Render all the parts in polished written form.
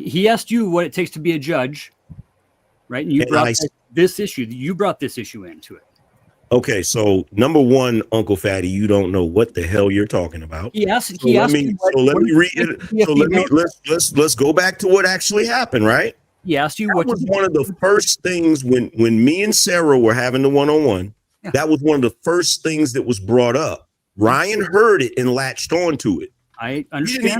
He asked you what it takes to be a judge, right? And you brought this issue. You brought this issue into it. Okay, so number one, Uncle Fatty, you don't know what the hell you're talking about. Let me read it. So let's go back to what actually happened, right? He asked you that was one of the first things when me and Sarah were having the one-on-one. Yeah. That was one of the first things that was brought up. Ryan heard it and latched onto it. I understand. We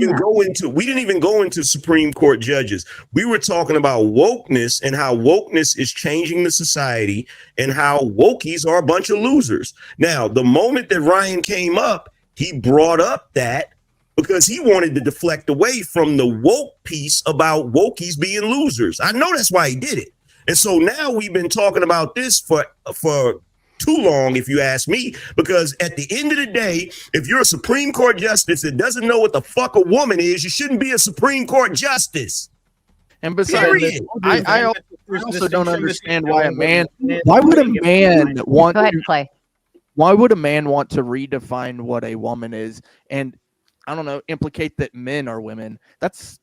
didn't even go into Supreme Court judges. We were talking about wokeness and how wokeness is changing the society and how wokies are a bunch of losers. Now, the moment that Ryan came up, he brought up that because he wanted to deflect away from the woke piece about wokies being losers. I know that's why he did it. And so now we've been talking about this for too long, if you ask me, because at the end of the day, if you're a Supreme Court justice that doesn't know what the fuck a woman is, you shouldn't be a Supreme Court justice. And besides, I also don't understand why a man. Why would a man want? Go ahead and play. Why would a man want to redefine what a woman is, and I don't know, implicate that men are women? That's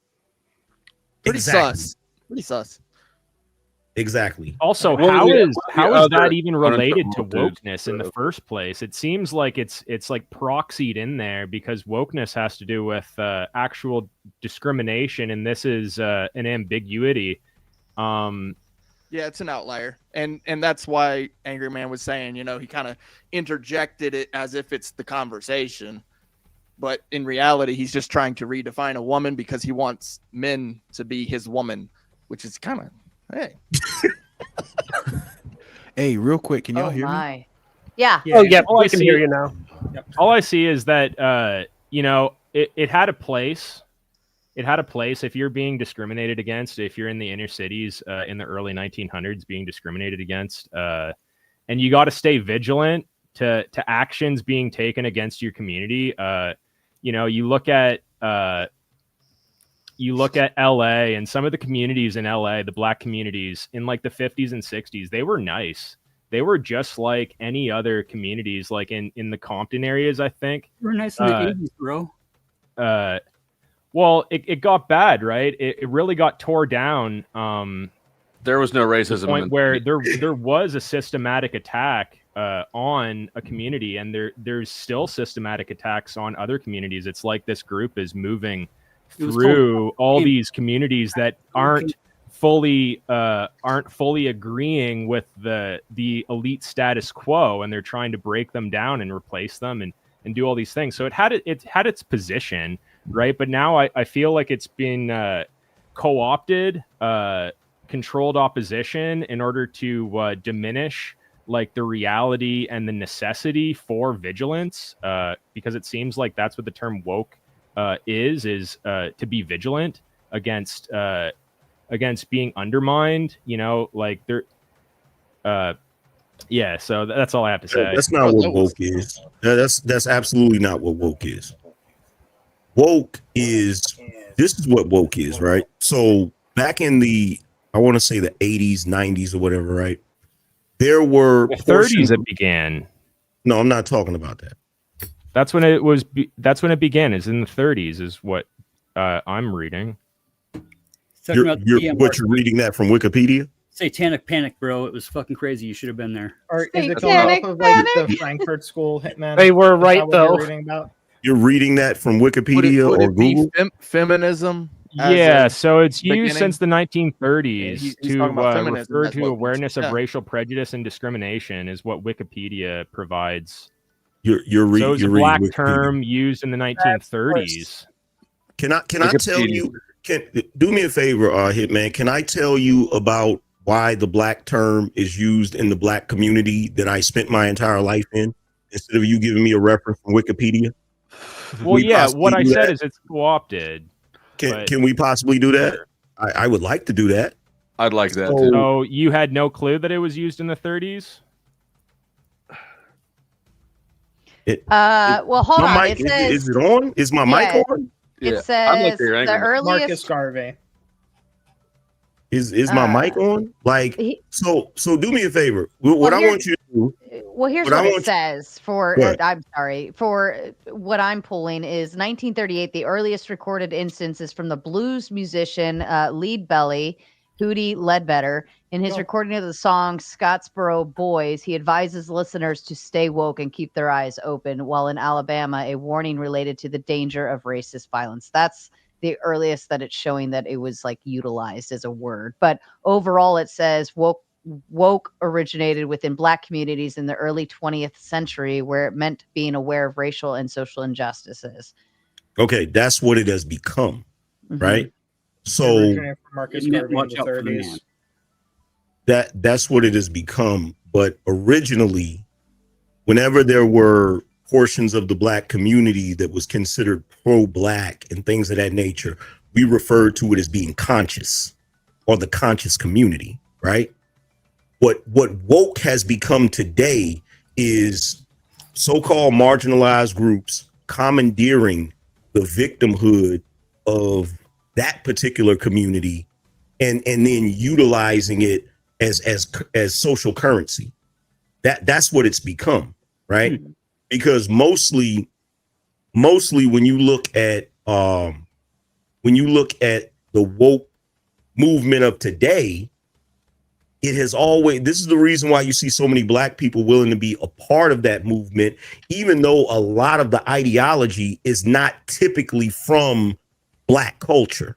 pretty sus. Pretty sus. Exactly. Also, how is that even related to wokeness in the first place? It seems like it's like proxied in there because wokeness has to do with actual discrimination, and this is an ambiguity. Yeah, it's an outlier, and that's why Angry Man was saying, he kind of interjected it as if it's the conversation, but in reality, he's just trying to redefine a woman because he wants men to be his woman, which is kind of. Hey. Hey, real quick, can y'all hear me? Yeah. Oh, yeah. I can hear you now. All I see is that, it had a place. It had a place if you're being discriminated against, if you're in the inner cities in the early 1900s being discriminated against, and you got to stay vigilant to actions being taken against your community. You look at LA and some of the communities in LA, the black communities in like the 50s and 60s, they were nice. They were just like any other communities, like in the Compton areas, I think. They were nice in the 80s, bro. Well, it got bad, right? It really got tore down. There was no racism. To the point where there was a systematic attack on a community, and there's still systematic attacks on other communities. It's like this group is moving through all these communities that aren't fully agreeing with the elite status quo, and they're trying to break them down and replace them and do all these things. So it had its position, right? But now I feel like it's been co-opted, controlled opposition in order to diminish like the reality and the necessity for vigilance, because it seems like that's what the term woke is to be vigilant against being undermined, like there. So that's all I have to say. That's not what woke is. That's absolutely not what woke is. Woke is, this is what woke is, right? So back in I want to say the 80s, 90s or whatever, right? There were the 30s it began. No, I'm not talking about that. That's when it was. That's when it began. Is in the 30s, is what I'm reading. You're reading that from Wikipedia? Satanic Panic, bro. It was fucking crazy. You should have been there. Or is it going off of like the Frankfurt School hitman? They were right though. You're reading that from Wikipedia or Google? Feminism? Yeah, so it's used since the 1930s to refer to awareness of racial prejudice and discrimination, is what Wikipedia provides. You're reading. So it's a black term used in the 1930s. Can I tell you? Do me a favor, Hitman. Can I tell you about why the black term is used in the black community that I spent my entire life in, instead of you giving me a reference from Wikipedia? Well, what I said is it's co-opted. Can we possibly do that? I would like to do that. I'd like that too. So you had no clue that it was used in the 30s? Well, hold on. Mic, is it on? Is my mic on? It says the earliest. Marcus Garvey. Is my mic on? Like, so do me a favor. What I want you to do Well, here's what it says for, I'm sorry, for what I'm pulling is 1938, the earliest recorded instance is from the blues musician Lead Belly, Hootie Ledbetter. In his recording of the song Scottsboro Boys, he advises listeners to stay woke and keep their eyes open, while in Alabama, a warning related to the danger of racist violence. That's the earliest that it's showing that it was like utilized as a word. But overall, it says woke originated within Black communities in the early 20th century, where it meant being aware of racial and social injustices. Okay, that's what it has become, right? So that's what it has become. But originally, whenever there were portions of the Black community that was considered pro-Black and things of that nature, we referred to it as being conscious, or the conscious community, right? What woke has become today is so-called marginalized groups commandeering the victimhood of that particular community and then utilizing it as social currency. That's what it's become, right? Because mostly when you look at the woke movement of today, it has always, this is the reason why you see so many Black people willing to be a part of that movement, even though a lot of the ideology is not typically from Black culture.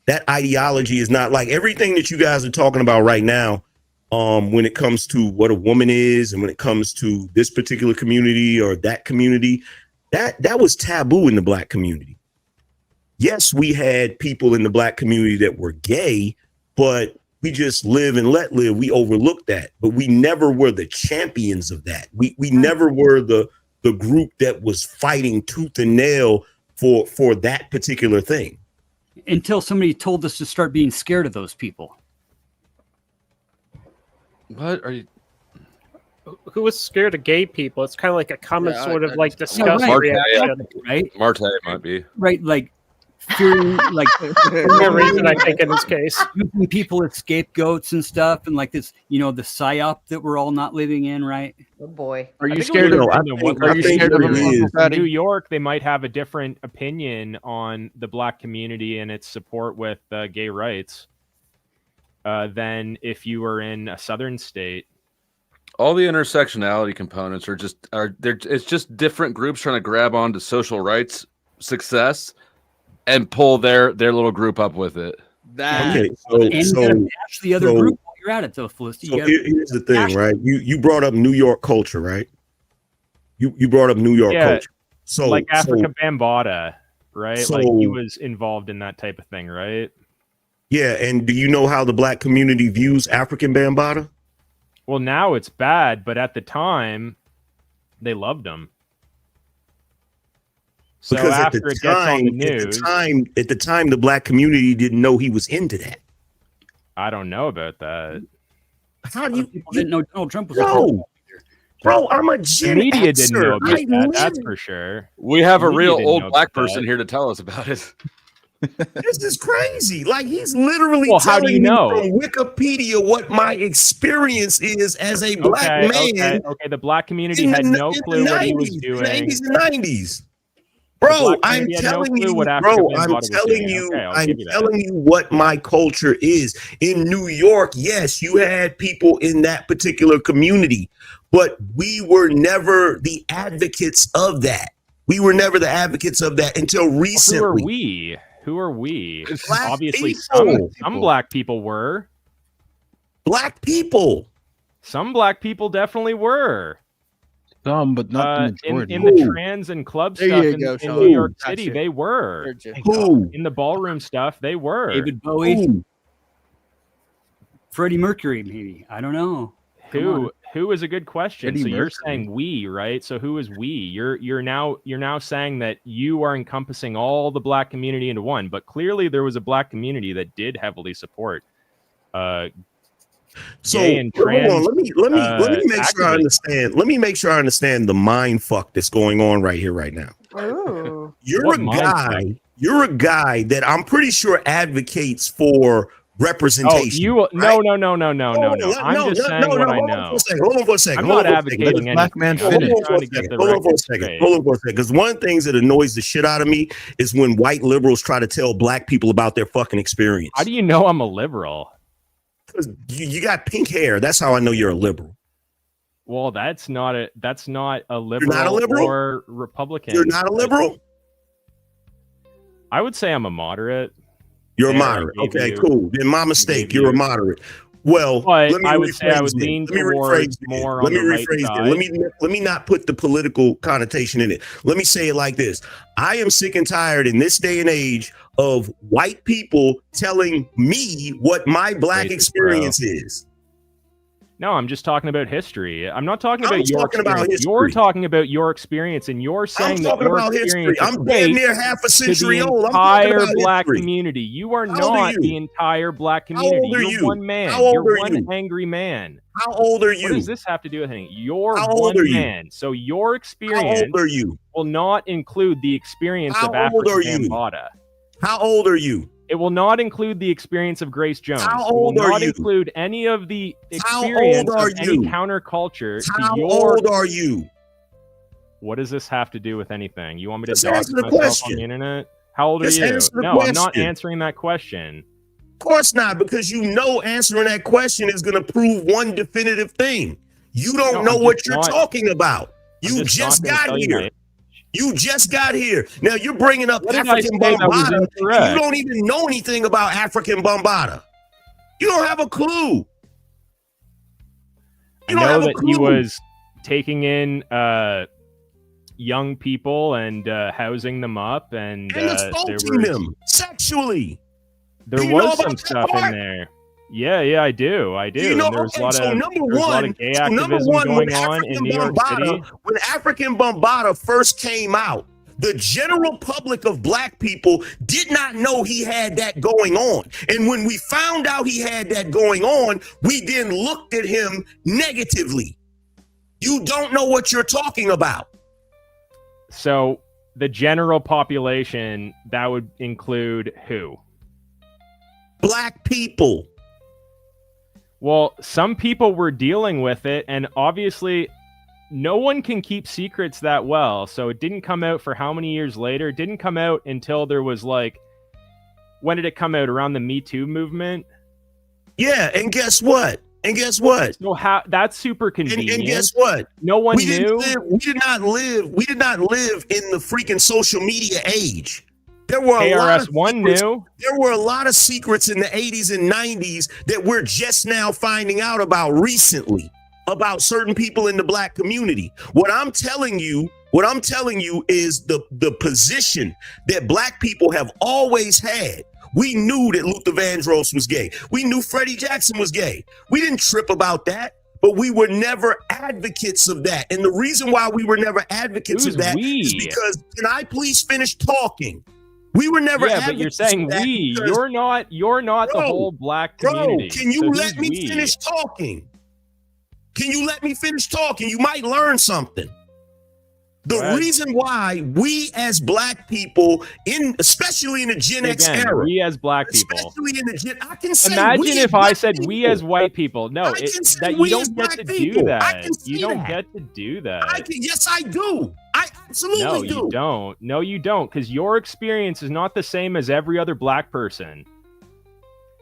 That ideology is not like everything that you guys are talking about right now. When it comes to what a woman is, and when it comes to this particular community or that community, that was taboo in the Black community. Yes, we had people in the Black community that were gay, but we just live and let live. We overlooked that, but we never were the champions of that. We never were the group that was fighting tooth and nail for that particular thing. Until somebody told us to start being scared of those people. What are you? Who was scared of gay people? It's kind of like a common sort of like disgust reaction. Right? Marte might be. Right, like fearing, like no reason I think in this case using people as scapegoats and stuff, and like this, the psyop that we're all not living in, right? Oh boy, are you scared of? Are you scared of New York? They might have a different opinion on the Black community and its support with gay rights than if you were in a southern state. All the intersectionality components it's just different groups trying to grab onto social rights success and pull their little group up with it. Okay, so the other group while you're at it, though, Felicity. So here's the thing, right? You brought up New York culture, right? You brought up New York culture. So like Africa Bambaataa, right? So, like he was involved in that type of thing, right? Yeah, and do you know how the Black community views African Bambaataa? Well, now it's bad, but at the time, they loved him. So because after it gets on the news, at the time, the Black community didn't know he was into that. I don't know about that. How do people didn't know Donald Trump was Bro, I'm a Gen The media Xer. didn't know about that. That's for sure. We have a real old Black person here to tell us about it. This is crazy. Like he's literally telling me from Wikipedia what my experience is as a Black man. Okay, the Black community had no clue what he was doing. In the 80s and 90s. Bro, I'm telling you, I'm telling you what my culture is. In New York, yes, you had people in that particular community, but we were never the advocates of that. We were never the advocates of that until recently. Who are we? Who are we? Black Obviously, people. some Black people were. Black people. Some Black people definitely were. Some, but not the majority. In the trans and club stuff in New York City, they were. Who? In the ballroom stuff, they were. David Bowie. Who? Freddie Mercury, maybe. I don't know. Who is a good question. Freddie so Mercury. You're saying we, right? So who is we? You're now saying that you are encompassing all the Black community into one, but clearly there was a Black community that did heavily support so gay and trans, hold on, let me make sure I understand. Let me make sure I understand the mind fuck that's going on right here, right now. Ooh. You're a guy that I'm pretty sure advocates for representation. No. I'm just saying what I know. Hold on for a second. I'm not advocating anything. Black man Hold finish. on for a second. Because one of the things that annoys the shit out of me is when white liberals try to tell black people about their fucking experience. How do you know I'm a liberal? Because you got pink hair. That's how I know you're a liberal. Well, that's not a liberal, You're not a liberal or Republican. You're not a liberal. I would say I'm a moderate. You're a moderate. Okay, cool. Then my mistake. You're a moderate. Well, but I would say I would lean towards more on the right side. Let me not put the political connotation in it. Let me say it like this. I am sick and tired in this day and age of white people telling me what my black experience is. No, I'm just talking about history. I'm not talking about your experience. You're talking about your experience, and you're saying that your experience is I'm damn near half a century old. I'm talking about black community. You are not the entire black community. You're one man. You're one angry man. How old are you? What does this have to do with anything? You're one man. So your experience will not include the experience of African Bambaataa. How old are you? It will not include the experience of Grace Jones. How old are you? It will not include any of the experience of any counterculture. How old are you? What does this have to do with anything? You want me to dox myself on the internet? How old are you? No, I'm not answering that question. Of course not, because you know answering that question is going to prove one definitive thing. You don't know what you're talking about. You just got here. You just got here. Now you're bringing up African Bambaataa. You don't even know anything about African Bambaataa. You don't have a clue. I know that he was taking in young people and housing them up and assaulting them sexually. There was some stuff in there. Yeah, I do. You know, there's a lot of gay activism going on in New York City. When African Bambaataa first came out, the general public of black people did not know he had that going on. And when we found out he had that going on, we then looked at him negatively. You don't know what you're talking about. So the general population, that would include who? Black people. Well, some people were dealing with it, and obviously no one can keep secrets that well. So it didn't come out for how many years later? It didn't come out until there was when did it come out? Around the Me Too movement? Yeah, and guess what? So that's super convenient. And guess what? No one knew. We did not live in the freaking social media age. There were There were a lot of secrets in the 80s and 90s that we're just now finding out about recently, about certain people in the black community. What I'm telling you is the position that black people have always had. We knew that Luther Vandross was gay. We knew Freddie Jackson was gay. We didn't trip about that, but we were never advocates of that. And the reason why we were never advocates of that is because, can I please finish talking? We were never. Yeah, but you're saying we. You're not the whole black community. Can you let me finish talking? You might learn something. The reason why we as black people, especially in the Gen X era, we as black people, especially in the Gen, I can say. Imagine if I said we as white people. No, that you don't get to do that. You don't get to do that. Yes, I do. I absolutely do. No, you don't. No, you don't, because your experience is not the same as every other black person.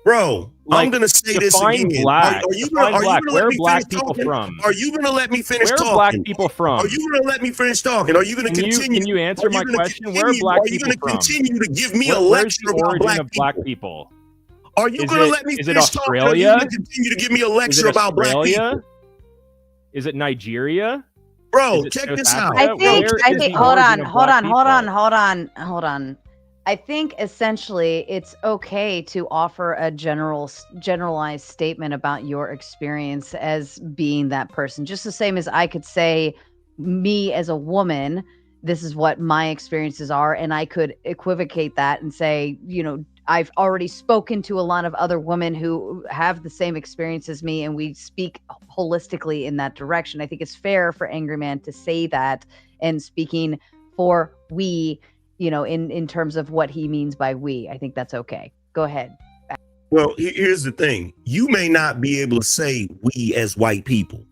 Bro, I'm gonna say this again. Black. Are you gonna let me finish talking? Are you gonna let me finish talking? Where are black people from? Are you gonna let me finish talking? Are you gonna continue? Can you answer my question? Where are black people from? Are you gonna continue to give me a lecture about black people? Are you gonna let me finish talking? Are you gonna continue to give me a lecture about black people? Is it Nigeria? Bro, check this out. I think hold on. I think essentially it's okay to offer a generalized statement about your experience as being that person. Just the same as I could say, me as a woman, this is what my experiences are, and I could equivocate that and say, I've already spoken to a lot of other women who have the same experience as me, and we speak holistically in that direction. I think it's fair for Angry Man to say that, and speaking for we, in terms of what he means by we. I think that's okay. Go ahead. Well, here's the thing. You may not be able to say we as white people.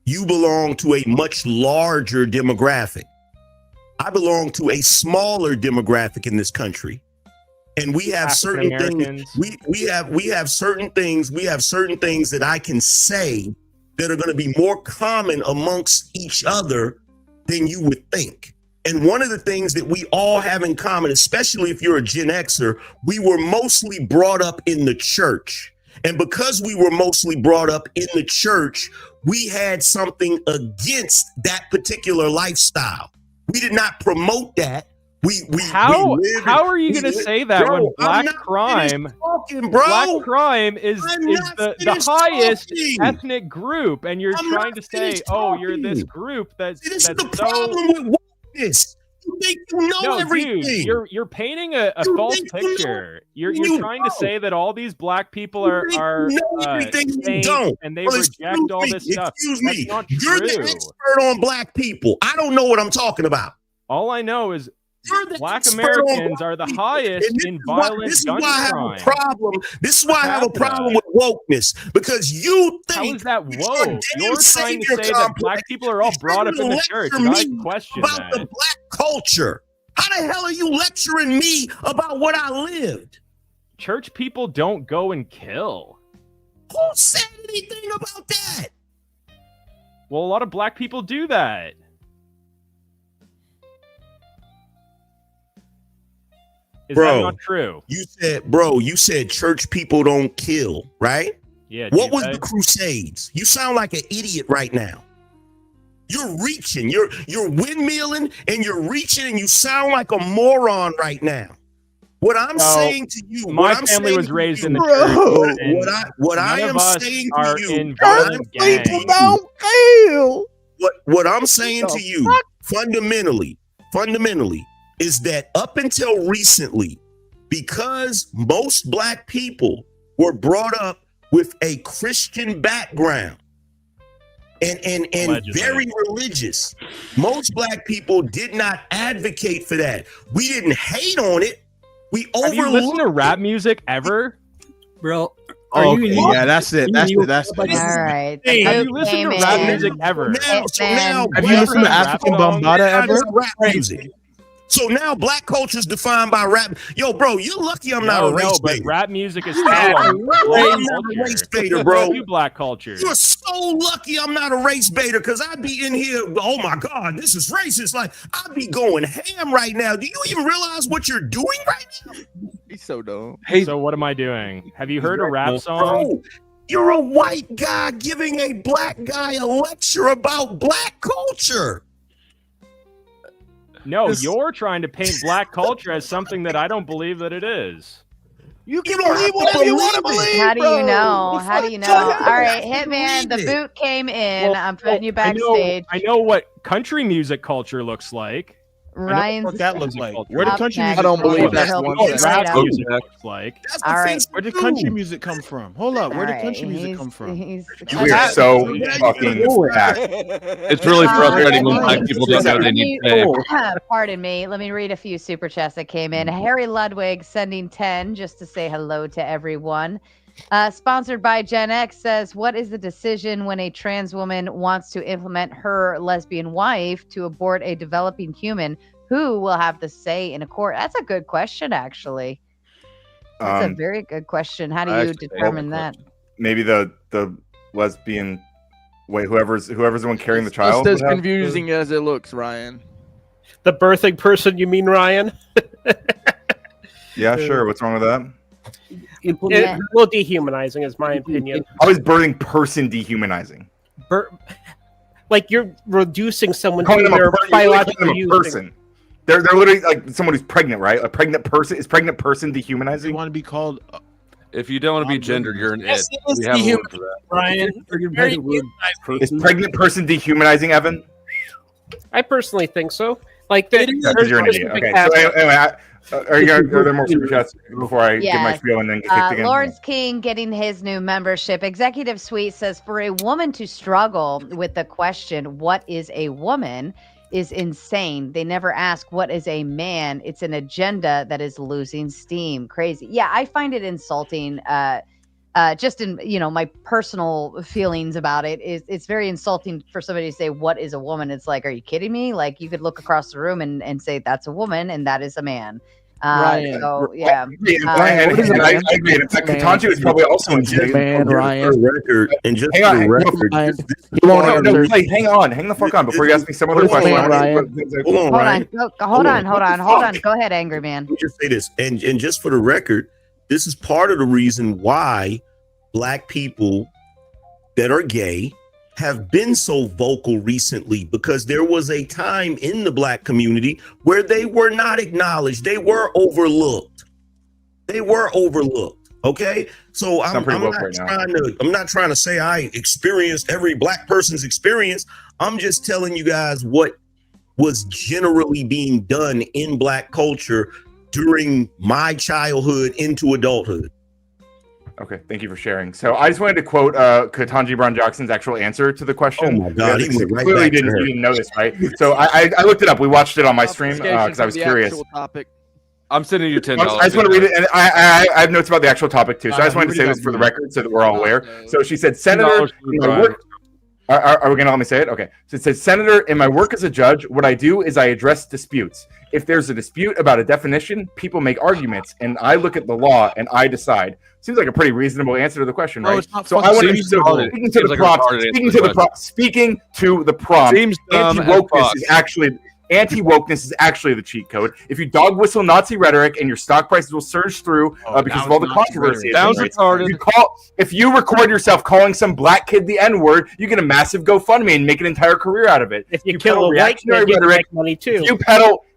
You belong to a much larger demographic. I belong to a smaller demographic in this country. And we have certain things. We have certain things. We have certain things that I can say that are going to be more common amongst each other than you would think. And one of the things that we all have in common, especially if you're a Gen Xer, we were mostly brought up in the church. And because we were mostly brought up in the church, we had something against that particular lifestyle. We did not promote that. How are you going to say that, bro, when black crime is the highest ethnic group, and you're trying to say, oh, you're this group that's the problem with wokeness. You think you know everything. Dude, you're painting a false picture. You're trying to say that all these black people are saints and they reject all this stuff. Excuse me. You're the expert on black people. I don't know what I'm talking about. All I know is Black Americans are the highest in violent gun crime. This is why I have a problem with wokeness, because you think. How is that woke? You're trying to say that black people are all brought up in the church, and I question about the black culture. How the hell are you lecturing me about what I lived? Church people don't go and kill. Who said anything about that? Well, a lot of black people do that. Is that not true? You said church people don't kill, right? Yeah. What was the Crusades? You sound like an idiot right now. You're reaching, you're windmilling and you're reaching and you sound like a moron right now. What I'm saying to you, my family was raised in the church. What I am saying to you, people don't kill. What I'm saying to you, fundamentally, is that up until recently, because most black people were brought up with a Christian background and very religious, most black people did not advocate for that. We didn't hate on it. Have you listened to rap music ever? Bro, yeah, that's it. That's all right. Have you listened to rap music ever? Have you listened to African Bambaataa ever? Rap music. So now black culture is defined by rap. Yo, bro, you're lucky I'm not a race baiter. But rap music is still a race baiter, bro. Black culture. You're so lucky I'm not a race baiter, because I'd be in here, oh my God, this is racist. Like, I'd be going ham right now. Do you even realize what you're doing right now? He's so dumb. Hey, so what am I doing? Have you heard a rap song? Bro, you're a white guy giving a black guy a lecture about black culture. No, you're trying to paint black culture as something that I don't believe that it is. You can believe whatever you want to believe. How do you know? How do you know? All right, Hitman, the boot came in. I'm putting you backstage. I know what country music culture looks like. Ryan's what that looks like. Where did country music? I don't believe that's one rap music looks like. All right, where did country music come from? Hold up, where did country music come from? We are so fucking back. It's really frustrating when black people don't know they need to pay. Pardon me. Let me read a few super chats that came in. Harry Ludwig sending 10 just to say hello to everyone. Sponsored by Gen X says, what is the decision when a trans woman wants to implement her lesbian wife to abort a developing human? Who will have the say in a court? That's a good question, actually. That's a very good question. How do you determine that? Maybe the lesbian, whoever's the one carrying the child. It's as confusing as it looks, Ryan. The birthing person, you mean, Ryan? Yeah, sure. What's wrong with that? A little dehumanizing, is my opinion. How is birthing person dehumanizing? Like you're reducing someone to their biological person. They're literally like someone who's pregnant, right? A pregnant person. Is pregnant person dehumanizing? You want to be called? If you don't want to be gendered, you're an it. We have a word for that. Brian, is pregnant person dehumanizing, Evan? I personally think so. Like that. You're an idiot. Okay. So anyway, are there more super chats before I give my spiel and then get kicked again? Lawrence King getting his new membership. Executive Suite says, for a woman to struggle with the question, what is a woman? is insane. They never ask what is a man. It's an agenda that is losing steam. Crazy. Yeah, I find it insulting. Just in my personal feelings about it is it's very insulting for somebody to say what is a woman. It's like, are you kidding me? Like you could look across the room and say that's a woman and that is a man. Ryan. So yeah, I agree. In fact, Katanji was probably also in man, Ryan. And just for the record, hang on, hang the fuck on before you ask me some other question. Hold on. Go ahead, angry man. Let me just say this, and just for the record, this is part of the reason why Black people that are gay have been so vocal recently, because there was a time in the Black community where they were not acknowledged. They were overlooked. Okay. So I'm not trying to say I experienced every Black person's experience. I'm just telling you guys what was generally being done in Black culture during my childhood into adulthood. Okay, thank you for sharing. So I just wanted to quote Ketanji Brown Jackson's actual answer to the question. Oh my God, he went right clearly back to her. you didn't know this, right? So I looked it up. We watched it on my stream because I was curious. I'm sending you $10. I just want to read it, and I have notes about the actual topic too. So I just wanted to say this for the record so that we're all aware. So she said, Senator, are we going to let me say it? Okay. So it says, Senator, in my work as a judge, what I do is I address disputes. If there's a dispute about a definition, people make arguments, and I look at the law and I decide. Seems like a pretty reasonable answer to the question, right? So I want to speaking to the prompt. Anti-wokeness is actually the cheat code. If you dog whistle Nazi rhetoric and your stock prices will surge through because of all the controversy. If you record yourself calling some Black kid the N-word, you get a massive GoFundMe and make an entire career out of it. If you kill a white kid, you make money too.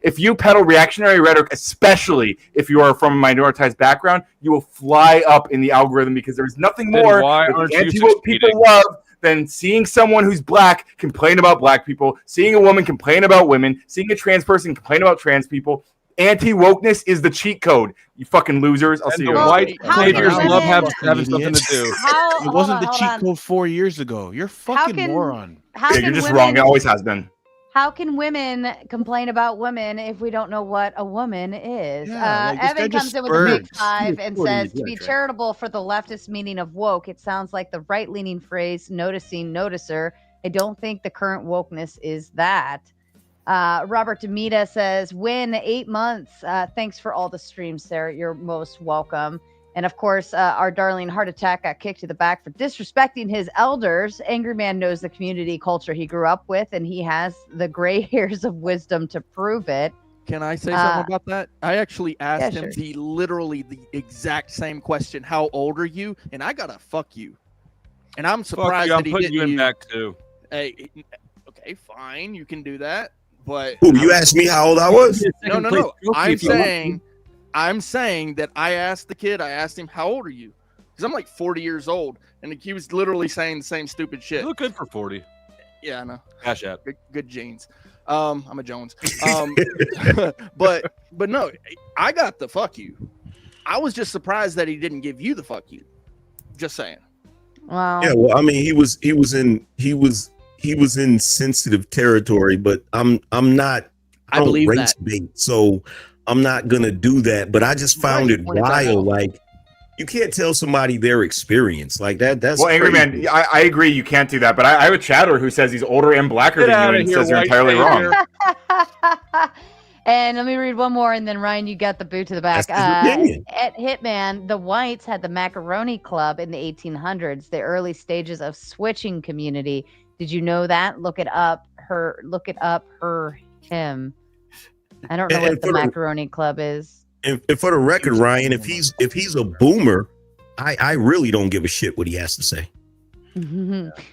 If you peddle reactionary rhetoric, especially if you are from a minoritized background, you will fly up in the algorithm because there's nothing more that anti-woke people love than seeing someone who's Black complain about Black people, seeing a woman complain about women, seeing a trans person complain about trans people. Anti-wokeness is the cheat code. You fucking losers. I'll see you. White teenagers love having something to do. It wasn't the cheat code 4 years ago. You're fucking moron. You're just wrong. It always has been. How can women complain about women if we don't know what a woman is? Evan comes in with a big 5 and says, to be charitable for the leftist meaning of woke, it sounds like the right-leaning phrase, noticing noticer. I don't think the current wokeness is that. Robert Demita says, win 8 months. Thanks for all the streams, Sarah. You're most welcome. And of course, our darling Heart Attack got kicked to the back for disrespecting his elders. Angry Man knows the community culture he grew up with, and he has the gray hairs of wisdom to prove it. Can I say something about that? I actually asked him literally the exact same question. How old are you? And I got a fuck you. And I'm surprised that he didn't. I'm putting you in back too. Hey, okay, fine. You can do that. But you asked me how old I was? No. I'm saying that I asked the kid, I asked him, how old are you? Because I'm like 40 years old. And he was literally saying the same stupid shit. You look good for 40. Yeah, I know. Cash app. Good genes. I'm a Jones. But no, I got the fuck you. I was just surprised that he didn't give you the fuck you. Just saying. Wow. Yeah, well, I mean, he was in sensitive territory, but I'm not. I don't believe race bait, so I'm not gonna do that. But I just found it wild. Like, you can't tell somebody their experience like that. That's well, Angry Man. I agree. You can't do that. But I have a chatter who says he's older and blacker than you, and says they're entirely wrong. And let me read one more, and then Ryan, you got the boot to the back. At Hitman, the whites had the Macaroni Club in the 1800s, the early stages of switching community. Did you know that? Look it up. Him. I don't know what the Macaroni Club is. And for the record, Ryan, if he's a boomer, I really don't give a shit what he has to say.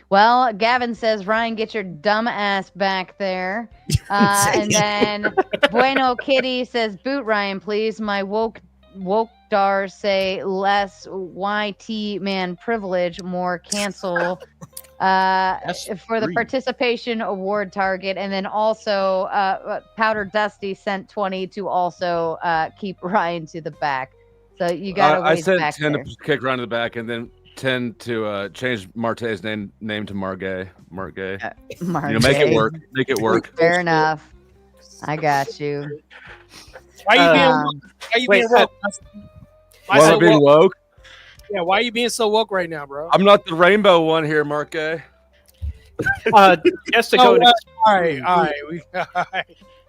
Well, Gavin says, Ryan, get your dumb ass back there. And then Bueno Kitty says, boot Ryan, please. My woke dars say less YT man privilege, more cancel for the participation award target. And then also Powder Dusty sent 20 to also keep Ryan to the back. So you got to I sent 10 to kick Ryan to the back, and then intend to change Marte's name to Margay. Margay. Make it work. Make it work. Fair enough. I got you. Why are you being woke? Why am I being woke? Yeah, why are you being so woke right now, bro? I'm not the rainbow one here, Margay. Just to go. All right.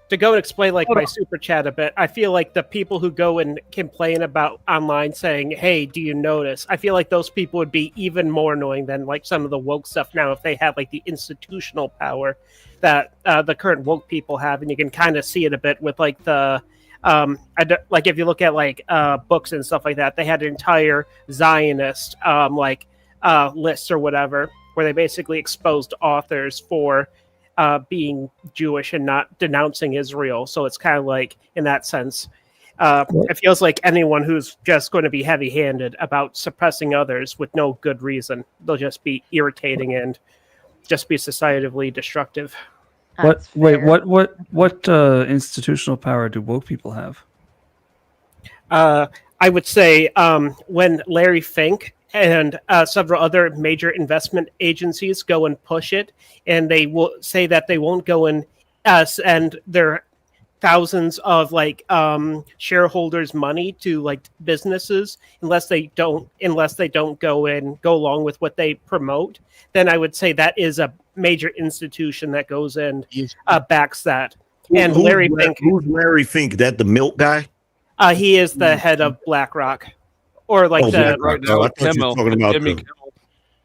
To go and explain my super chat a bit, I feel like the people who go and complain about online saying, "Hey, do you notice?" I feel like those people would be even more annoying than some of the woke stuff now if they had the institutional power that the current woke people have, and you can kind of see it a bit with the if you look at books and stuff like that, they had an entire Zionist lists or whatever where they basically exposed authors for being Jewish and not denouncing Israel. So it's kind of in that sense, it feels like anyone who's just going to be heavy-handed about suppressing others with no good reason, they'll just be irritating and just be societally destructive. What institutional power do woke people have? I would say when Larry Fink and several other major investment agencies go and push it, and they will say that they won't go and send their thousands of shareholders' money to businesses unless they don't go along with what they promote. Then I would say that is a major institution that goes and backs that. And who's Larry Fink, who's Larry Fink? That the milk guy? He is the head of BlackRock. Or right now, I thought you were talking about Jimmy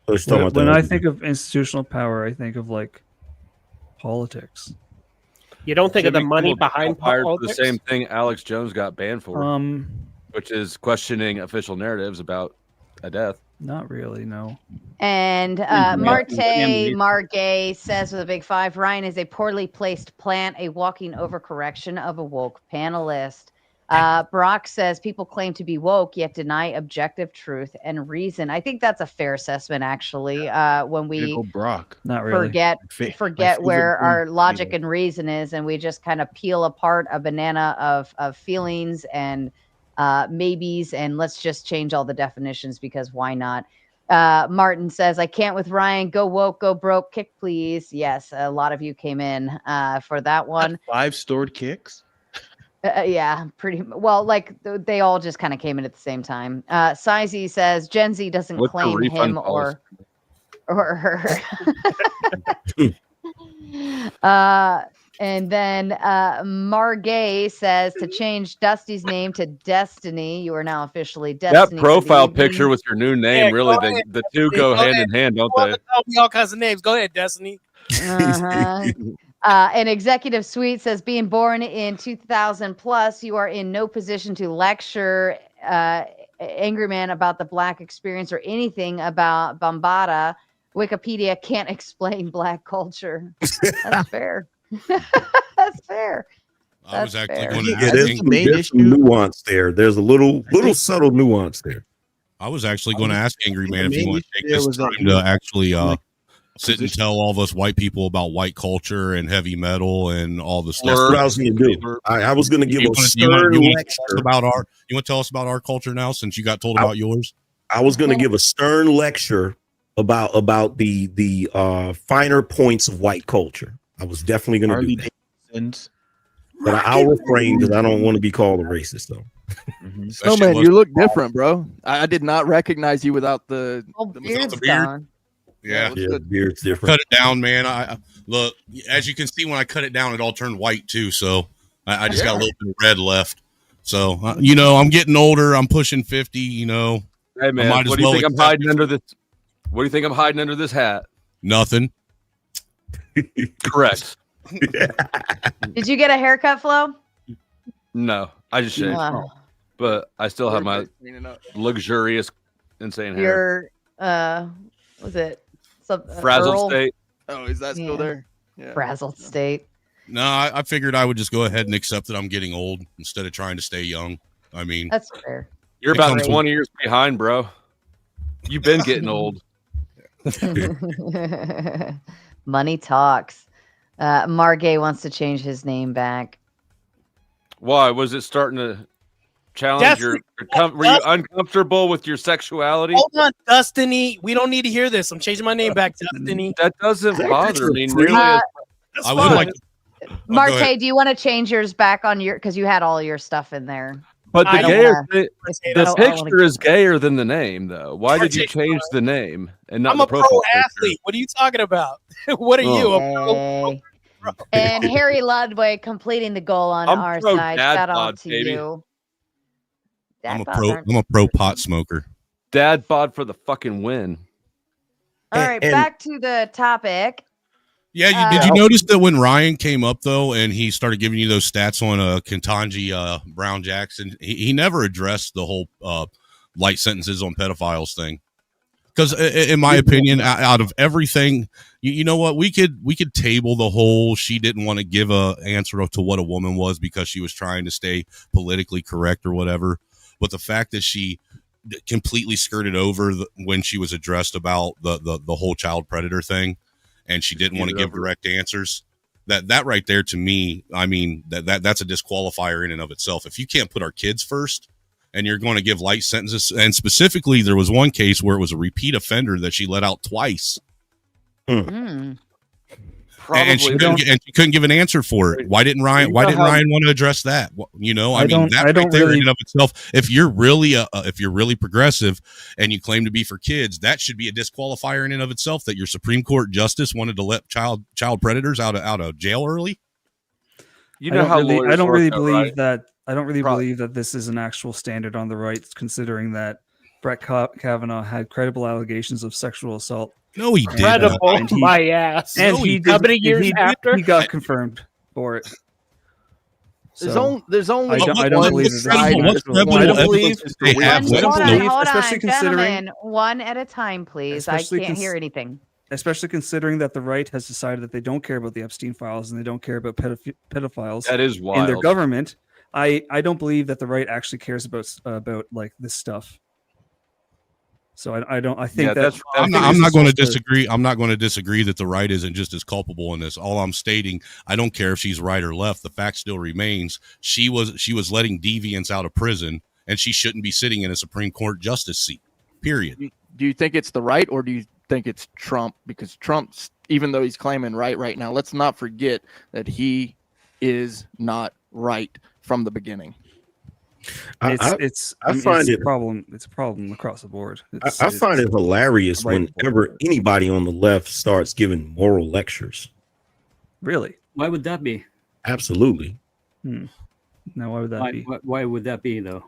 when I think of institutional power, I think of politics. You don't think of the money Kimmel behind fired for politics? the same thing Alex Jones got banned for, which is questioning official narratives about a death. Not really, no. And Margay says with a big 5, Ryan is a poorly placed plant, a walking overcorrection of a woke panelist. Brock says people claim to be woke yet deny objective truth and reason. I think that's a fair assessment, actually. When we Brock. Not really. forget where our logic and reason is, and we just kind of peel apart a banana of feelings and maybes, and let's just change all the definitions because why not? Martin says, I can't with Ryan. Go woke, go broke, kick please. Yes, a lot of you came in for that one. 5 stored kicks? Yeah, pretty well. They all just kind of came in at the same time. Sizey says Gen Z doesn't claim him or her. And then Margay says to change Dusty's name to Destiny. You are now officially Destiny. That profile picture with your new name, really, the two go hand in hand, don't they? All kinds of names. Go ahead, Destiny. An executive suite says being born in 2000 plus, you are in no position to lecture Angry Man about the Black experience or anything about Bambaataa. Wikipedia can't explain Black culture. That's fair. That's fair. I was actually going to there's some nuance there. There's a little subtle nuance there. I was actually going to ask Angry Man if you want to take this time to actually sit and tell all of us white people about white culture and heavy metal and all the stuff. That's what I was going to do. I was going to give a stern lecture about our. You want to tell us about our culture now, since you got told about yours? I was going to give a stern lecture about the finer points of white culture. I was definitely going to do that. But I'll refrain because I don't want to be called a racist, though. Snowman, you look different, bro. I did not recognize you without the beard. Yeah, beard's different. Cut it down, man. I look, as you can see, when I cut it down, it all turned white too. So I just got a little bit of red left. So I'm getting older. I'm pushing 50. Hey man, what do you think I'm hiding under this? What do you think I'm hiding under this hat? Nothing. Correct. Did you get a haircut, Flo? No, I just shaved. But I still have my luxurious, insane hair. Your was it frazzled Earl? state? Oh, is that still there? Yeah. Frazzled state. No, I figured I would just go ahead and accept that I'm getting old instead of trying to stay young. I mean, that's fair. You're about 20 years behind, bro. You've been getting old. Money talks. Margay wants to change his name back. Why? Was it starting to challenge your were you uncomfortable with your sexuality? Hold on, Destiny. We don't need to hear this. I'm changing my name back, Destiny. That doesn't bother me nearly. I would like. Marte, do you want to change yours back on your because you had all your stuff in there? But the picture is gayer than the name, though. Why did you change the name and not I'm the a pro profile athlete. picture? What are you talking about? What are you? Okay. And Harry Ludwig completing the goal on I'm our pro side. dad Shout out bod, to baby. you. I'm a pro pot smoker. Dad bod for the fucking win. All right, back to the topic. Yeah, did you notice that when Ryan came up though, and he started giving you those stats on Ketanji Brown Jackson, he never addressed the whole light sentences on pedophiles thing. Because in my opinion, out of everything, you know what, we could table the whole she didn't want to give a answer to what a woman was because she was trying to stay politically correct or whatever. But the fact that she completely skirted over when she was addressed about the whole child predator thing, and she didn't want to give direct answers, that right there to me, I mean, that's a disqualifier in and of itself. If you can't put our kids first and you're going to give light sentences, and specifically there was one case where it was a repeat offender that she let out twice. And she couldn't give an answer for it. Why didn't Ryan want to address that? You know, I mean, that right there in and of itself, if you're really progressive and you claim to be for kids, that should be a disqualifier in and of itself that your Supreme Court justice wanted to let child predators out of jail early. You know how I don't really believe that. I don't really believe that this is an actual standard on the right, considering that Brett Kavanaugh had credible allegations of sexual assault. No, he did. Credible, my ass. And how many years after he got confirmed for it? So, there's only I don't believe especially considering one at a time, please. I can't hear anything. Especially considering that the right has decided that they don't care about the Epstein files and they don't care about pedophiles. That is wild. In their government. I don't believe that the right actually cares about like this stuff. So I think I'm not going to disagree. I'm not going to disagree that the right isn't just as culpable in this. All I'm stating, I don't care if she's right or left. The fact still remains she was letting deviants out of prison, and she shouldn't be sitting in a Supreme Court justice seat. Period. Do you think it's the right, or do you think it's Trump? Because Trump's, even though he's claiming right now, let's not forget that he is not right from the beginning. It's a problem. It's a problem across the board. I find it hilarious whenever anybody on the left starts giving moral lectures. Really? Why would that be? Absolutely. Now, why would that be? Why would that be though?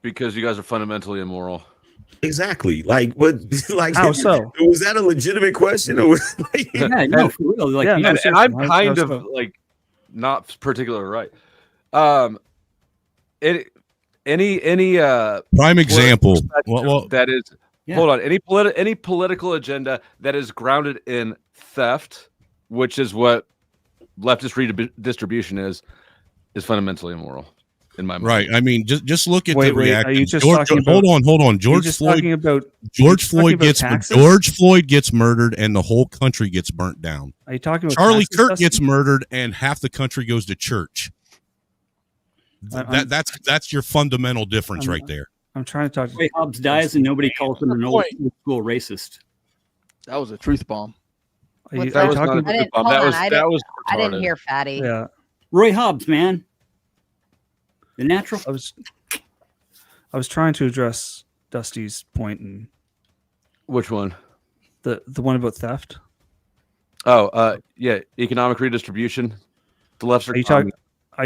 Because you guys are fundamentally immoral. Exactly. Like what? Like how so? Was that a legitimate question? Or was no, for real. Like, and I'm kind of like not particularly right. Any prime example that is hold on, any political agenda that is grounded in theft, which is what leftist redistribution is fundamentally immoral in my mind. Right. I mean, just look at the reaction. Are you just hold on. George Floyd gets murdered and the whole country gets burnt down. Are you talking about Charlie Kirk gets murdered and half the country goes to church? That's your fundamental difference right there. I'm trying to talk to Ray Hobbs dies and nobody calls him an old school racist. That was a truth bomb. I didn't hear Fatty. Yeah. Roy Hobbs, man. The natural. I was trying to address Dusty's point. And which one? The one about theft. Oh, yeah, economic redistribution. The left are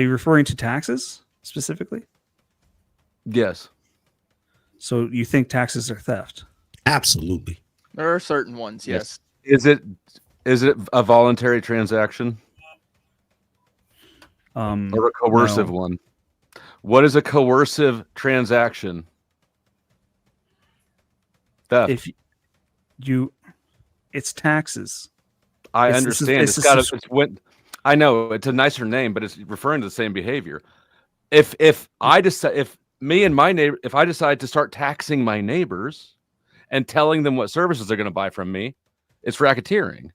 you referring to taxes specifically? Yes. So you think taxes are theft? Absolutely. There are certain ones, yes. Is it a voluntary transaction? Or a coercive one? What is a coercive transaction? Theft. It's taxes. I understand. I know it's a nicer name, but it's referring to the same behavior. If I decide to start taxing my neighbors and telling them what services they're going to buy from me, it's racketeering.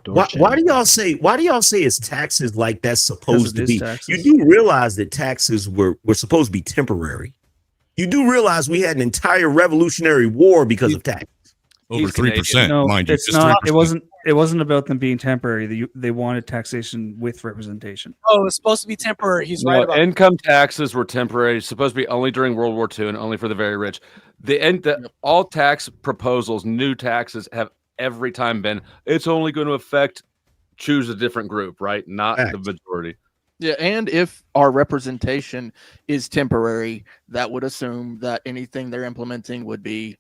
Why do y'all say it's taxes like that's supposed to be? Taxes. You do realize that taxes were supposed to be temporary. You do realize we had an entire revolutionary war because of taxes. Over 3%, No, mind you. it's Just not. 3%. It wasn't about them being temporary. They wanted taxation with representation. Oh, it's supposed to be temporary. He's right about income taxes were temporary. It's supposed to be only during World War II and only for the very rich. All tax proposals, new taxes have every time been, it's only going to choose a different group, right? Not the majority. Yeah, and if our representation is temporary, that would assume that anything they're implementing would be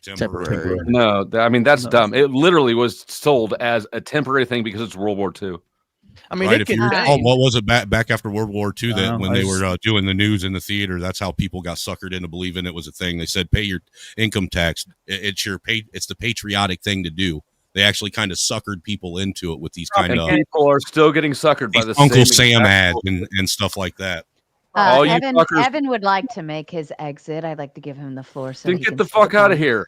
temporary. No, I mean, that's dumb. It literally was sold as a temporary thing because it's World War II. I mean, right, what was it back after World War II that when they were doing the news in the theater, that's how people got suckered into believing it was a thing. They said, pay your income tax. It's the patriotic thing to do. They actually kind of suckered people into it with these kind of people are still getting suckered by the Uncle same Sam ads and stuff like that. Evan would like to make his exit. I'd like to give him the floor. So then get the fuck out of here.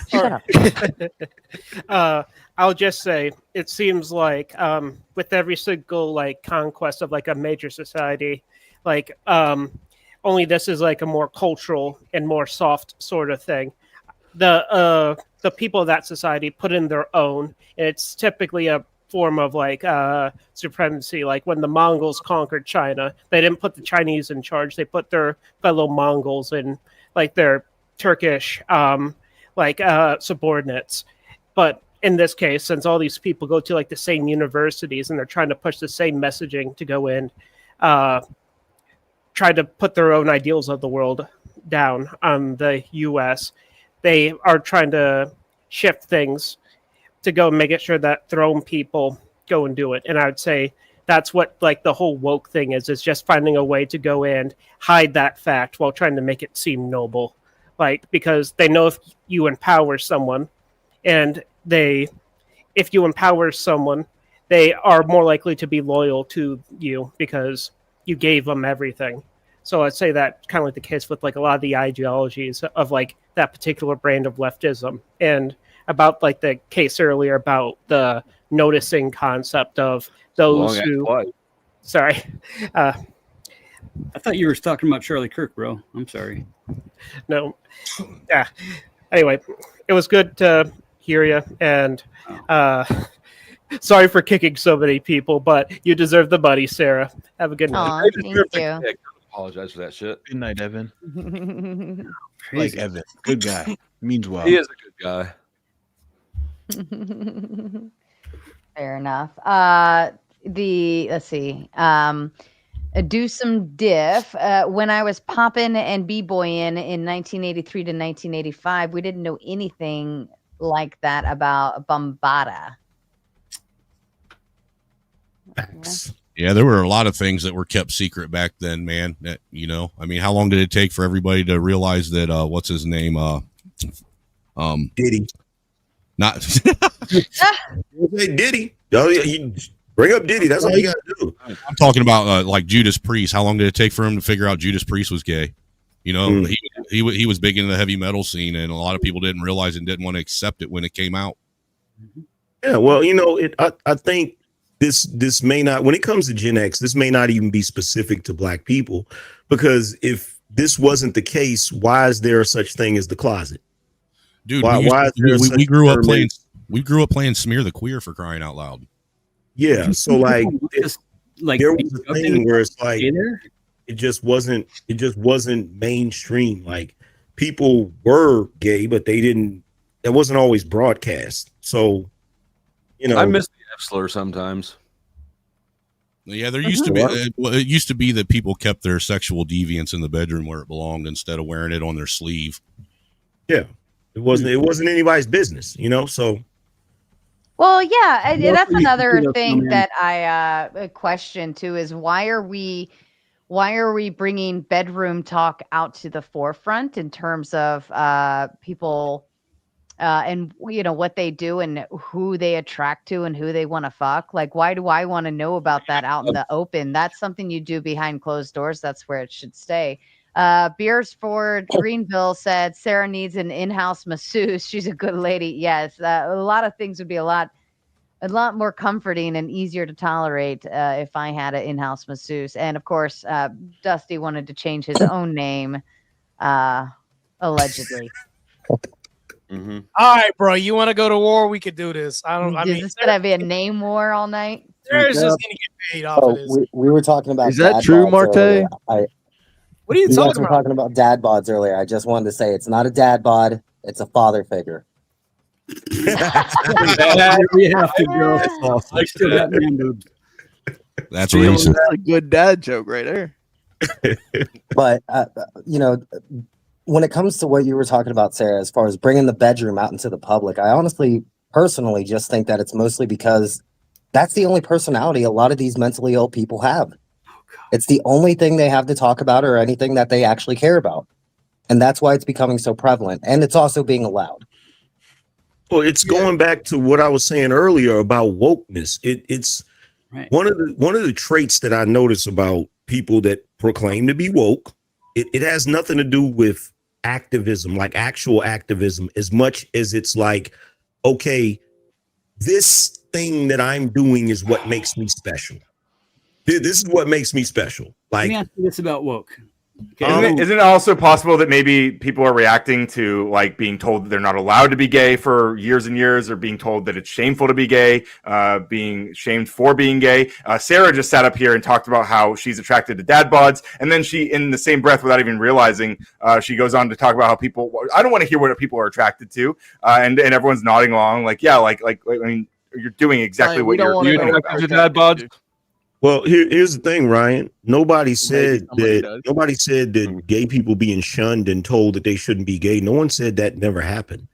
Shut up. I'll just say it seems like with every single like conquest of like a major society, like only this is like a more cultural and more soft sort of thing. The people of that society put in their own, and it's typically a form of like supremacy. Like when the Mongols conquered China, they didn't put the Chinese in charge. They put their fellow Mongols in like their Turkish subordinates. But in this case, since all these people go to like the same universities and they're trying to push the same messaging to go in, try to put their own ideals of the world down on the U.S., they are trying to shift things to go and make it sure that their own people go and do it. And I would say that's what like the whole woke thing is just finding a way to go and hide that fact while trying to make it seem noble. Like, because they know if you empower someone and if you empower someone, they are more likely to be loyal to you because you gave them everything. So I'd say that kind of like the case with like a lot of the ideologies of like that particular brand of leftism, and about like the case earlier about the noticing concept of those sorry. I thought you were talking about Charlie Kirk, bro. I'm sorry. No. Yeah. Anyway, it was good to hear you, and sorry for kicking so many people, but you deserve the money, Sarah. Have a good night. Thank you. Apologize for that shit. Good night, Evan. Like Evan, good guy. Means well. He is a good guy. Fair enough. Let's see. Do some diff. When I was popping and b-boying in 1983 to 1985, we didn't know anything like that about Bombada. Yeah, there were a lot of things that were kept secret back then, man. That, I mean, how long did it take for everybody to realize that what's his name? Diddy. Not Diddy. Oh, yeah, you bring up Diddy. That's all you got to do. I'm talking about like Judas Priest. How long did it take for him to figure out Judas Priest was gay? He was big into the heavy metal scene, and a lot of people didn't realize and didn't want to accept it when it came out. Yeah, well, I think this may not, when it comes to Gen X, this may not even be specific to Black people, because if this wasn't the case, why is there such thing as the closet? Dude, we grew up playing Smear the Queer, for crying out loud. Yeah, so like there was a thing where it's like it just wasn't mainstream. Like people were gay, but it wasn't always broadcast. So I miss the F slur sometimes. Yeah, there used to be. It used to be that people kept their sexual deviance in the bedroom where it belonged instead of wearing it on their sleeve. Yeah, it wasn't anybody's business, So, well, yeah, that's another thing that I question too is why are we bringing bedroom talk out to the forefront in terms of people. And what they do and who they attract to and who they want to fuck. Like, why do I want to know about that out in the open? That's something you do behind closed doors. That's where it should stay. Beersford Greenville said Sarah needs an in-house masseuse. She's a good lady. Yes, a lot of things would be a lot a lot more comforting and easier to tolerate if I had an in-house masseuse. And of course, Dusty wanted to change his own name, allegedly. Mm-hmm. All right, bro. You want to go to war? We could do this. Is this gonna be a name war all night? There's just gonna get paid off of this. We were talking about. Is that true, Marte? What are you talking about? Talking about dad bods earlier. I just wanted to say it's not a dad bod; it's a father figure. We have to go. I still got man boobs. That's racist. That's a good dad joke right there. But when it comes to what you were talking about, Sarah, as far as bringing the bedroom out into the public, I honestly, personally, just think that it's mostly because that's the only personality a lot of these mentally ill people have. It's the only thing they have to talk about or anything that they actually care about. And that's why it's becoming so prevalent. And it's also being allowed. Well, it's going back to what I was saying earlier about wokeness. It's right. One of the traits that I notice about people that proclaim to be woke. It has nothing to do with activism, like actual activism, as much as it's like, okay, this thing that I'm doing is what makes me special. This is what makes me special. Like, let me ask you this about woke. Okay. Isn't it also possible that maybe people are reacting to like being told that they're not allowed to be gay for years and years, or being told that it's shameful to be gay, being shamed for being gay? Sarah just sat up here and talked about how she's attracted to dad bods, and then she, in the same breath, without even realizing, she goes on to talk about how people. I don't want to hear what people are attracted to, and everyone's nodding along, like yeah, like I mean, you're doing exactly what you're doing. Attracted to dad bods. Well, here's the thing, Ryan. Nobody said that gay people being shunned and told that they shouldn't be gay. No one said that never happened.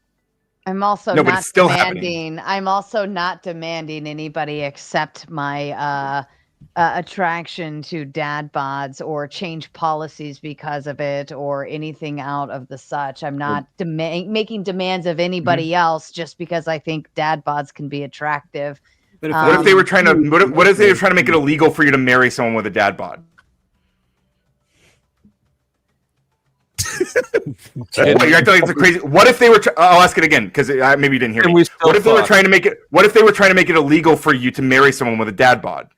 I'm also not demanding. I'm also not demanding anybody accept my attraction to dad bods or change policies because of it or anything out of the such. I'm not making demands of anybody else just because I think dad bods can be attractive. But what if they were trying to? What if they were trying to make it illegal for you to marry someone with a dad bod? You're acting like it's a crazy. What if they were? I'll ask it again because maybe you didn't hear me. What if they were trying to make it? What if they were trying to make it illegal for you to marry someone with a dad bod?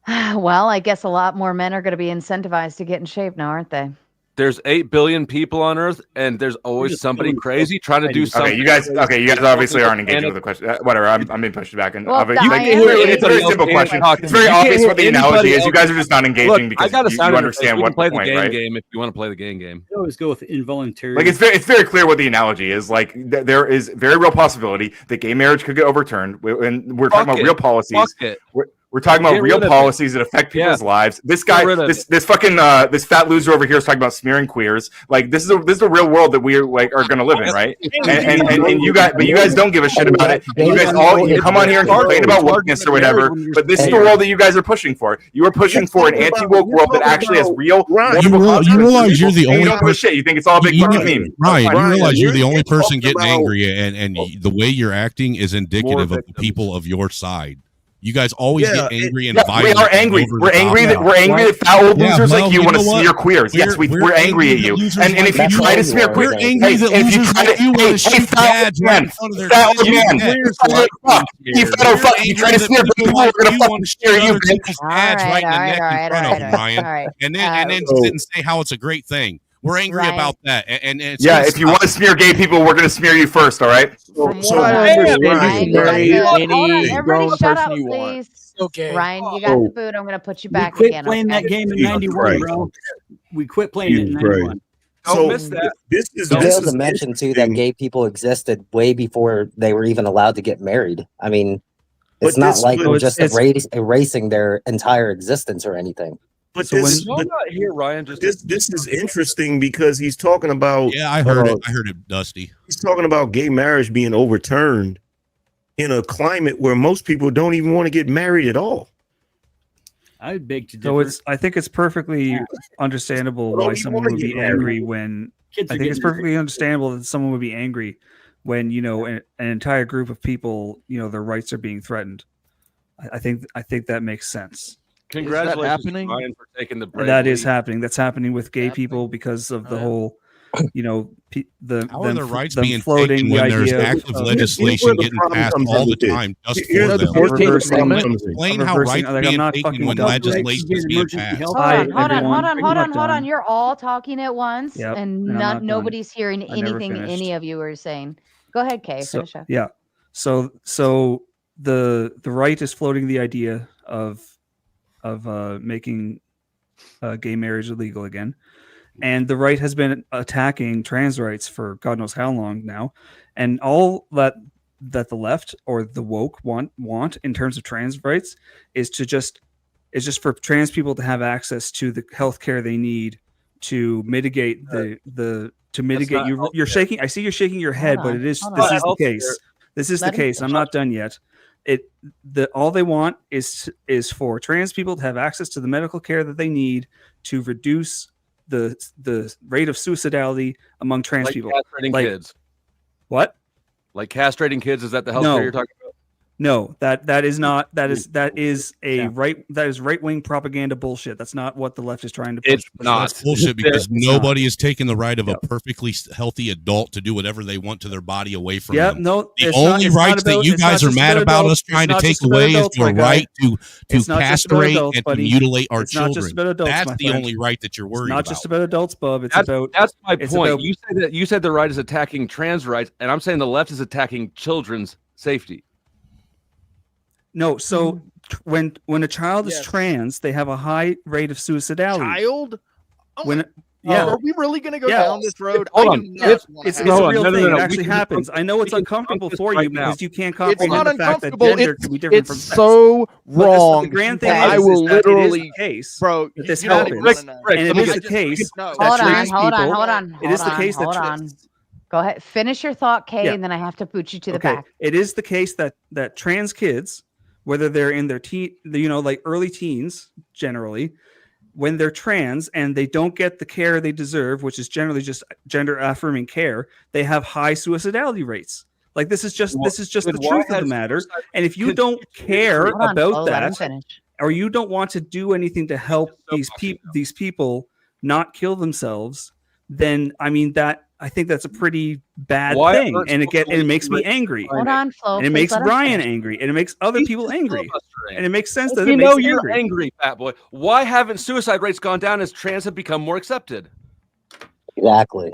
Well, I guess a lot more men are going to be incentivized to get in shape now, aren't they? There's 8 billion people on Earth, and there's always somebody crazy trying to do something. Okay, you guys obviously aren't engaging with the question. Whatever, I'm being pushed back. And well, it's a very simple question. It's very obvious what the analogy is. You guys are just not engaging because you understand what the point, right? Game if you want to play the game. I always go with involuntary. Like it's very clear what the analogy is. Like there is very real possibility that gay marriage could get overturned, and we're talking about real policies. We're talking about real policies that affect people's lives. This guy, this fucking this fat loser over here is talking about smearing queers. Like this is the real world that we are going to live in, right? And you guys don't give a shit about it. And you guys you come on here and complain about wokeness or whatever. But this is the world that you guys are pushing for. You are pushing for an anti-woke world that actually has real. You realize you're the only person. You think it's all a big fucking meme, Ryan? You realize you're the only person getting angry, and the way you're acting is indicative of the people of your side. You guys always get angry and violent. We are angry. We're angry that fat old losers like you want to smear queers. Yes, we're angry at you. And if you try to smear queers, if you try to fat you try to smear people, we're gonna fucking smear you. Ads right in the neck in front of them, Ryan. And then sit and say how it's a great thing. We're angry about that. And yeah, if you want to smear gay people, we're going to smear you first, all right? From what I understand, you can marry any grown person you want. Okay. Ryan, you got the boot. I'm going to put you back We quit again. playing that game in 91, bro. We quit playing it in 91. Don't miss that. This is to mention, too, that gay people existed way before they were even allowed to get married. I mean, it's not like we're just erasing their entire existence or anything. But so not here, Ryan. This is interesting because he's talking about. Yeah, I heard it. I heard it, Dusty. He's talking about gay marriage being overturned in a climate where most people don't even want to get married at all. I beg to differ. So I think it's perfectly understandable why someone would be angry when. I think it's perfectly understandable that someone would be angry when an entire group of people their rights are being threatened. I think that makes sense. Congratulations, Ryan, for taking the break. That is happening. That's happening with gay people because of the whole you know, How are their rights them being floating taken the when there's idea active of legislation getting passed all the time just for them? Explain how rights like, being I'm not taken fucking when done. legislation is being passed. Hold on. You're all talking at once, Yep, and and I'm not done. nobody's hearing I never anything finished. any of you are saying. Go ahead, Kay. So, Finish up. yeah. So the right is floating the idea of making gay marriage illegal again, and the right has been attacking trans rights for God knows how long now, and all that the left or the woke want in terms of trans rights is just for trans people to have access to the health care they need to mitigate you're shaking. I see you're shaking your head, but this is the case. This is the case. I'm not done yet. All they want is for trans people to have access to the medical care that they need to reduce the rate of suicidality among trans people. Castrating kids. What? Like castrating kids? Is that the healthcare you're talking about? No, that is not. That is right wing propaganda bullshit. That's not what the left is trying to push. It's not. That's bullshit because nobody is taking the right of a perfectly healthy adult to do whatever they want to their body away from them. No. The only rights that you guys are mad about us trying to take away is your right to castrate and to mutilate our children. That's the only right that you're worried about. Not just about adults, Bub. That's my point. You said the right is attacking trans rights, and I'm saying the left is attacking children's safety. No, so when a child is trans, they have a high rate of suicidality. Child? Are we really going to go down this road? Hold on. It's a real thing. It actually happens. I know it's uncomfortable for you because you can't comprehend the fact that gender can be different from sex. It's so wrong. The grand thing I is will that literally, it is the case, bro. that this happens, and it is the case. Hold on. It is the case that. Hold on. Go ahead. Finish your thought, Kay, and then I have to boot you to the back. It is the case that trans kids, whether they're in their early teens, generally, when they're trans and they don't get the care they deserve, which is generally just gender affirming care, they have high suicidality rates. Like this is just the truth of the matter. And if you don't care about that, or you don't want to do anything to help these people not kill themselves, then I think that's a pretty bad thing, and it makes me angry. Hold on, Flo. And it makes Brian angry, and it makes other people angry, and it makes sense that you're angry, fat boy. Why haven't suicide rates gone down as trans have become more accepted? Exactly.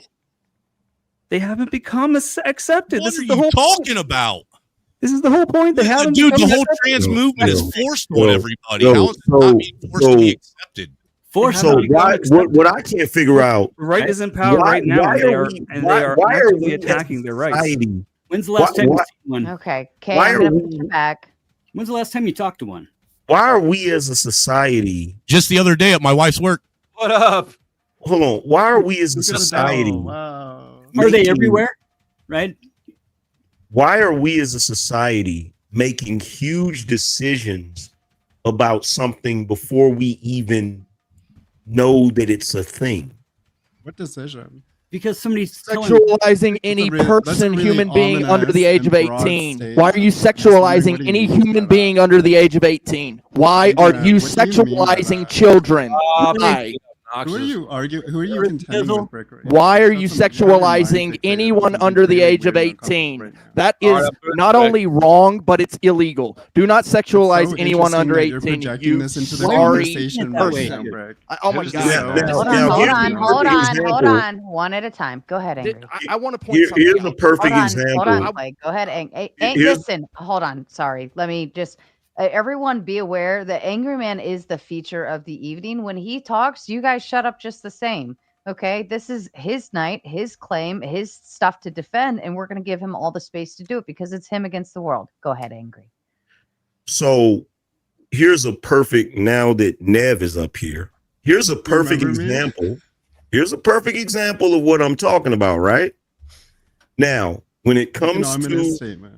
They haven't become accepted. What are you talking about? This is the whole point. They haven't. Dude, the whole trans movement is forced on everybody. How is it not being forced to be accepted? So what I can't figure out, right is in power right now, and they are actively attacking their rights. When's the last time you seen one? Okay, Kay, I'm gonna put you back. When's the last time you talked to one? Why are we as a society? Just the other day at my wife's work. What up? Hold on. Why are we as a society? Are they everywhere? Right? Why are we as a society making huge decisions about something before we even know that it's a thing? What decision? Because somebody's sexualizing any person, human being under the age of 18. Why are you sexualizing any human being under the age of 18? Why are you sexualizing children? Why? Who are you arguing? Who are you contending with, Brick? Why are you sexualizing anyone under the age of 18? That is not only wrong, but it's illegal. Do not sexualize anyone under 18. You sorry person. Oh my God. Hold on. One at a time. Go ahead, Angry. I want to point something Here's a perfect example. Hold on, Clay. Go ahead, Angry. Listen, hold on. Sorry. Let me just... everyone be aware that Angry Man is the feature of the evening. When he talks, you guys shut up just the same. Okay, this is his night, his claim, his stuff to defend, and we're going to give him all the space to do it because it's him against the world. Go ahead, Angry. So here's a perfect, now that Nev is up here, here's a perfect example. Here's a perfect example of what I'm talking about, right? Now, when it comes to...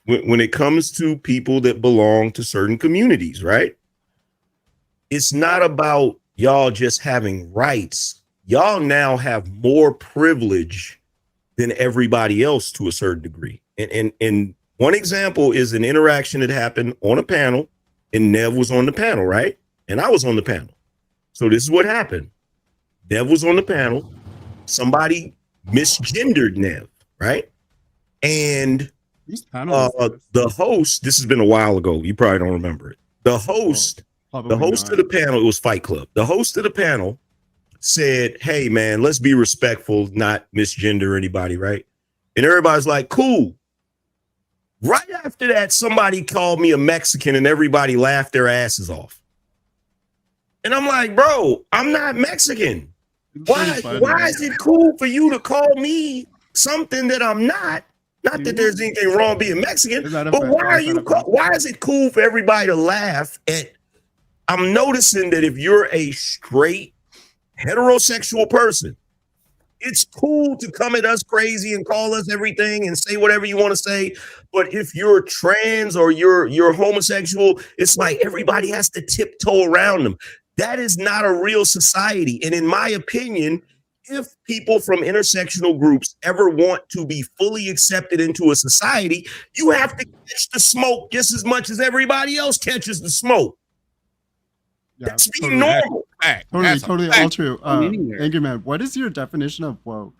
When it comes to people that belong to certain communities, right? It's not about y'all just having rights. Y'all now have more privilege than everybody else to a certain degree. And one example is an interaction that happened on a panel, and Nev was on the panel, right? And I was on the panel. So this is what happened. Nev was on the panel. Somebody misgendered Nev, right? And the host, this has been a while ago. You probably don't remember it. The host of the panel, it was Fight Club. The host of the panel said, hey, man, let's be respectful, not misgender anybody, right? And everybody's like, cool. Right after that, somebody called me a Mexican and everybody laughed their asses off. And I'm like, bro, I'm not Mexican. Why is it cool for you to call me something that I'm not? Not that there's anything wrong being Mexican, but why is it cool for everybody to laugh at? I'm noticing that if you're a straight heterosexual person, it's cool to come at us crazy and call us everything and say whatever you want to say. But if you're trans or you're homosexual, it's like everybody has to tiptoe around them. That is not a real society. And in my opinion, if people from intersectional groups ever want to be fully accepted into a society, you have to catch the smoke just as much as everybody else catches the smoke. Yeah, that's being normal. Totally all true. Angry Man, what is your definition of woke?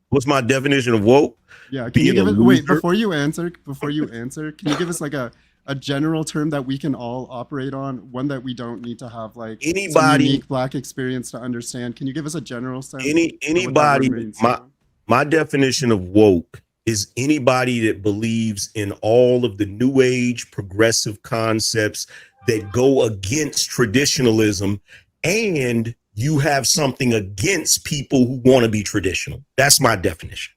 What's my definition of woke? Yeah, can you give it? Wait, before you answer, can you give us like a general term that we can all operate on, one that we don't need to have like anybody some unique Black experience to understand? Can you give us a general sense? Anybody. My definition of woke is anybody that believes in all of the new age progressive concepts that go against traditionalism, and you have something against people who want to be traditional. That's my definition.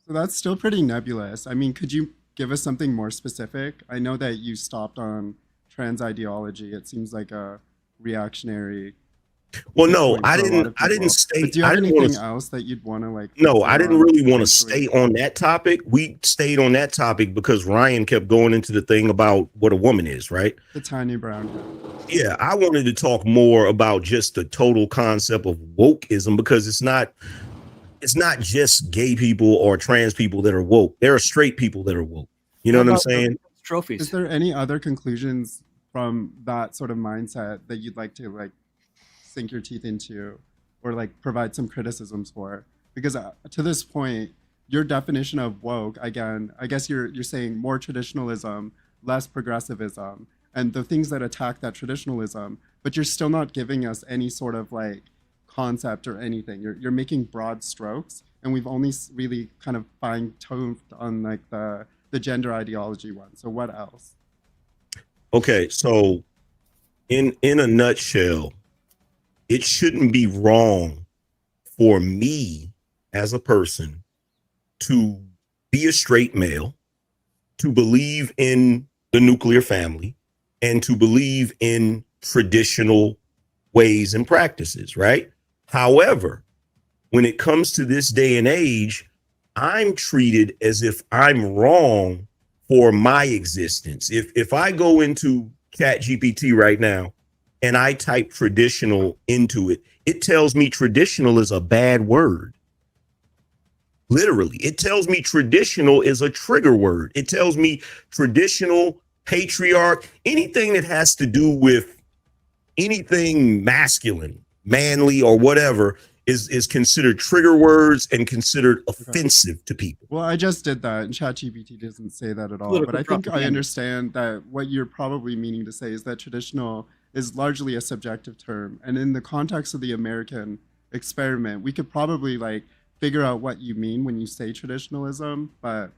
So that's still pretty nebulous. I mean, could you give us something more specific? I know that you stopped on trans ideology. It seems like a reactionary. Well, no, I didn't stay. But do you have anything else that you'd want to like? No, I didn't really want to stay on that topic. We stayed on that topic because Ryan kept going into the thing about what a woman is, right? The tiny brown. Yeah, I wanted to talk more about just the total concept of wokeism, because it's not just gay people or trans people that are woke. There are straight people that are woke. You know what I'm saying? Trophies. Is there any other conclusions from that sort of mindset that you'd like to like sink your teeth into or like provide some criticisms for? Because to this point, your definition of woke, again, I guess you're saying more traditionalism, less progressivism, and the things that attack that traditionalism, but you're still not giving us any sort of like concept or anything. You're making broad strokes, and we've only really kind of fine-tuned on like the gender ideology one. So what else? Okay, so in a nutshell, it shouldn't be wrong for me as a person to be a straight male, to believe in the nuclear family, and to believe in traditional ways and practices, right? However, when it comes to this day and age, I'm treated as if I'm wrong for my existence. If I go into ChatGPT right now and I type traditional into it, it tells me traditional is a bad word. Literally, it tells me traditional is a trigger word. It tells me traditional, patriarch, anything that has to do with anything masculine, manly, or whatever is considered trigger words and considered offensive to people. Well, I just did that, and ChatGPT doesn't say that at all. But I think I understand that what you're probably meaning to say is that traditional is largely a subjective term. And in the context of the American experiment, we could probably like figure out what you mean when you say traditionalism, but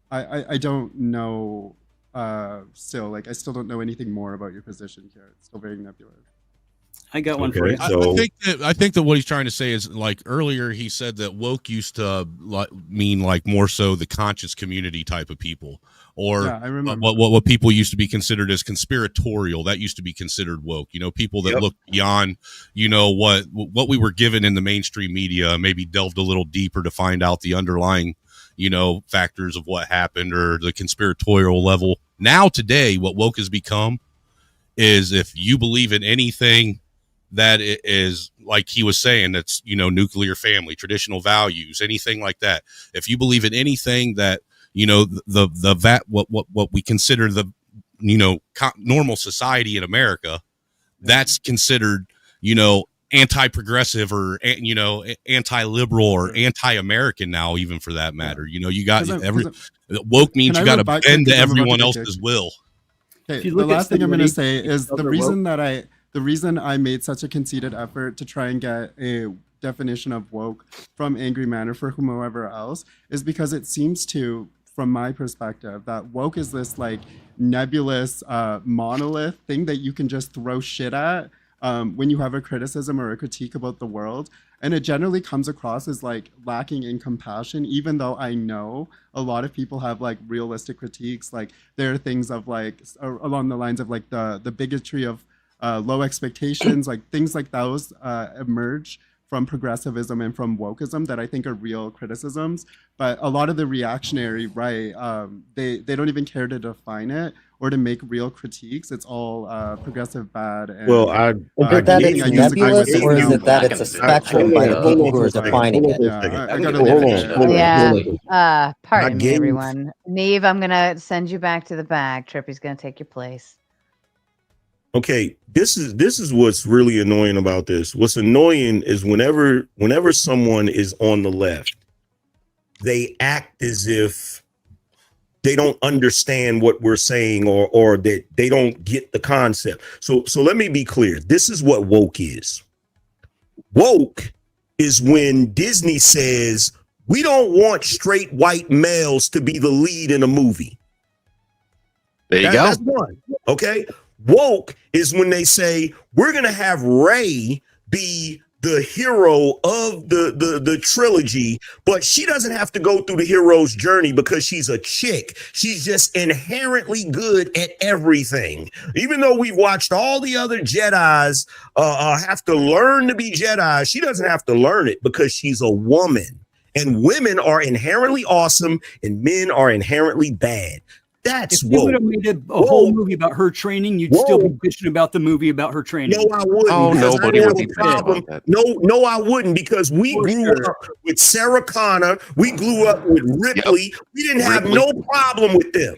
I don't know still, like I still don't know anything more about your position here. It's still very nebulous. I got one for you. I think that what he's trying to say is, like earlier he said that woke used to mean like more so the conscious community type of people, or what people used to be considered as conspiratorial. That used to be considered woke. You know, people that look beyond, you know, what we were given in the mainstream media, maybe delved a little deeper to find out the underlying, you know, factors of what happened or the conspiratorial level. Now today, what woke has become is if you believe in anything that is, like he was saying, that's, you know, nuclear family, traditional values, anything like that. If you believe in anything that, you know, what we consider the, you know, normal society in America, that's considered, you know, anti-progressive or anti-liberal or anti-American now, even for that matter. You got woke means you got to bend to everyone else's will. Okay, the last thing I'm going to say is the reason I made such a conceited effort to try and get a definition of woke from Angry Man or for whomever else is because it seems to, from my perspective, that woke is this like nebulous monolith thing that you can just throw shit at when you have a criticism or a critique about the world. And it generally comes across as like lacking in compassion, even though I know a lot of people have like realistic critiques. Like there are things of like along the lines of like the bigotry of low expectations, like things like those emerge from progressivism and from wokeism that I think are real criticisms. But a lot of the reactionary right, they don't even care to define it or to make real critiques. It's all progressive bad. And, well, is it that it's nebulous, or is it that it's a spectrum by the people who are defining it? Pardon me, everyone. Neve, I'm gonna send you back to the back. Trippy's gonna take your place. Okay, this is what's really annoying about this. What's annoying is whenever someone is on the left, they act as if they don't understand what we're saying or that they don't get the concept. So let me be clear. This is what woke is. Woke is when Disney says, we don't want straight white males to be the lead in a movie. There you go. That's one. Okay. Woke is when they say, we're going to have Rey be the hero of the trilogy, but she doesn't have to go through the hero's journey because she's a chick. She's just inherently good at everything. Even though we've watched all the other Jedis have to learn to be Jedi, she doesn't have to learn it because she's a woman. And women are inherently awesome and men are inherently bad. That's if you would have made a whole movie about her training, you'd still be bitching about the movie about her training. No, I wouldn't. Oh, nobody would be problem. No, I wouldn't, because we grew up with Sarah Connor. We grew up with Ripley. Yep. We didn't have no problem with them.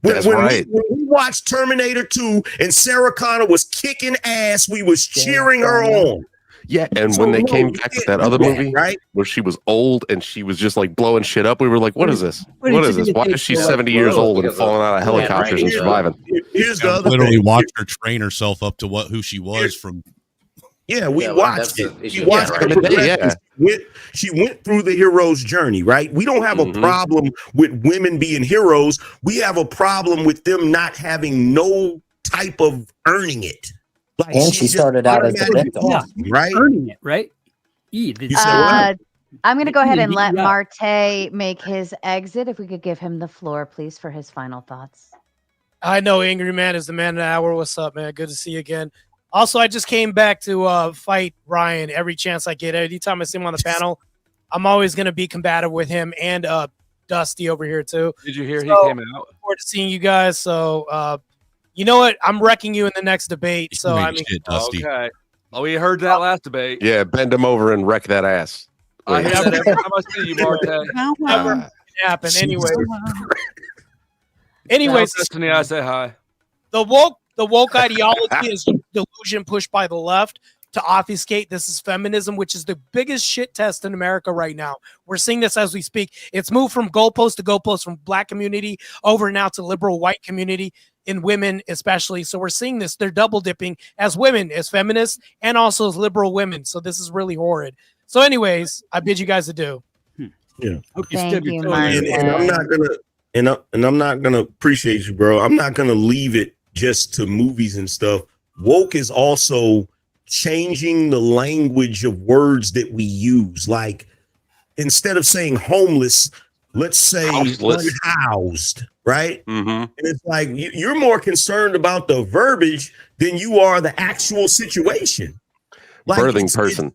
When we watched Terminator 2 and Sarah Connor was kicking ass, we was cheering her on. Yeah, and when they came back with that other movie, right, where she was old and she was just like blowing shit up, we were like, "What is this? What is this? Why is she 70 years old and falling out of helicopters and surviving?" Here's the other literally thing. Watched her train herself up to who she was from. Yeah, we watched it. We watched her. She went through the hero's journey, right? We don't have a problem with women being heroes. We have a problem with them not having no type of earning it. Like, and she started out as a victim, right? Earning it, right? I'm going to go ahead and let Marte make his exit. If we could give him the floor, please, for his final thoughts. I know Angry Man is the man of the hour. What's up, man? Good to see you again. Also, I just came back to fight Ryan every chance I get. Anytime I see him on the panel, I'm always going to be combative with him and Dusty over here, too. Did you hear he came out? Look forward to seeing you guys. So, you know what? I'm wrecking you in the next debate. So I mean, okay. Oh, we heard that last debate. Yeah, bend him over and wreck that ass. I have that every time I see you, Marte. Never happen. Anyways, Destiny, I say hi. The woke ideology is a delusion pushed by the left to obfuscate this is feminism, which is the biggest shit test in America right now. We're seeing this as we speak. It's moved from goalpost to goalpost, from black community over now to liberal white community, in women especially. So we're seeing this. They're double dipping as women, as feminists, and also as liberal women. So this is really horrid. So anyways, I bid you guys adieu. Yeah. Thank you, and I'm not gonna appreciate you, bro. I'm not gonna leave it just to movies and stuff. Woke is also changing the language of words that we use. Like, instead of saying homeless, let's say unhoused, right? And it's like you're more concerned about the verbiage than you are the actual situation. Like, birthing person.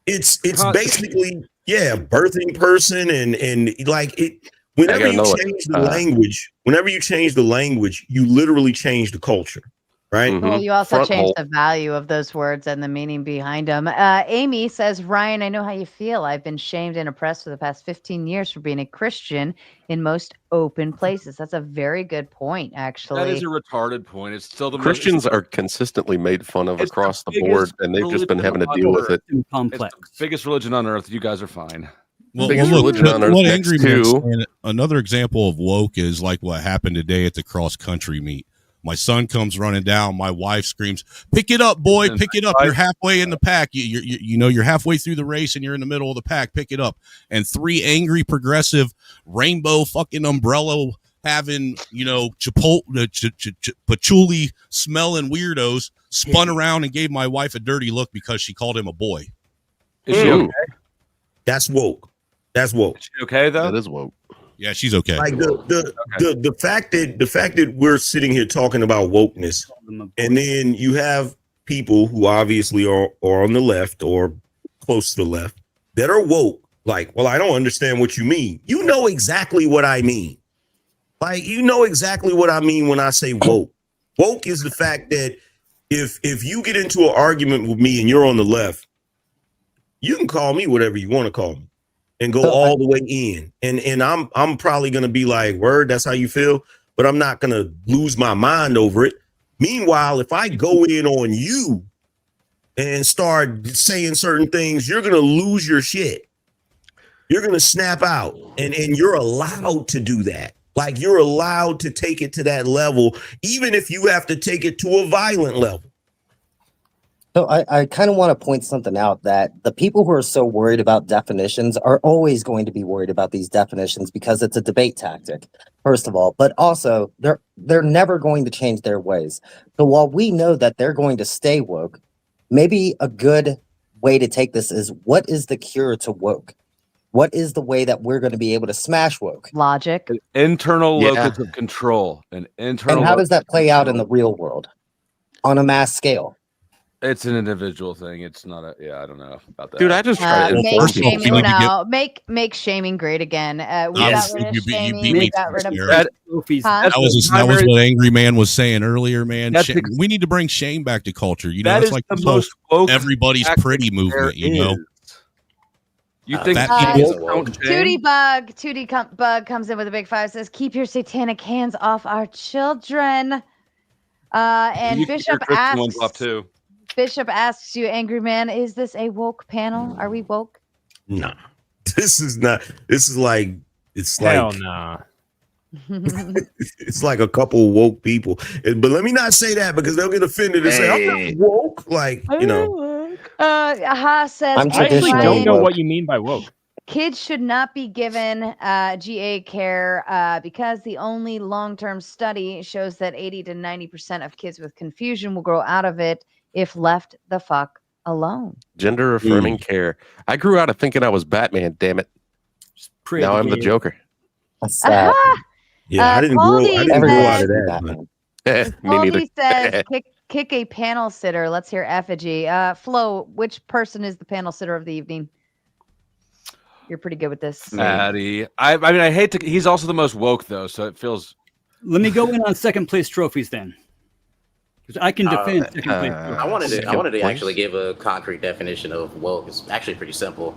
It's basically birthing person and like it. Whenever you change the language, you literally change the culture, right? Well, you also changed the value of those words and the meaning behind them. Amy says, Ryan, I know how you feel. I've been shamed and oppressed for the past 15 years for being a Christian in most open places. That's a very good point, actually. That is a retarded point. It's still the Christians are consistently made fun of across the board, and they've just been having to deal with it. Complex. It's the biggest religion on earth. You guys are fine. Well, Biggest look, religion on earth what next Angry to- Man's saying, another example of woke is like what happened today at the cross country meet. My son comes running down. My wife screams, "Pick it up, boy! Pick it up! You're halfway in the pack. You're halfway through the race, and you're in the middle of the pack. Pick it up!" And three angry, progressive, rainbow fucking umbrella having, patchouli smelling weirdos spun around and gave my wife a dirty look because she called him a boy. Is she okay? That's woke. That's woke. Is she okay though? That is woke. Yeah, she's okay. Like the fact that we're sitting here talking about wokeness, and then you have people who obviously are on the left or close to the left that are woke. Like, well, I don't understand what you mean. You know exactly what I mean. Like, you know exactly what I mean when I say woke. Woke is the fact that if you get into an argument with me and you're on the left, you can call me whatever you want to call me and go all the way in. And I'm probably going to be like, word, that's how you feel. But I'm not going to lose my mind over it. Meanwhile, if I go in on you and start saying certain things, you're going to lose your shit. You're going to snap out. And you're allowed to do that. Like, you're allowed to take it to that level, even if you have to take it to a violent level. So I kind of want to point something out, that the people who are so worried about definitions are always going to be worried about these definitions because it's a debate tactic, first of all, but also they're never going to change their ways. So while we know that they're going to stay woke, maybe a good way to take this is, what is the cure to woke? What is the way that we're going to be able to smash woke? Logic. An internal locus of control. And how does that play out in the real world on a mass scale? It's an individual thing. It's not I don't know about that. Dude, I just try to make shaming make shaming great again. We got rid of shaming. We got rid of that was what Angry Man was saying earlier, man. We need to bring shame back to culture. That's like the most woke everybody's pretty movement, you know. You think Tootie Bug comes in with a big 5, says, "Keep your satanic hands off our children." And Bishop asks you, Angry Man, is this a woke panel? Are we woke? Nah, this is not. This is like, it's Hell like, nah. It's like a couple of woke people. But let me not say that, because they'll get offended and say, I'm not woke. Like, you know. Ha says, I actually don't know what you mean by woke. Kids should not be given GA care because the only long-term study shows that 80 to 90% of kids with confusion will grow out of it if left the fuck alone. Gender affirming care. I grew out of thinking I was Batman, damn it. Now I'm the Joker. Yeah, I didn't grow out of that. Me neither. He says, kick a panel sitter. Let's hear effigy. Flo, which person is the panel sitter of the evening? You're pretty good with this. Maddie. I mean, I hate to. He's also the most woke, though, so it feels. Let me go in on second place trophies then. Because I can defend second place. I wanted to actually give a concrete definition of woke. It's actually pretty simple.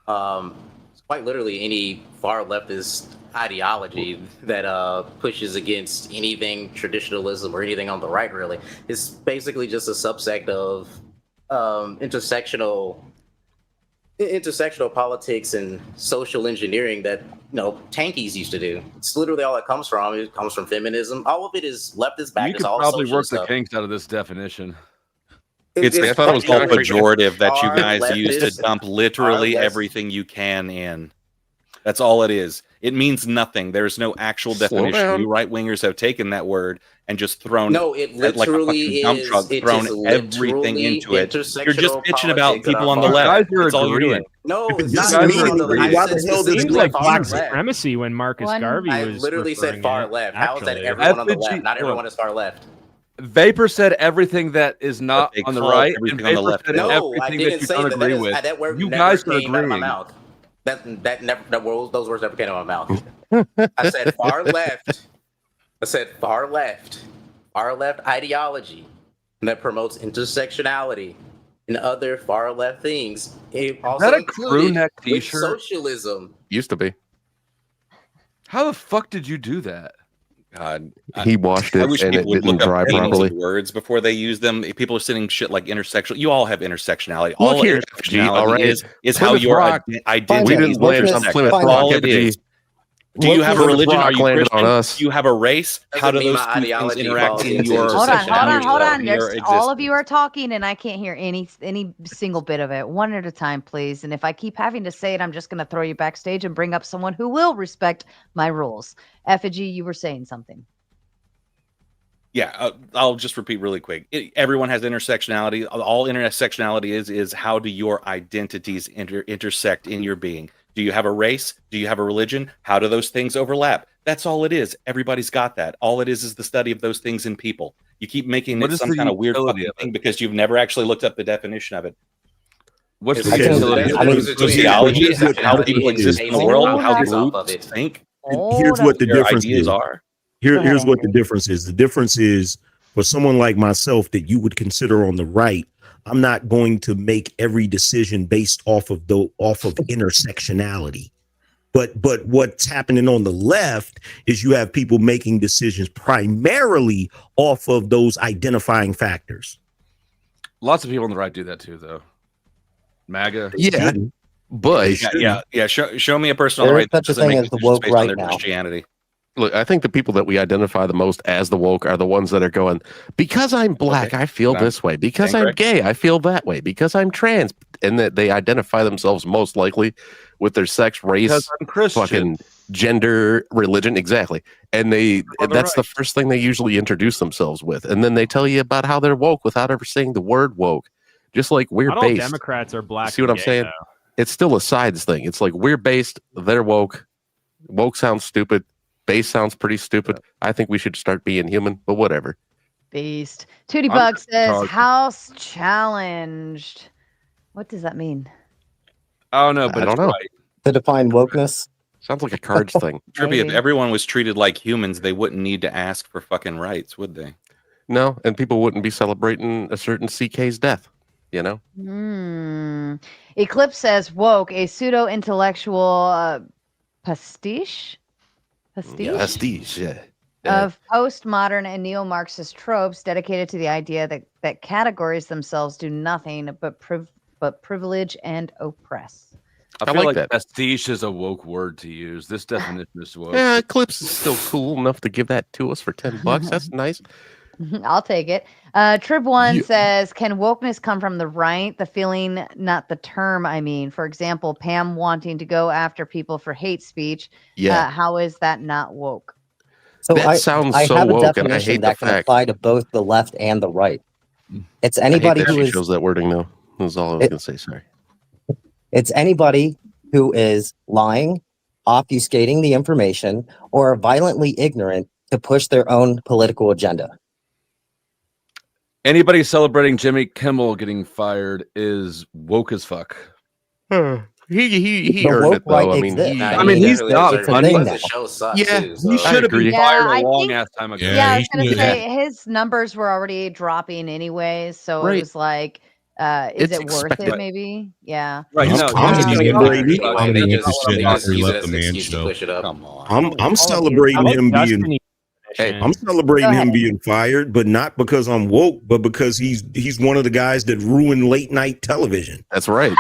It's quite literally any far leftist ideology that pushes against anything traditionalism or anything on the right. Really, it's basically just a subsect of intersectional politics and social engineering that tankies used to do. It's literally all it comes from. It comes from feminism. All of it is leftist back. You could all probably work stuff. the kinks out of this definition. I thought it was all pejorative that you guys use to dump literally everything you can in. That's all it is. It means nothing. There's no actual definition. You right wingers have taken that word and just thrown it literally like a dump truck, thrown everything into it. You're just bitching about people on the left. That's all you're doing. No, it's It seems like black supremacy when Marcus Garvey was. I literally said far left. How is that everyone on the left? Not everyone is far left. Vapor said everything that is not on the right, and Vapor left. said everything that you don't agree with. That word you never guys are came out of my agreeing. mouth. Those words never came out of my mouth. I said far left. I said far left. far left ideology that promotes intersectionality and other far left things. It also that a included crew neck with t-shirt? socialism. Used to be. How the fuck did you do that? God, He washed I it wish and it people would didn't look up dry meanings properly. of words before they use them. People are saying shit like intersectional. You all have intersectionality. Look All here, intersectionality all right. is how Plymouth your Rock. identity. We didn't land on Plymouth That's Rock. all it is. Do you have a Plymouth religion? Are Rock you landed Christian? on us. Do you have a race? How do Doesn't mean those my two things ideology interact falls in into your Hold on. your There's all of existence? you are talking, and I can't hear any single bit of it. One at a time, please. And if I keep having to say it, I'm just going to throw you backstage and bring up someone who will respect my rules. Effigy, you were saying something. Yeah, I'll just repeat really quick. Everyone has intersectionality. All intersectionality is how do your identities intersect in your being? Do you have a race? Do you have a religion? How do those things overlap? That's all it is. Everybody's got that. All it is the study of those things in people. You keep making What it is some the kind of weird utility fucking of it? thing because you've never actually looked up the definition of it. What's It's the utility? sociology, how people exist in the world, how Hold on. groups think. Here's what the their difference ideas is. are. Here's what the difference is. The difference is for someone like myself that you would consider on the right, I'm not going to make every decision based off of intersectionality. But what's happening on the left is you have people making decisions primarily off of those identifying factors. Lots of people on the right do that too, though. MAGA. Yeah, but Yeah. Show me a person on the There is right that such a doesn't thing make as the decisions woke based on right their now. Christianity. Look, I think the people that we identify the most as the woke are the ones that are going, because I'm black, I feel this way. Because I'm gay, I feel that way. Because I'm trans, and that they identify themselves most likely with their sex, race, Because I'm Christian. fucking gender, religion, exactly. And that's the first thing they usually introduce themselves with. And then they tell you about how they're woke without ever saying the word woke. Just like we're Not all based. Democrats are black. See what I'm and gay, saying? though. It's still a sides thing. It's like we're based, they're woke. Woke sounds stupid. Base sounds pretty stupid. I think we should start being human, but whatever. Beast. Tootie Bug says, House challenged. What does that mean? Oh no, I don't know. To define wokeness. Sounds like a cards thing. Trippy, if Maybe. everyone was treated like humans, they wouldn't need to ask for fucking rights, would they? No, and people wouldn't be celebrating a certain CK's death, you know? Eclipse says, woke, a pseudo-intellectual pastiche? Pastiche, yeah. Of postmodern and neo-Marxist tropes dedicated to the idea that categories themselves do nothing but privilege and oppress. I feel like like that. pastiche is a woke word to use. This definition is woke. Yeah, Eclipse is still cool enough to give that to us for $10. That's nice. I'll take it. Trib1 says, can wokeness come from the right? The feeling, not the term, I mean. For example, Pam wanting to go after people for hate speech. Yeah. How is that not woke? So That sounds I so have a woke, and I definition hate the that can fact. apply to both the left and the right. It's I hate anybody that who she is shows that wording, though. That's all I was going to say. Sorry. it's anybody who is lying, obfuscating the information, or violently ignorant to push their own political agenda. Anybody celebrating Jimmy Kimmel getting fired is woke as fuck. He The earned woke it, though. right I mean, exists. I mean, he's not It's a funny. thing now. The show sucks Yeah, too, so. He should have been Yeah, fired I a long think- ass time ago. Yeah, I was he going to should've. say his numbers were already dropping anyways. So Right. it was like, is It's it worth expected. it maybe? Yeah. Right, I'm no, celebrating he's him gonna being get fired. funny They with just- the shit they after just he use it left as the an man excuse to show. push it up. Come on. I'm celebrating him being I'm celebrating Go him ahead. being fired, but not because I'm woke, but because he's one of the guys that ruined late night television. That's right.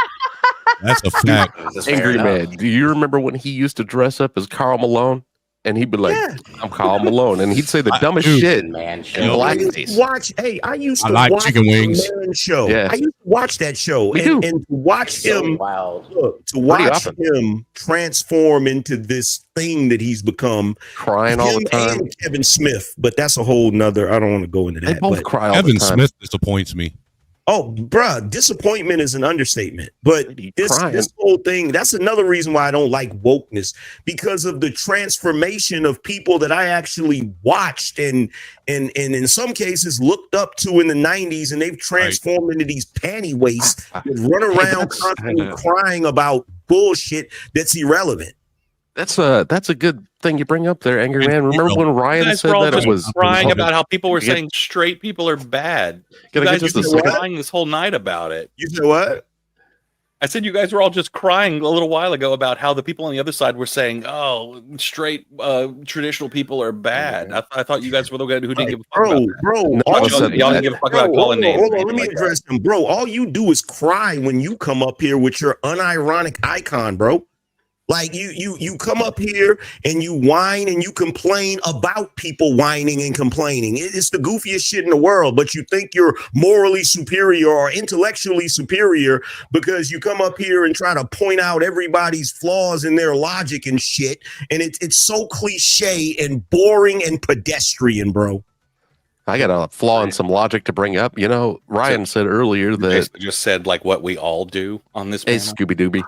That's a fact. That's fair Angry enough. Man. Do you remember when he used to dress up as Carl Malone? And he'd be like, I'm Carl Malone. And he'd say the dumbest dude. shit. Man, I show. used to watch. Hey, I used I to like watch chicken wings. the Man Show. Yeah. I used to watch that show, Me and too. to watch So him, wild. look, to Pretty watch often. him transform into this thing that he's become. Crying all the Him time. and Kevin Smith, but that's a whole nother. I don't want to go into They that. both But cry all the Kevin time. Smith disappoints me. oh, bruh, disappointment is an understatement. But He this crying. whole thing, that's another reason why I don't like wokeness, because of the transformation of people that I actually watched and in some cases looked up to in the 90s, and they've transformed into these panty waists that run around constantly crying about bullshit that's irrelevant. That's a good thing you bring up there, Angry Man. Remember when Ryan said that it was crying about how people were saying straight people are bad? You guys were just crying this whole night about it. You said what? I said you guys were all just crying a little while ago about how the people on the other side were saying, "Oh, straight traditional people are bad." I thought you guys were the guy who didn't give a fuck about that. Y'all didn't give a fuck about calling names. Hold on, let me address them, bro. All you do is cry when you come up here with your unironic icon, bro. Like you come up here and you whine and you complain about people whining and complaining. It's the goofiest shit in the world, but you think you're morally superior or intellectually superior because you come up here and try to point out everybody's flaws in their logic and shit. And it's so cliche and boring and pedestrian, bro. I got a flaw in some logic to bring up. You know, Ryan said earlier that just said like what we all do on this. Hey, Scooby Dooby.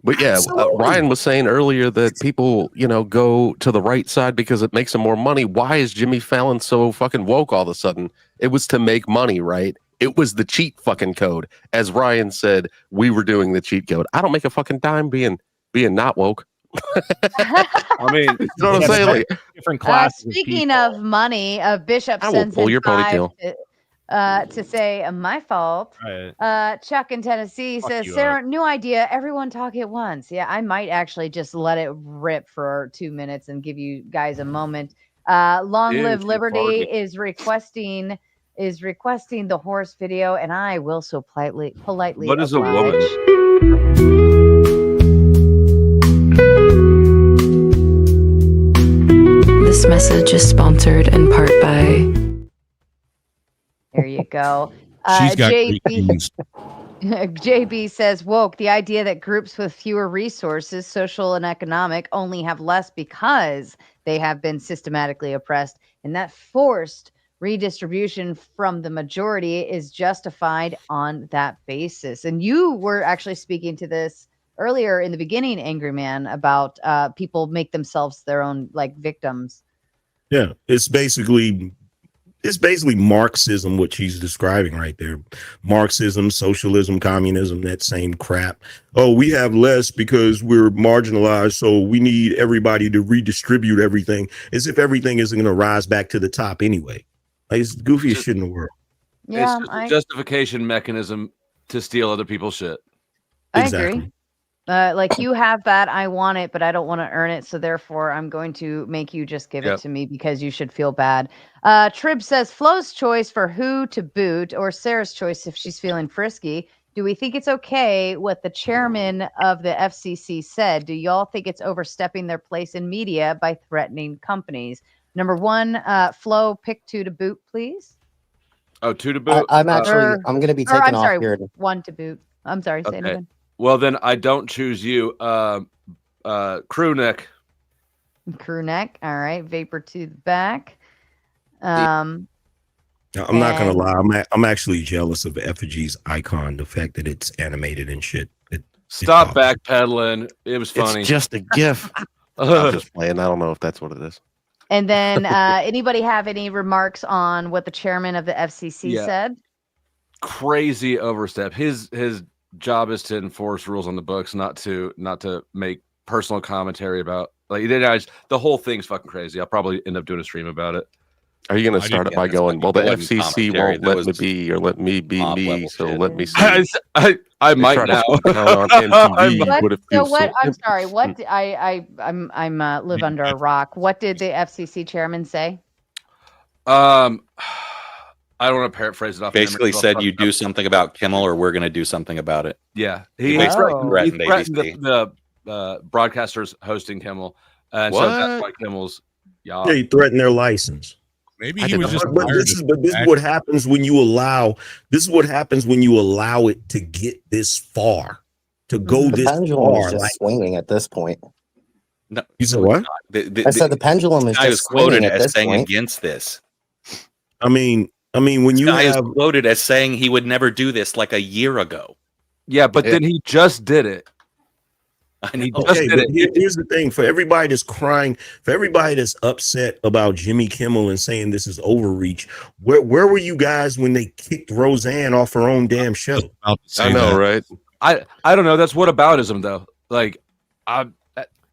But yeah, Ryan was saying earlier that people, go to the right side because it makes them more money. Why is Jimmy Fallon so fucking woke all of a sudden? It was to make money, right? It was the cheat fucking code. As Ryan said, we were doing the cheat code. I don't make a fucking dime being not woke. I mean, you know what I'm saying? Like, different classes. Speaking of money, Bishop I will sends pull in your 5 ponytail. to say my fault. Right. Chuck in Tennessee Fuck says, you, Sarah, new idea. Everyone talk at once. Yeah, I might actually just let it rip for 2 minutes and give you guys a moment. Long Dude, Live too Liberty farty. is requesting the horse video, and I will so politely What is a oblige. woman? This message is sponsored in part by. There you go. She's got great genes. JB says, woke, the idea that groups with fewer resources, social and economic, only have less because they have been systematically oppressed, and that forced redistribution from the majority is justified on that basis. And you were actually speaking to this earlier in the beginning, Angry Man, about people make themselves their own like victims. Yeah, it's basically Marxism, what she's describing right there. Marxism, socialism, communism, that same crap. Oh, we have less because we're marginalized, so we need everybody to redistribute everything, as if everything isn't going to rise back to the top anyway. Like, it's the goofiest shit in the world. Yeah, it's just a justification mechanism to steal other people's shit. I agree. Like, you have that, I want it, but I don't want to earn it, so therefore I'm going to make you just give it to me because you should feel bad. Trib says, Flo's choice for who to boot, or Sarah's choice if she's feeling frisky. Do we think it's okay what the chairman of the FCC said? Do y'all think it's overstepping their place in media by threatening companies? Number 1, Flo, pick 2 to boot, please. Oh, 2 to boot? I'm going to be taking off here. 1 to boot. I'm sorry, say it again. Well, then I don't choose you. Crew neck. Crew neck. All right. Vapor to the back. I'm not gonna lie. I'm actually jealous of Effigy's icon. The fact that it's animated and shit. Stop backpedaling. It was funny. It's just a GIF. I'm just playing. I don't know if that's what it is. And then anybody have any remarks on what the chairman of the FCC said? Crazy overstep. His job is to enforce rules on the books, not to make personal commentary about the whole thing's fucking crazy. I'll probably end up doing a stream about it. Are you going to start it by going, well, the FCC won't let me be or let me be me, so let me see. I might now. I'm sorry. What I'm live under a rock. What did the FCC chairman say? I don't want to paraphrase it off. Basically said you do something about Kimmel or we're going to do something about it. Yeah. He basically threatened the broadcasters hosting Kimmel. And so that's why Kimmel's he threatened their license. Maybe he was just but this is what happens when you allow it to get this far. To go this pendulum far. is just swinging at this point. No, you said what? I said the pendulum is just swinging at this saying point. against this. I mean, when you is quoted as saying he would never do this like a year ago. Yeah, but then he just did it. And he just did it. Here's the thing: for everybody that's crying, for everybody that's upset about Jimmy Kimmel and saying this is overreach, where were you guys when they kicked Roseanne off her own damn show? I know, right? I don't know. That's whataboutism, though. Like,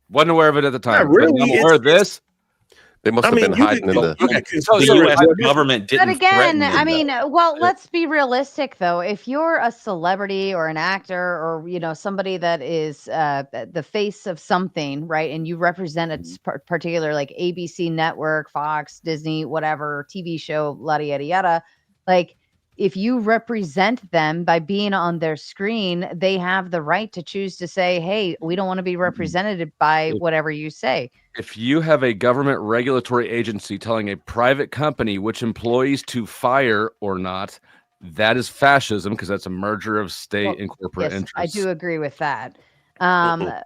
Wasn't aware of it at the time. Not really. But I'm aware of this. They must have been hiding in the. The government didn't. But again, threaten I them, mean, though. well, let's be realistic though. If you're a celebrity or an actor or somebody that is the face of something, right, and you represent a particular like ABC network, Fox, Disney, whatever TV show, yada yada yada, like if you represent them by being on their screen, they have the right to choose to say, "Hey, we don't want to be represented by whatever you say." If you have a government regulatory agency telling a private company which employees to fire or not, that is fascism because that's a merger of state and corporate Yes, interests. I do agree with that. Mhm.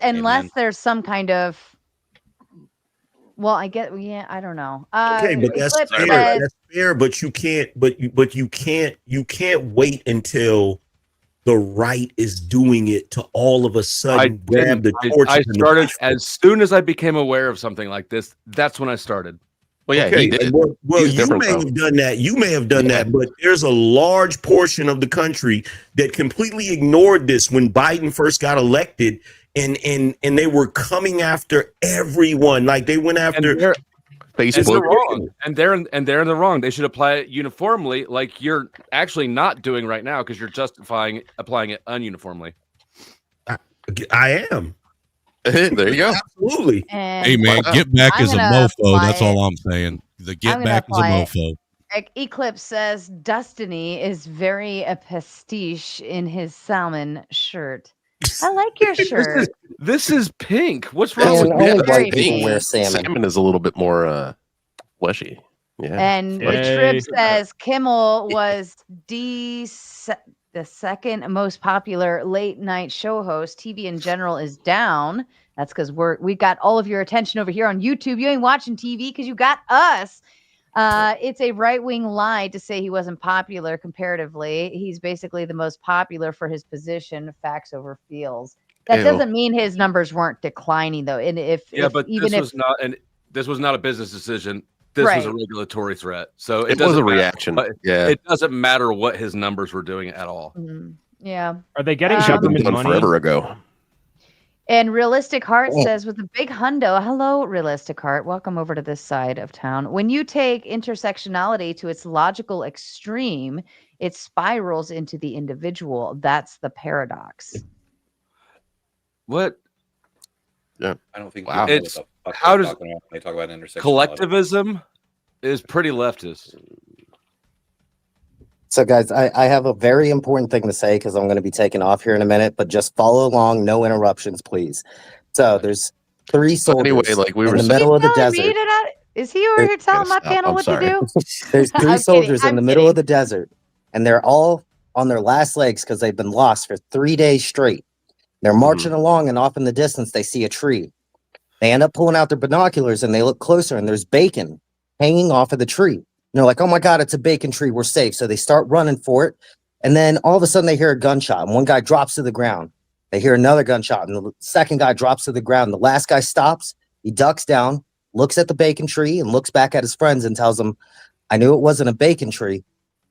Unless there's some kind of, well, I don't know. Okay, but that's Eclipse fair. says- That's fair, but you can't. But you can't wait until the right is doing it to all of a sudden grab the torch. I started as soon as I became aware of something like this. That's when I started. Well, yeah, Okay, he did. well, He's you different, may though. have done that. You may have done that, but there's a large portion of the country that completely ignored this when Biden first got elected, and they were coming after everyone. Like they went after Facebook. And they're wrong. And they're in the wrong. They should apply it uniformly, like you're actually not doing right now, because you're justifying applying it ununiformly. I am. There you go. Absolutely. Hey man, get back is a mofo. That's all I'm saying. The get back is a mofo. Eclipse says Destiny is very a pastiche in his salmon shirt. I like your shirt. This is pink. What's wrong Man, with only that? white people wear salmon. Salmon is a little bit more fleshy. Yeah. And the Trib says Kimmel was the second most popular late night show host. TV in general is down. That's because we've got all of your attention over here on YouTube. You ain't watching TV because you got us. It's a right-wing lie to say he wasn't popular comparatively. He's basically the most popular for his position, facts over feels. That doesn't mean his numbers weren't declining though. And this was not a business decision. This was a regulatory threat. So it was a reaction. Yeah. It doesn't matter what his numbers were doing at all. Yeah. Are they getting government money forever ago? And Realistic Heart says, with a big hundo, hello, Realistic Heart. Welcome over to this side of town. When you take intersectionality to its logical extreme, it spirals into the individual. That's the paradox. What? Yeah. I don't think wow. It's how does when they talk about intersectionality. Collectivism is pretty leftist. So, guys, I have a very important thing to say because I'm going to be taking off here in a minute, but just follow along. No interruptions, please. So there's 3 soldiers anyway, like we in were the middle of the desert. Is he over here telling my panel what to do? There's 3 I'm soldiers kidding, in the middle of the desert, and they're all on their last legs because they've been lost for 3 days straight. They're marching along, and off in the distance, they see a tree. They end up pulling out their binoculars, and they look closer, and there's bacon hanging off of the tree. And they're like, oh my God, it's a bacon tree. We're safe. So they start running for it. And then all of a sudden they hear a gunshot, and one guy drops to the ground. They hear another gunshot, and the second guy drops to the ground. The last guy stops. He ducks down, looks at the bacon tree, and looks back at his friends and tells them, I knew it wasn't a bacon tree.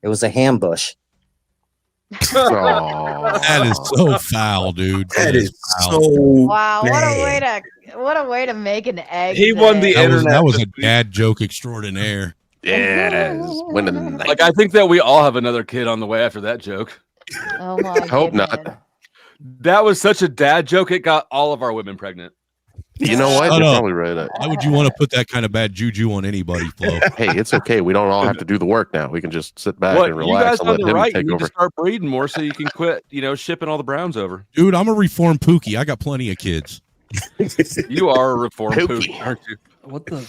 It was a ham bush. That is so foul, dude. That is so Wow, bad. what a way to make an egg. He won the internet. That was a dad joke extraordinaire. Yes, winning. Like I think that we all have another kid on the way after that joke. Oh my Hope not. That was such a dad joke. It got all of our women pregnant. You know what? Shut You're up. probably right. Why would you want to put that kind of bad juju on anybody, Flo? Hey, it's okay. We don't all have to do the work now. We can just sit back What and you guys relax and on let the him right? You take need over. to start breeding more so you can quit, shipping all the Browns over. Dude, I'm a reformed Pookie. I got plenty of kids. You are a reformed Pookie. Pookie, aren't you? What the?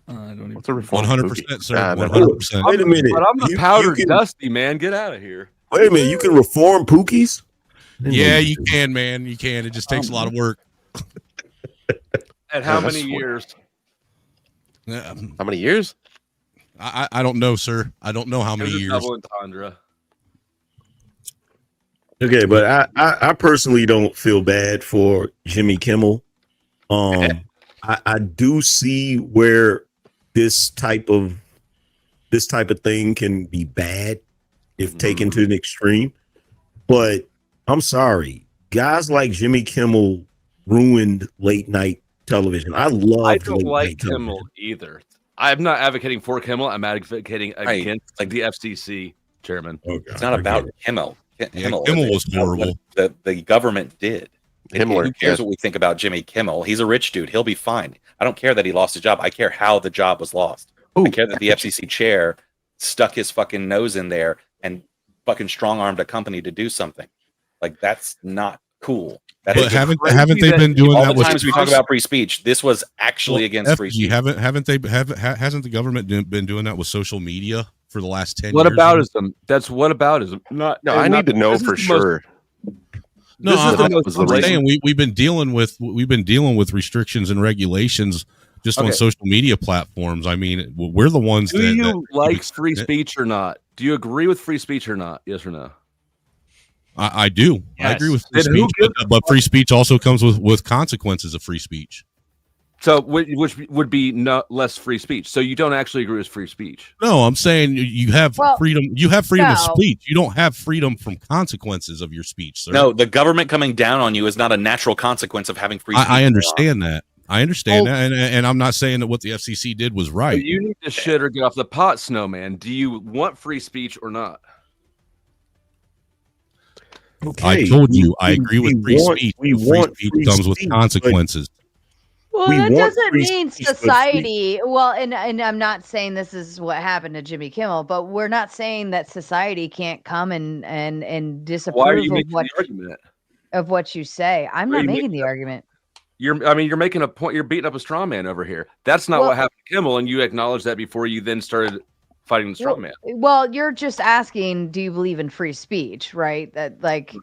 I don't even. What's a reform? 100%, sir. Ah, 100%. Wait a minute. But I'm the You powdered can- dusty man. Get out of here. Wait a minute. You can reform Pookies? Yeah, you can, man. You can. It just takes a lot of work. And how Yeah, many that's years? How many years? I don't know, sir. I don't know how many There's a years. double entendre. Okay, but I personally don't feel bad for Jimmy Kimmel. I do see where this type of thing can be bad if taken to an extreme. But I'm sorry, guys like Jimmy Kimmel ruined late night television. I love. I don't like Kimmel either. I'm not advocating for Kimmel. I'm advocating against the FCC chairman. It's not about Kimmel. Kimmel was horrible. The government did. Himmler, Who cares what we think about Jimmy Kimmel? He's a rich dude. He'll be fine. I don't care that he lost his job. I care how the job was lost. I care that the FCC chair stuck his fucking nose in there and fucking strong-armed a company to do something. Like, that's not cool. That but haven't they been doing all that the with times we talk about free speech? This was actually against free speech. Hasn't the government been doing that with social media for the last 10 What years? aboutism? That's what aboutism. No, I need to know for sure. No, I'm saying we've been dealing with restrictions and regulations just on social media platforms. I mean, we're the ones Do you like free speech or not? Do you agree with free speech or not? Yes or no? I do. Yes. I agree with free speech, but free speech also comes with consequences of free speech. So, which would be less free speech. So you don't actually agree with free speech. No, I'm saying you have freedom. You have freedom of no. speech. You don't have freedom from consequences of your speech, sir. No, the government coming down on you is not a natural consequence of having free speech. I understand that. I understand that, and I'm not saying that what the FCC did was right. So you need to shit or get off the pot, Snowman. Do you want free speech or not? I told you, I agree with free speech. Free speech comes with consequences. Well, that doesn't mean society. Well, and I'm not saying this is what happened to Jimmy Kimmel, but we're not saying that society can't come and disapprove Why are you making the argument? Of what you say. I'm not making the argument. You're making a point. You're beating up a straw man over here. That's not what happened to Kimmel, and you acknowledged that before you then started fighting the straw man. Well, you're just asking, do you believe in free speech, right? That like.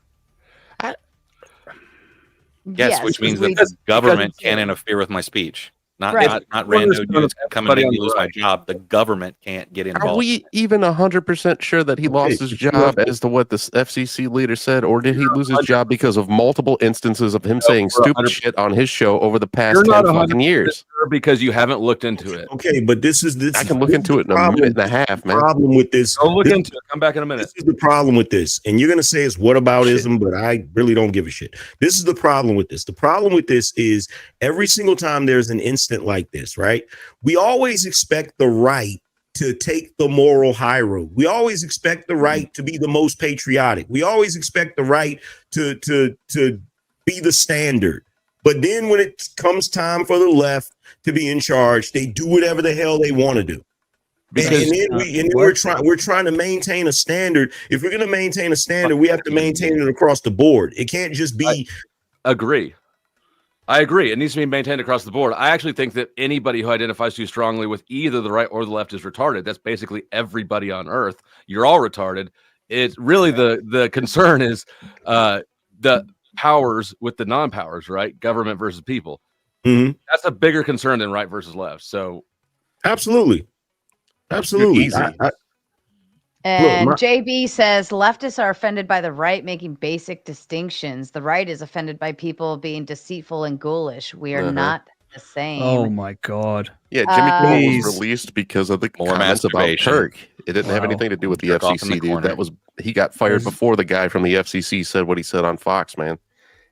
Yes, which means that the government can't interfere with my speech. Not rando dudes coming and lose my job. The government can't get involved. Are we even 100% sure that he lost his job as to what the FCC leader said, or did he lose his job because of multiple instances of him saying stupid shit on his show over the past 10 fucking years? Because you haven't looked into it. Okay, but this. I can look into it in a minute and a half, man. Problem with this. I'll look into it. Come back in a minute. This is the problem with this, and you're gonna say it's whataboutism, but I really don't give a shit. This is the problem with this. The problem with this is every single time there's an instant like this, right? We always expect the right to take the moral high road. We always expect the right to be the most patriotic. We always expect the right to be the standard. But then when it comes time for the left to be in charge, they do whatever the hell they want to do. And then we're trying to maintain a standard. If we're going to maintain a standard, we have to maintain it across the board. It can't just be. I agree. It needs to be maintained across the board. I actually think that anybody who identifies too strongly with either the right or the left is retarded. That's basically everybody on Earth. You're all retarded. It's really the concern is the powers with the non-powers, right? Government versus people. Mm-hmm. That's a bigger concern than right versus left. So, absolutely. Easy. And JB says leftists are offended by the right making basic distinctions. The right is offended by people being deceitful and ghoulish. We are not the same. Oh my God. Yeah, Jimmy Kimmel was released because of the comments about Turk. It didn't have anything to do with the FCC, dude. He got fired before the guy from the FCC said what he said on Fox, man.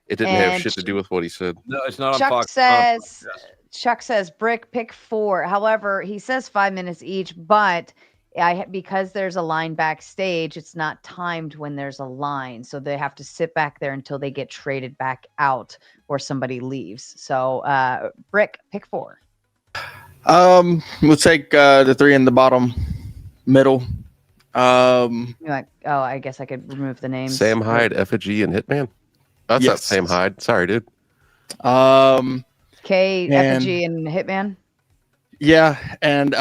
It didn't have shit to do with what he said. No, it's not on Chuck Fox. says, Chuck says, Brick, pick 4. However, he says 5 minutes each, but because there's a line backstage, it's not timed when there's a line. So they have to sit back there until they get traded back out or somebody leaves. So, Brick, pick 4. We'll take the 3 in the bottom middle. I guess I could remove the names. Sam Hyde, Effigy, and Hitman. That's not Sam Hyde. Sorry, dude. K, Effigy, and Hitman. Yeah, and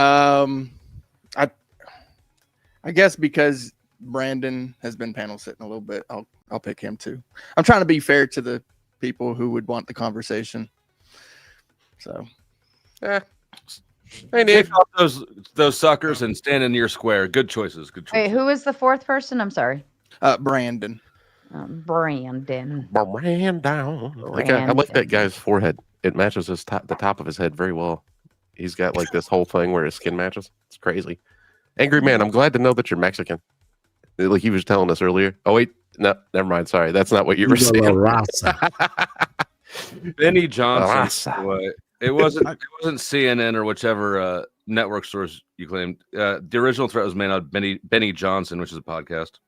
I guess because Brandon has been panel sitting a little bit, I'll pick him too. I'm trying to be fair to the people who would want the conversation. So, hey, Nick, off those suckers and stand in your square. Good choices. Good choices. Wait, who is the 4th person? I'm sorry. Brandon. Brandon. Like I like that guy's forehead. It matches the top of his head very well. He's got like this whole thing where his skin matches. It's crazy. Angry man, I'm glad to know that you're Mexican. Like he was telling us earlier. Oh wait, no, never mind. Sorry, that's not what you were saying. Benny Johnson. It wasn't CNN or whichever network source you claimed. The original threat was made on Benny Johnson, which is a podcast.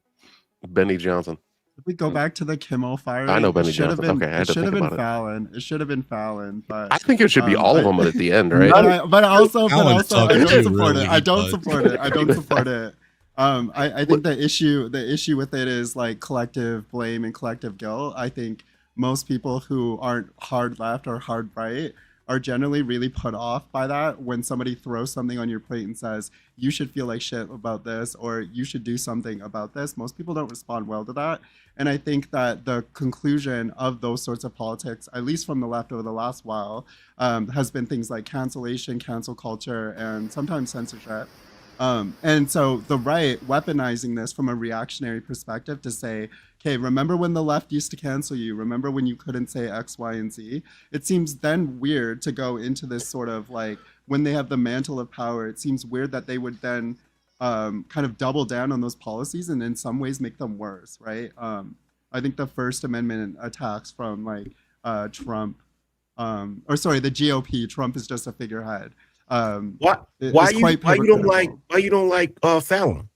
Benny Johnson. If we go back to the Kimmel firing, I know Benny it should have Johnson. been, Okay, I had it to should have think been about it. Fallon. It should have been Fallon, but I think it should be all of them at the end, right? But also, I Fallon don't sucks support too, it. I don't support it. I don't support it. I think the issue with it is like collective blame and collective guilt. I think most people who aren't hard left or hard right are generally really put off by that when somebody throws something on your plate and says, you should feel like shit about this, or you should do something about this. Most people don't respond well to that. And I think that the conclusion of those sorts of politics, at least from the left over the last while, has been things like cancellation, cancel culture, and sometimes censorship. And so the right weaponizing this from a reactionary perspective to say, okay, remember when the left used to cancel you? Remember when you couldn't say X, Y, and Z? It seems then weird to go into this sort of like, when they have the mantle of power, it seems weird that they would then kind of double down on those policies and in some ways make them worse, right? I think the First Amendment attacks from like Trump, the GOP, Trump is just a figurehead. Why you don't like Fallon?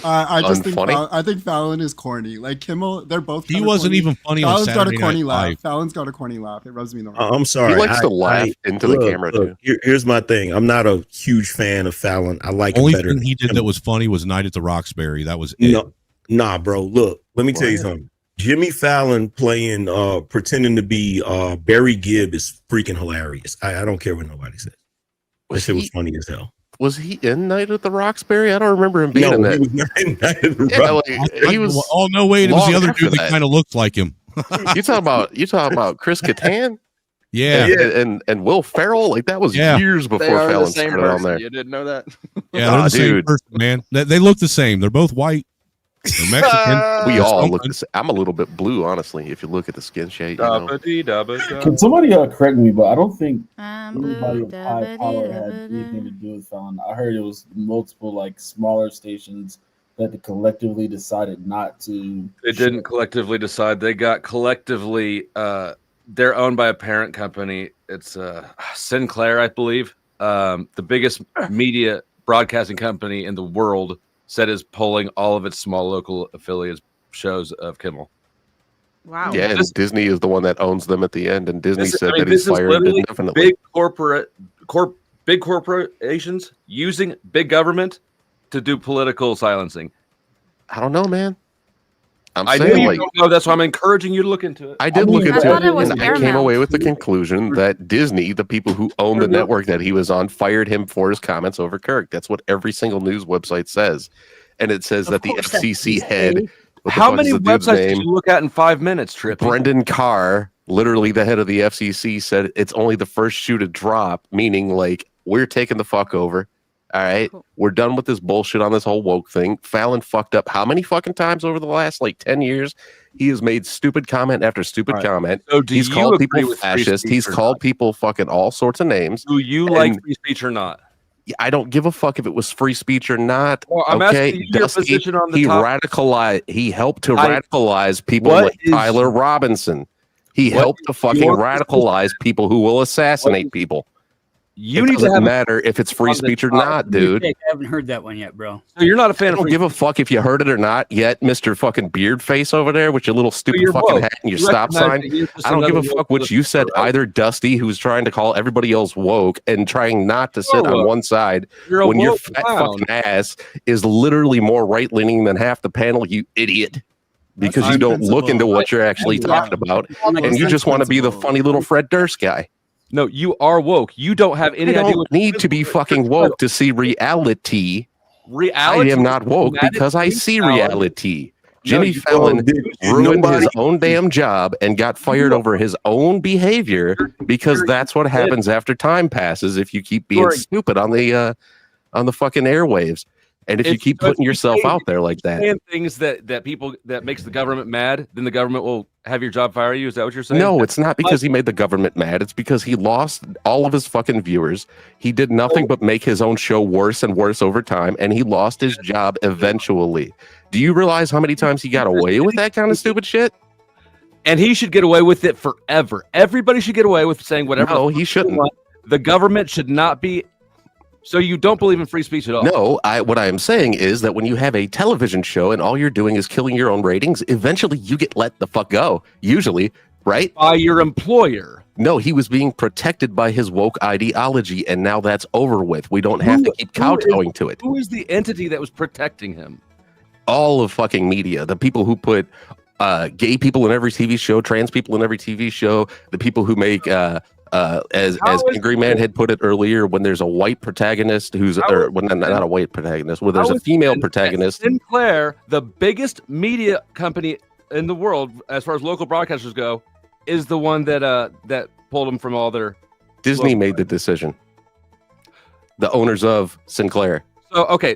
I just think Unfunny? I think Fallon is corny. Like Kimmel, they're both. He kinda wasn't corny. even funny on Fallon's got a Saturday corny Night laugh. Live. Fallon's got a corny laugh. It rubs me the wrong. I'm sorry. He likes to laugh into the camera too. Here's my thing. I'm not a huge fan of Fallon. I like Only it better. thing he did that was funny was Night at the Roxbury. That was it. Nah, bro. Look, let me tell you something. Jimmy Fallon playing, pretending to be Barry Gibb is freaking hilarious. I don't care what nobody says. That shit was funny as hell. Was he in Night at the Roxbury? I don't remember him being in that. He was not in Night at the He was. Oh no, wait! It was the other after dude that kind of looked like him. You talking about Chris Kattan? Yeah. And Will Ferrell, like that was years before They are Fallon the same started on person. there. You didn't know that? Yeah, they're the same dude. person, man. They look the same. They're both white. They're Mexican. We all look the same. I'm a little bit blue, honestly. If you look at the skin shade, you know. Can somebody correct me? But I don't think anybody with high power had anything to do with Fallon. I heard it was multiple like smaller stations that collectively decided not to. They didn't collectively decide. They got collectively. They're owned by a parent company. It's Sinclair, I believe. The biggest media broadcasting company in the world said is pulling all of its small local affiliates shows of Kimmel. Wow. Yeah, and Disney is the one that owns them at the end, and Disney said that he's fired indefinitely. Big corporations using big government to do political silencing. I don't know, man. I know you don't know. That's why I'm encouraging you to look into it. I did look into it, and I came away with the conclusion that Disney, the people who own the network that he was on, fired him for his comments over Kirk. That's what every single news website says. And it says that the FCC head... How many websites did you look at in 5 minutes, Trippy? Brendan Carr, literally the head of the FCC, said it's only the first shoe to drop, meaning like, we're taking the fuck over. All right, we're done with this bullshit on this whole woke thing. Fallon fucked up how many fucking times over the last like 10 years? He has made stupid comment after stupid comment. So do he's you called agree people with free fascist. speech He's or called not? people fucking all sorts of names. Do you like free speech or not? I don't give a fuck if it was free speech or not. Well, I'm okay, asking you your Dusty, position on the he topic. radicalized. He helped to I- radicalize people What like is- Tyler Robinson. He What helped to is fucking your radicalize people who will assassinate people. You it need to doesn't have matter if it's free on the speech or topic. not, dude. I haven't heard that one yet, bro. So you're not a fan I of don't free give a fuck if you heard it or not yet, Mr. fucking beard face over there with your little stupid you're fucking woke. hat and your You stop recognize sign. that you're just I don't give a another fuck woke what you said right? either, Dusty, who's trying to call everybody else woke and trying not to sit on woke. one side You're a when your woke fat clown. fucking ass is literally more right-leaning than half the panel, you idiot. Because you don't look into what you're actually talking about, and you just want to be the funny little Fred Durst guy. No, you are woke. You don't have any I idea. don't need to be fucking woke to see reality. Reality. I am not woke Dramatic because I news see hour. reality. Jimmy you Fallon don't. ruined Nobody- his own damn job and got fired over his own behavior because that's what happens after time passes if you keep being stupid on the fucking airwaves. And if you keep putting yourself out there like that. Saying things that people that makes the government mad, then the government will have your job fire you. Is that what you're saying? No, it's not because he made the government mad. It's because he lost all of his fucking viewers. He did nothing but make his own show worse and worse over time, and he lost his job eventually. Do you realize how many times he got away with that kind of stupid shit? And he should get away with it forever. Everybody should get away with saying whatever. No, he shouldn't. The government should not be. So you don't believe in free speech at all? No, what I am saying is that when you have a television show and all you're doing is killing your own ratings, eventually you get let the fuck go. Usually, right? By your employer. No, he was being protected by his woke ideology, and now that's over with. We don't have to keep kowtowing to it. Who is the entity that was protecting him? All of fucking media. The people who put gay people in every TV show, trans people in every TV show, the people who make as Angry Man had put it earlier, when there's a white protagonist who's not a white protagonist, where there's a female protagonist. Sinclair, the biggest media company in the world as far as local broadcasters go, is the one that pulled them from all their. Disney made the decision. The owners of Sinclair. So okay,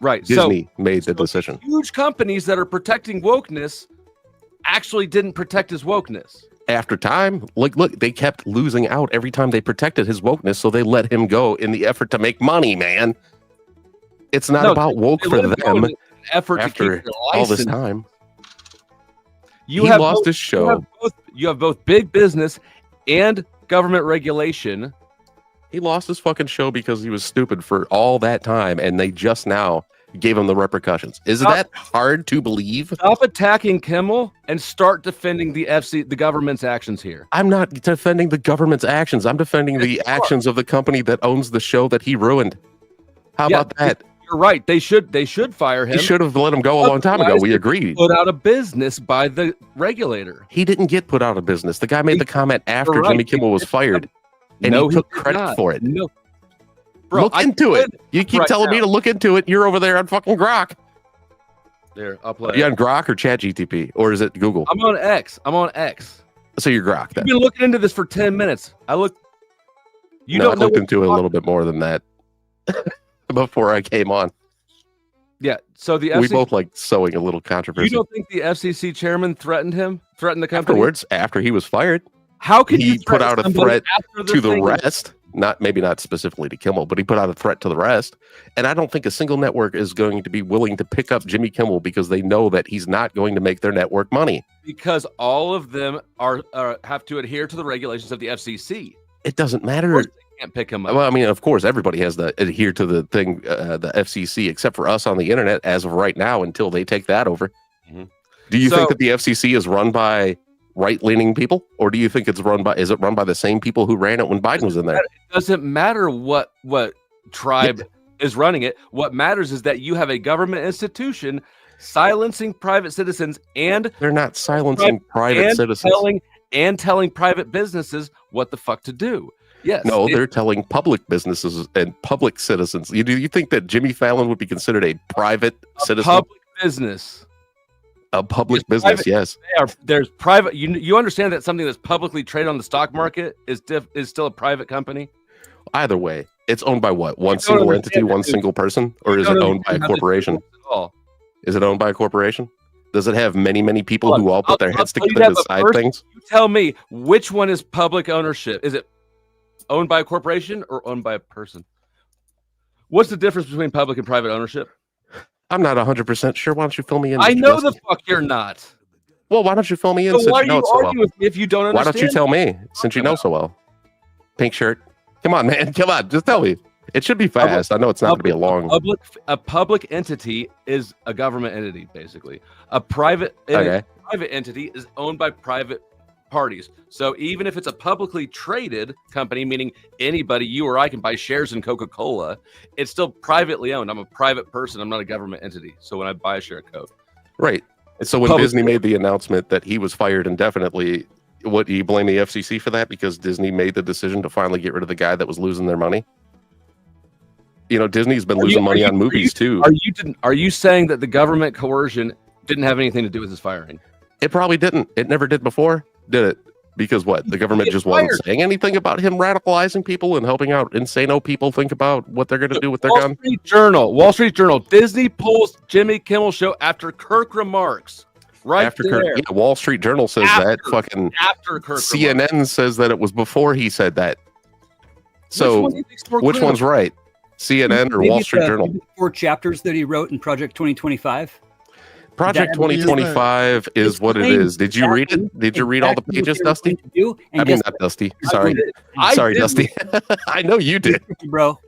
right. Disney made the decision. Huge companies that are protecting wokeness actually didn't protect his wokeness. After time, look, they kept losing out every time they protected his wokeness, so they let him go in the effort to make money, man. It's not about woke for them. Effort after to keep all this time. He lost his show. You have both big business and government regulation. He lost his fucking show because he was stupid for all that time, and they just now gave him the repercussions. Isn't that hard to believe? Stop attacking Kimmel and start defending the government's actions here. I'm not defending the government's actions. I'm defending the actions of the company that owns the show that he ruined. How about that? You're right. They should fire him. He should have let him go a long time ago. We agreed. Put out of business by the regulator. He didn't get put out of business. The guy made the comment after Jimmy Kimmel was fired, and he took credit for it. No. Bro, look into it. You keep telling me to look into it. You're over there on fucking Grok. There, I'll play. Are you on Grok or ChatGTP, or is it Google? I'm on X. So you're Grok. Then. You've been looking into this for 10 minutes. I looked into it a little bit more than that before I came on. Yeah. So the FCC, we both like sowing a little controversy. You don't think the FCC chairman threatened the company afterwards? After he was fired, how could he put out a threat to the rest? Maybe not specifically to Kimmel, but he put out a threat to the rest. And I don't think a single network is going to be willing to pick up Jimmy Kimmel because they know that he's not going to make their network money. Because all of them have to adhere to the regulations of the FCC. It doesn't matter. They can't pick him up. Well, I mean, of course, everybody has to adhere to the thing, the FCC, except for us on the internet as of right now until they take that over. Mm-hmm. Do you think that the FCC is run by right-leaning people, or do you think is it run by the same people who ran it when Biden was in there? It doesn't matter what tribe is running it. What matters is that you have a government institution silencing private citizens, and they're not silencing private citizens telling private businesses what the fuck to do. Yes. No, they're telling public businesses and public citizens. You think that Jimmy Fallon would be considered a private citizen? Public business. A public business, private, yes. There's private. You understand that something that's publicly traded on the stock market is still a private company? Either way, it's owned by what? One single entity, one single person? Or is it owned by a corporation? Is it owned by a corporation? Does it have many people who all put their heads together to decide things? You tell me, which one is public ownership? Is it owned by a corporation or owned by a person? What's the difference between public and private ownership? I'm not 100% sure. Why don't you fill me in? I know the fuck you're not. Well, why don't you fill me in? So why are you arguing with me if you don't understand? Why don't you tell me since you know so well? Pink shirt. Come on, man. Come on. Just tell me. It should be fast. I know it's not going to be a long. A public entity is a government entity, basically. A private entity is owned by private parties. So even if it's a publicly traded company, meaning anybody, you or I, can buy shares in Coca-Cola, it's still privately owned. I'm a private person. I'm not a government entity. So when I buy a share of Coke. Right. So when Disney made the announcement that he was fired indefinitely, what, do you blame the FCC for that? Because Disney made the decision to finally get rid of the guy that was losing their money? You know, Disney's been losing money on movies too. Are you saying that the government coercion didn't have anything to do with his firing? It probably didn't. It never did before, did it? Because what? The government just wasn't saying anything about him radicalizing people and helping out insano people think about what they're going to do with their gun? Wall Street Journal. Disney pulls Jimmy Kimmel show after Kirk remarks. Right after there. Kirk, Wall Street Journal says that. Fucking after Kirk CNN remarks. Says that it was before he said that. So which one's right? CNN or Wall Street Journal? 4 chapters that he wrote in Project 2025. Project 2025 is what it is. Did you read it? Did you read all the pages, Dusty? I mean, not Dusty. Sorry. Sorry, Dusty. I know you did. Bro.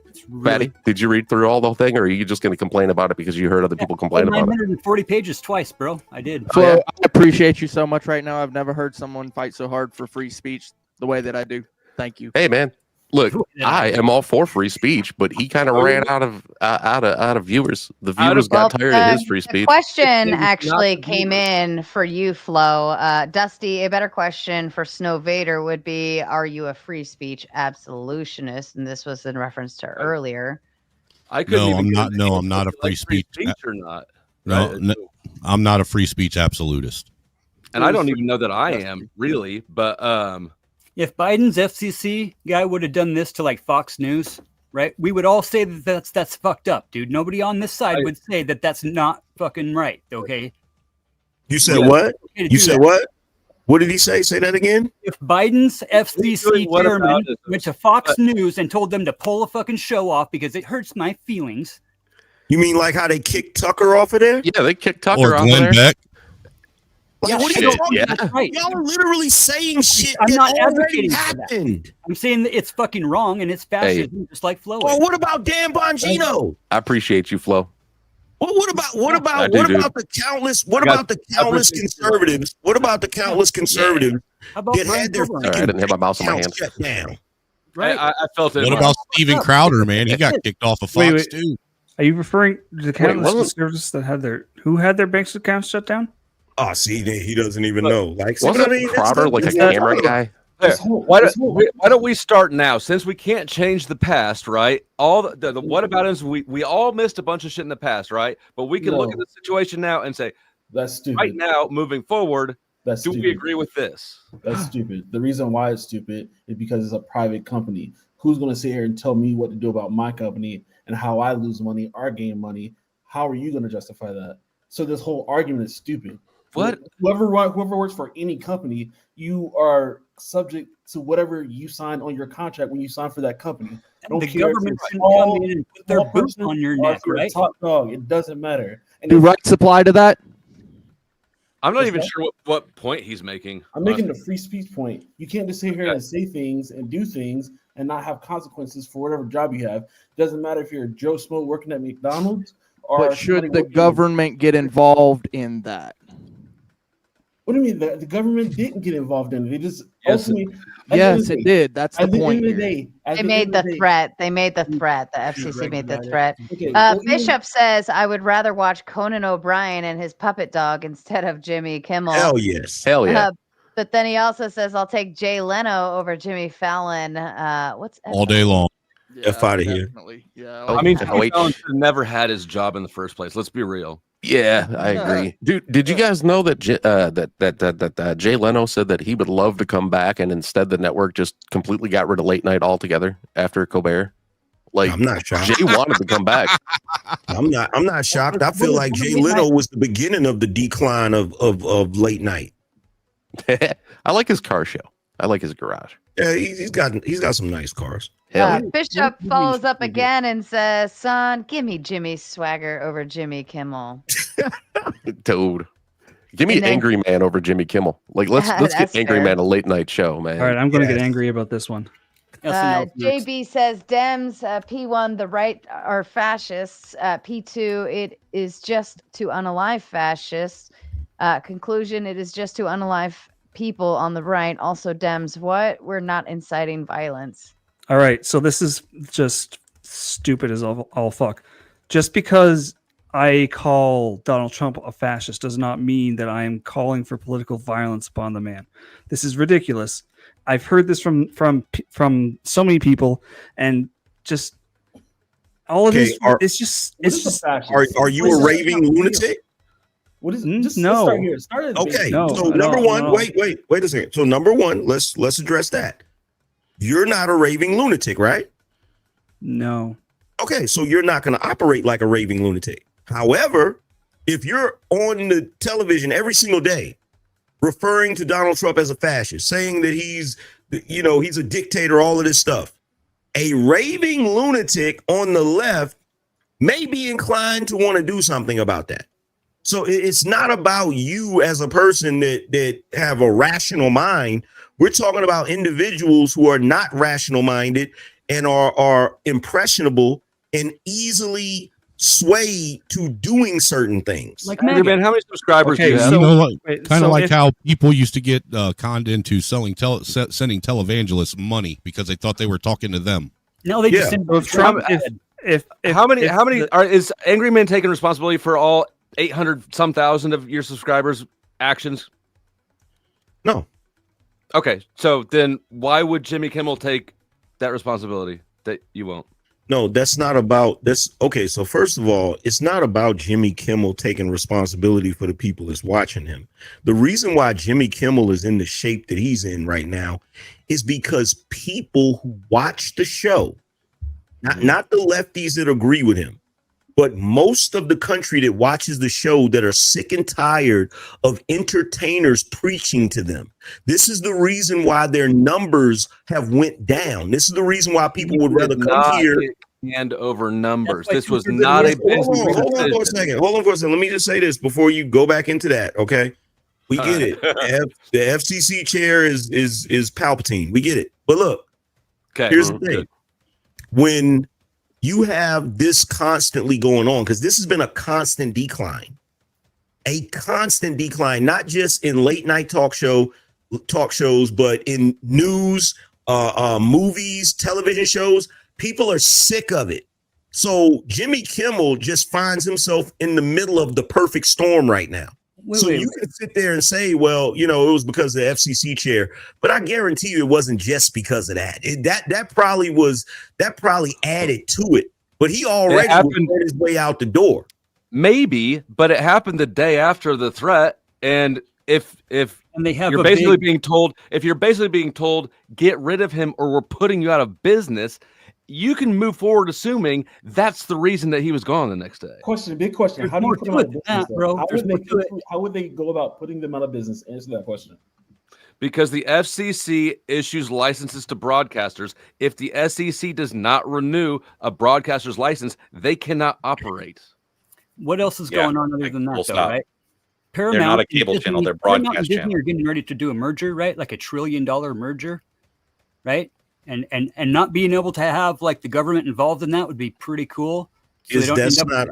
Fatty, did you read through all the thing, or are you just going to complain about it because you heard other people complain about it? 940 pages twice, bro. I did. So I appreciate you so much right now. I've never heard someone fight so hard for free speech the way that I do. Thank you. Hey, man. Look, I am all for free speech, but he kind of ran out of viewers. The viewers got tired of his free speech. The question actually came in for you, Flo. Dusty, a better question for Snow Vader would be, are you a free speech absolutionist? And this was in reference to earlier. I'm not a free speech or not. No, I'm not a free speech absolutist. And I don't even know that I am really, but if Biden's FCC guy would have done this to like Fox News, right, we would all say that that's fucked up, dude. Nobody on this side would say that that's not fucking right. Okay. You said what? You said what? What did he say? Say that again. If Biden's FCC chairman went to Fox News and told them to pull a fucking show off because it hurts my feelings. You mean like how they kicked Tucker off of there? Yeah, they kicked Tucker off of there. Beck. Like, what are you talking about? Right. Y'all are literally saying shit I'm that not already advocating happened. For that. I'm saying that it's fucking wrong and it's fascism, just like Flo. Well, what about Dan Bongino? I appreciate you, Flo. Well, what about the countless conservatives? What about the countless conservatives that had their I didn't have my mouse in my hand. shut down? right. I felt it. What about Steven Crowder, man? He got kicked off of Fox too. Are you referring to the countless conservatives that had their bank accounts shut down? Oh, see, he doesn't even know. Like, wasn't Crowder like a camera guy? Why don't we start now? Since we can't change the past, right? All the what about is we all missed a bunch of shit in the past, right? But we can look at the situation now and say, that's stupid. Right now, moving forward, that's do stupid. we agree with this? That's stupid. The reason why it's stupid is because it's a private company. Who's going to sit here and tell me what to do about my company and how I lose money or gain money? How are you going to justify that? So this whole argument is stupid. What? Whoever works for any company, you are subject to whatever you sign on your contract when you sign for that company. The government shouldn't come in and put their boots on your neck, right? Top dog. It doesn't matter. And Do rights apply to that? I'm not even sure what point he's making. I'm making the free speech point. You can't just sit here and say things and do things and not have consequences for whatever job you have. Doesn't matter if you're Joe Smo working at McDonald's or. But should the government get involved in that? What do you mean? The government didn't get involved in it. They just ultimately. Yes, it did. That's the point. They made the threat. They made the threat. The FCC made the threat. Bishop says, I would rather watch Conan O'Brien and his puppet dog instead of Jimmy Kimmel. Hell yes. Hell yeah. But then he also says, I'll take Jay Leno over Jimmy Fallon. What's all day long? F out of here. Yeah. I mean, Jimmy Fallon never had his job in the first place. Let's be real. Yeah, I agree. Dude, did you guys know that Jay Leno said that he would love to come back, and instead the network just completely got rid of late night altogether after Colbert? Like, I'm not shocked. Jay wanted to come back. I'm not shocked. I feel like Jay Leno was the beginning of the decline of late night. I like his car show. I like his garage. Yeah, he's got some nice cars. Bishop follows up again and says, son, give me Jimmy Swagger over Jimmy Kimmel. Dude. Give me Angry Man over Jimmy Kimmel. Like, let's get Angry Man a late night show, man. All right, I'm going to get angry about this one. JB says Dems, P1, the right are fascists. P2, it is just to unalive fascists. Conclusion, it is just to unalive people on the right. Also Dems, what? We're not inciting violence. All right, so this is just stupid as all fuck. Just because I call Donald Trump a fascist does not mean that I am calling for political violence upon the man. This is ridiculous. I've heard this from so many people, and just all of this. It's just. Are you a raving lunatic? What is it? Just no. Let's start here. Okay. So number one, wait a second. So number one, let's address that. You're not a raving lunatic, right? No. Okay, so you're not going to operate like a raving lunatic. However, if you're on the television every single day referring to Donald Trump as a fascist, saying that he's a dictator, all of this stuff, a raving lunatic on the left may be inclined to want to do something about that. So it's not about you as a person that have a rational mind. We're talking about individuals who are not rational minded and are impressionable and easily swayed to doing certain things. Like man, how many subscribers do you have? Kind of like how people used to get conned into sending televangelists money because they thought they were talking to them. No, they just send Trump. How many is Angry Man taking responsibility for all 800 some thousand of your subscribers' actions? No. Okay, so then why would Jimmy Kimmel take that responsibility that you won't? No, that's not about this. Okay, so first of all, it's not about Jimmy Kimmel taking responsibility for the people that's watching him. The reason why Jimmy Kimmel is in the shape that he's in right now is because people who watch the show, not the lefties that agree with him, but most of the country that watches the show that are sick and tired of entertainers preaching to them. This is the reason why their numbers have went down. This is the reason why people would rather come here. And over numbers. This was not a business. Hold on for a second. Hold on for a second. Let me just say this before you go back into that. Okay. We get it. The FCC chair is Palpatine. We get it. But look, here's the thing. When you have this constantly going on, because this has been a constant decline, not just in late night talk shows, but in news, movies, television shows. People are sick of it. So Jimmy Kimmel just finds himself in the middle of the perfect storm right now. You can sit there and say, well, it was because of the FCC chair, but I guarantee you it wasn't just because of that. That probably added to it. But he already was on his way out the door. Maybe, but it happened the day after the threat. And if they have you're basically being told, get rid of him or we're putting you out of business, you can move forward assuming that's the reason that he was gone the next day. Big question. How do you put them out of business, bro? How would they go about putting them out of business? Answer that question. Because the FCC issues licenses to broadcasters. If the SEC does not renew a broadcaster's license, they cannot operate. What else is going on other than that, though, right? Paramount, they're not a cable channel; they're broadcast Paramount and Disney channel. are getting ready to do a merger, right? Like $1 trillion merger, right? And not being able to have like the government involved in that would be pretty cool. So Nexstar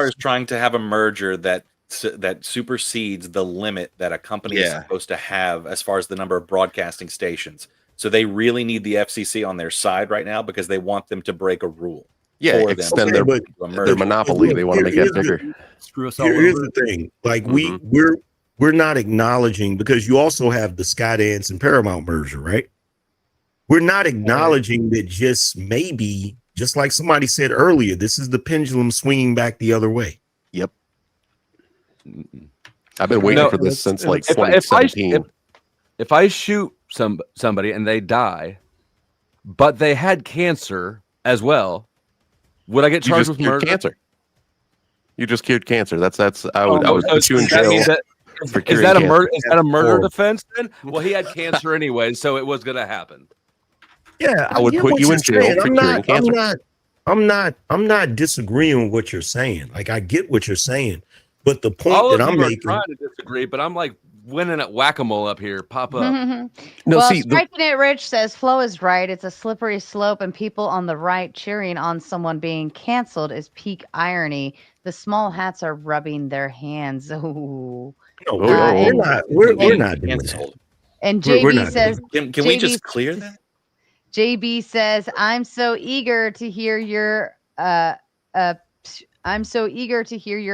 is trying to have a merger that supersedes the limit that a company is supposed to have as far as the number of broadcasting stations. So they really need the FCC on their side right now because they want them to break a rule. Yeah, extend their monopoly. They want to make it bigger. Screw us all Here's over. the thing. Like we're not acknowledging, because you also have the Skydance and Paramount merger, right? We're not acknowledging that just maybe, just like somebody said earlier, this is the pendulum swinging back the other way. Yep. I've been waiting for this since like 2017. If I shoot somebody and they die, but they had cancer as well, would I get charged with murder? Cancer. You just cured cancer. I was put you in jail. Is that a murder defense then? Well, he had cancer anyway, so it was going to happen. Yeah, I would put you in jail for curing cancer. I'm not disagreeing with what you're saying. Like, I get what you're saying, but the point that I'm making, trying to disagree, but I'm like winning at whack-a-mole up here. Pop up. Striking It Rich says Flo is right. It's a slippery slope, and people on the right cheering on someone being canceled is peak irony. The small hats are rubbing their hands. Ooh. No, we're not doing that. And JB says, can we just clear that? JB says, I'm so eager to hear your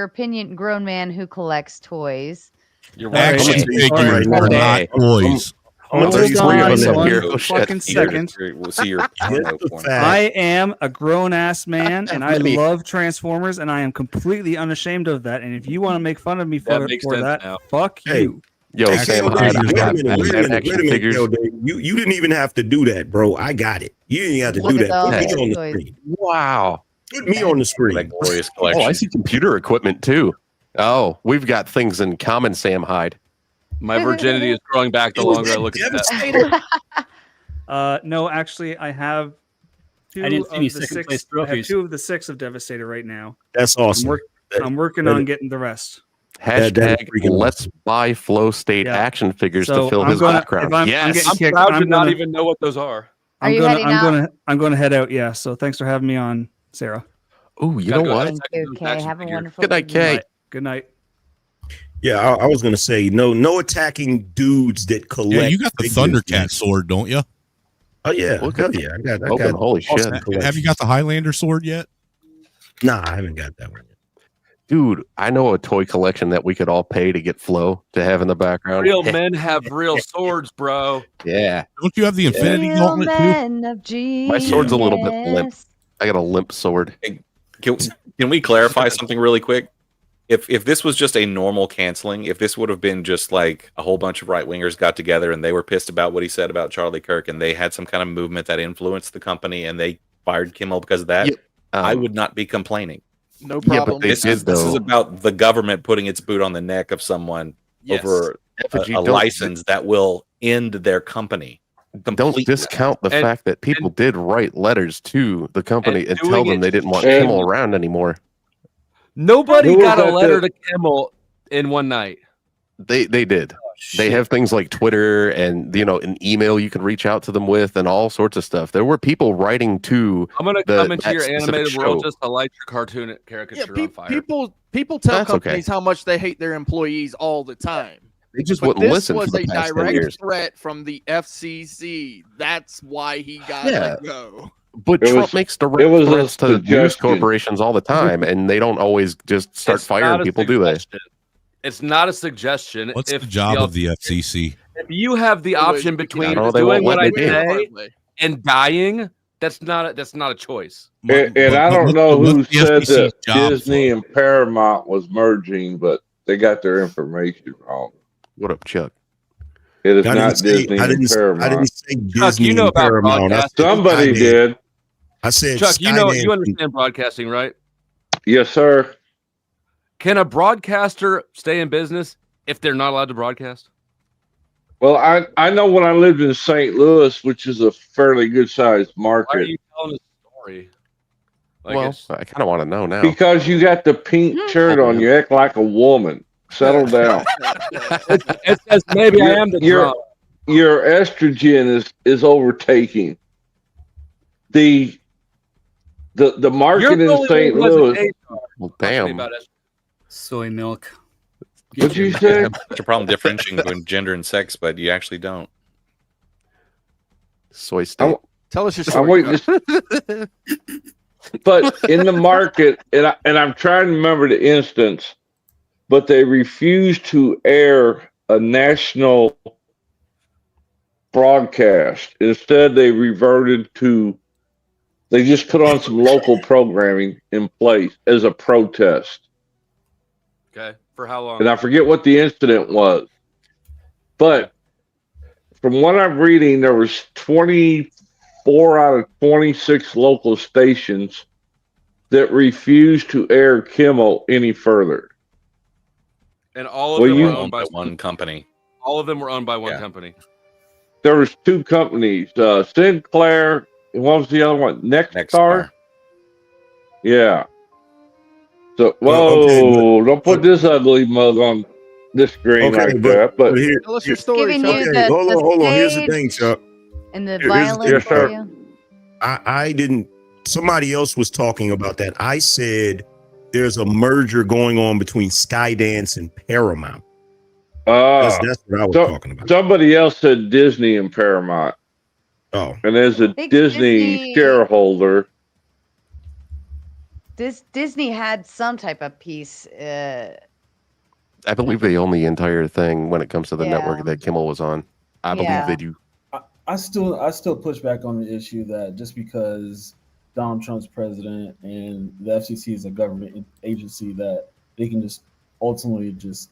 opinion, grown man who collects toys. You're action figures are not toys. Hold on one fucking second. I am a grown-ass man, and I love Transformers, and I am completely unashamed of that. And if you want to make fun of me for that, fuck you. Yo, Sam, wait a minute. You didn't even have to do that, bro. I got it. You didn't have to do that. Put me on the screen. Wow. Put me on the screen. That glorious collection. Oh, I see computer equipment too. Oh, we've got things in common, Sam Hyde. My virginity is growing back the longer I look at that. No, actually, I have two of the 6 of Devastator right now. That's awesome. I'm working on getting the rest. Hashtag let's buy Flow State action figures to fill his background. Yes, I'm proud to not gonna- even know what those are. Are you heading out? I'm gonna head out. Yeah. So thanks for having me on, Sarah. Oh, you know what? Okay, have a wonderful Good night, Kay. Good night. Yeah, I was gonna say no attacking dudes that collect. Yeah, you got the Thundercat sword, don't you? Oh yeah, hell yeah. I got holy shit. Have you got the Highlander sword yet? Nah, I haven't got that one yet. Dude, I know a toy collection that we could all pay to get Flow to have in the background. Real men have real swords, bro. Yeah. Don't you have the Infinity Real Gauntlet too? men of My sword's a little bit limp. genius. I got a limp sword. Can we clarify something really quick? If this was just a normal canceling, if this would have been just like a whole bunch of right wingers got together and they were pissed about what he said about Charlie Kirk and they had some kind of movement that influenced the company and they fired Kimmel because of that, I would not be complaining. No problem. This is about the government putting its boot on the neck of someone over a license that will end their company. Don't discount the fact that people did write letters to the company and tell them they didn't want Kimmel around anymore. Nobody got a letter to Kimmel in one night. They did. They have things like Twitter and an email you can reach out to them with and all sorts of stuff. There were people writing to. I'm gonna come into your animated world just to light your cartoon caricature on fire. People tell companies how much they hate their employees all the time. They just wouldn't listen for the This was past a 10 years. direct threat from the FCC. That's why he got let go. But Trump makes direct threats to news corporations all the time, and they don't always just start firing people, do they? It's not a suggestion. What's the job of the FCC? If you have the option between they doing won't what I let me say and dying, that's not a choice. And I don't know who said that Disney and Paramount was merging, but they got their information wrong. What up, Chuck? It is not Disney and Paramount. I didn't say Disney Chuck, you know and about Paramount. broadcasting. Somebody did. I said Chuck, you Skydance. understand broadcasting, right? Yes, sir. Can a broadcaster stay in business if they're not allowed to broadcast? Well, I know when I lived in St. Louis, which is a fairly good sized market. Why are you telling a story? I kind of want to know now. Because you got the pink shirt on, you act like a woman. Settle down. It says maybe I am the drunk. Your estrogen is overtaking the market in St. Louis. Well, damn. Soy milk. What'd you say? Such a problem differentiating between gender and sex, but you actually don't. Soy steak. Tell us your I'm story. waiting. But in the market, and I'm trying to remember the instance, but they refused to air a national broadcast. Instead, they reverted to, they just put on some local programming in place as a protest. Okay. For how long? And I forget what the incident was. But from what I'm reading, there was 24 out of 26 local stations that refused to air Kimmel any further. And all of them were owned by one company. All of them were owned by one company. There was two companies, Sinclair, and what was the other one? Nexstar? Yeah. So, whoa, don't put this ugly mug on this screen like that. But tell us your story. Giving you the hold on. Here's the stage thing, Chuck. and the violence yes, for sir. you. I didn't. Somebody else was talking about that. I said there's a merger going on between Skydance and Paramount. That's what I was talking about. Somebody else said Disney and Paramount. Oh. And as a Disney shareholder. Disney had some type of piece. I believe they own the entire thing when it comes to the Yeah. network that Kimmel was on. I believe they do. I still push back on the issue that just because Donald Trump's president and the FCC is a government agency that they can just ultimately just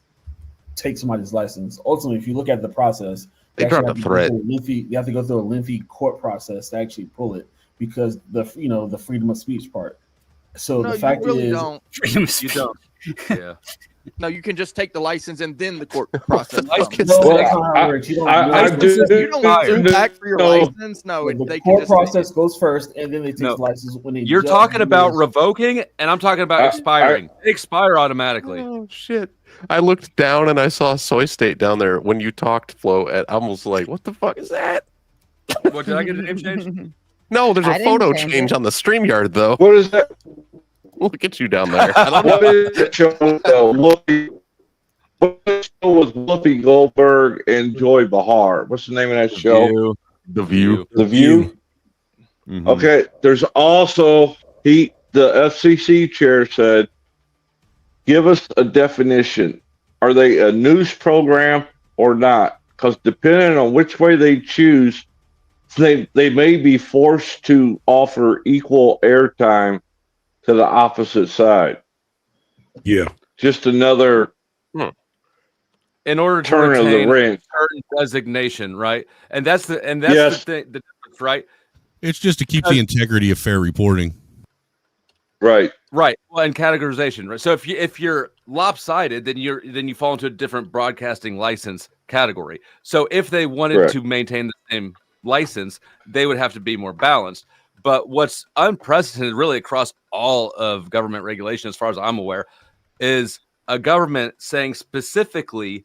take somebody's license. Ultimately, if you look at the process, they dropped a threat. You have to go through a lengthy court process to actually pull it because the freedom of speech part. So No, the fact you really is, don't. Freedom of You speech. don't. Yeah. No, you can just take the license and then the court process. No, that's not how it works. You don't sue back for your license. No, the they can court just process goes first, and then they take No. the license when they. You're judge talking about yours. revoking, and I'm talking about expiring. They expire automatically. Oh shit! I looked down and I saw Soy State down there when you talked, Flo. And I was like, "What the fuck is that?" What, did I get a name change? No, there's I a didn't photo change change it. on the StreamYard though. What is that? Look at you down there. What is it show with Whoopi Goldberg and Joy Behar? What's the name of that show? The View. The View. Mm-hmm. Okay. There's also the FCC chair said, "Give us a definition. Are they a news program or not? Because depending on which way they choose, they may be forced to offer equal airtime to the opposite side." Yeah. Just another In order to turn of the retain a wrench. certain designation, right? And that's the Yes. thing, the difference, right? It's just to keep the integrity of fair reporting. Right. Right. Well, and categorization, right? So if you're lopsided, then you fall into a different broadcasting license category. So if they wanted Correct. to maintain the same license, they would have to be more balanced. But what's unprecedented really across all of government regulation, as far as I'm aware, is a government saying specifically,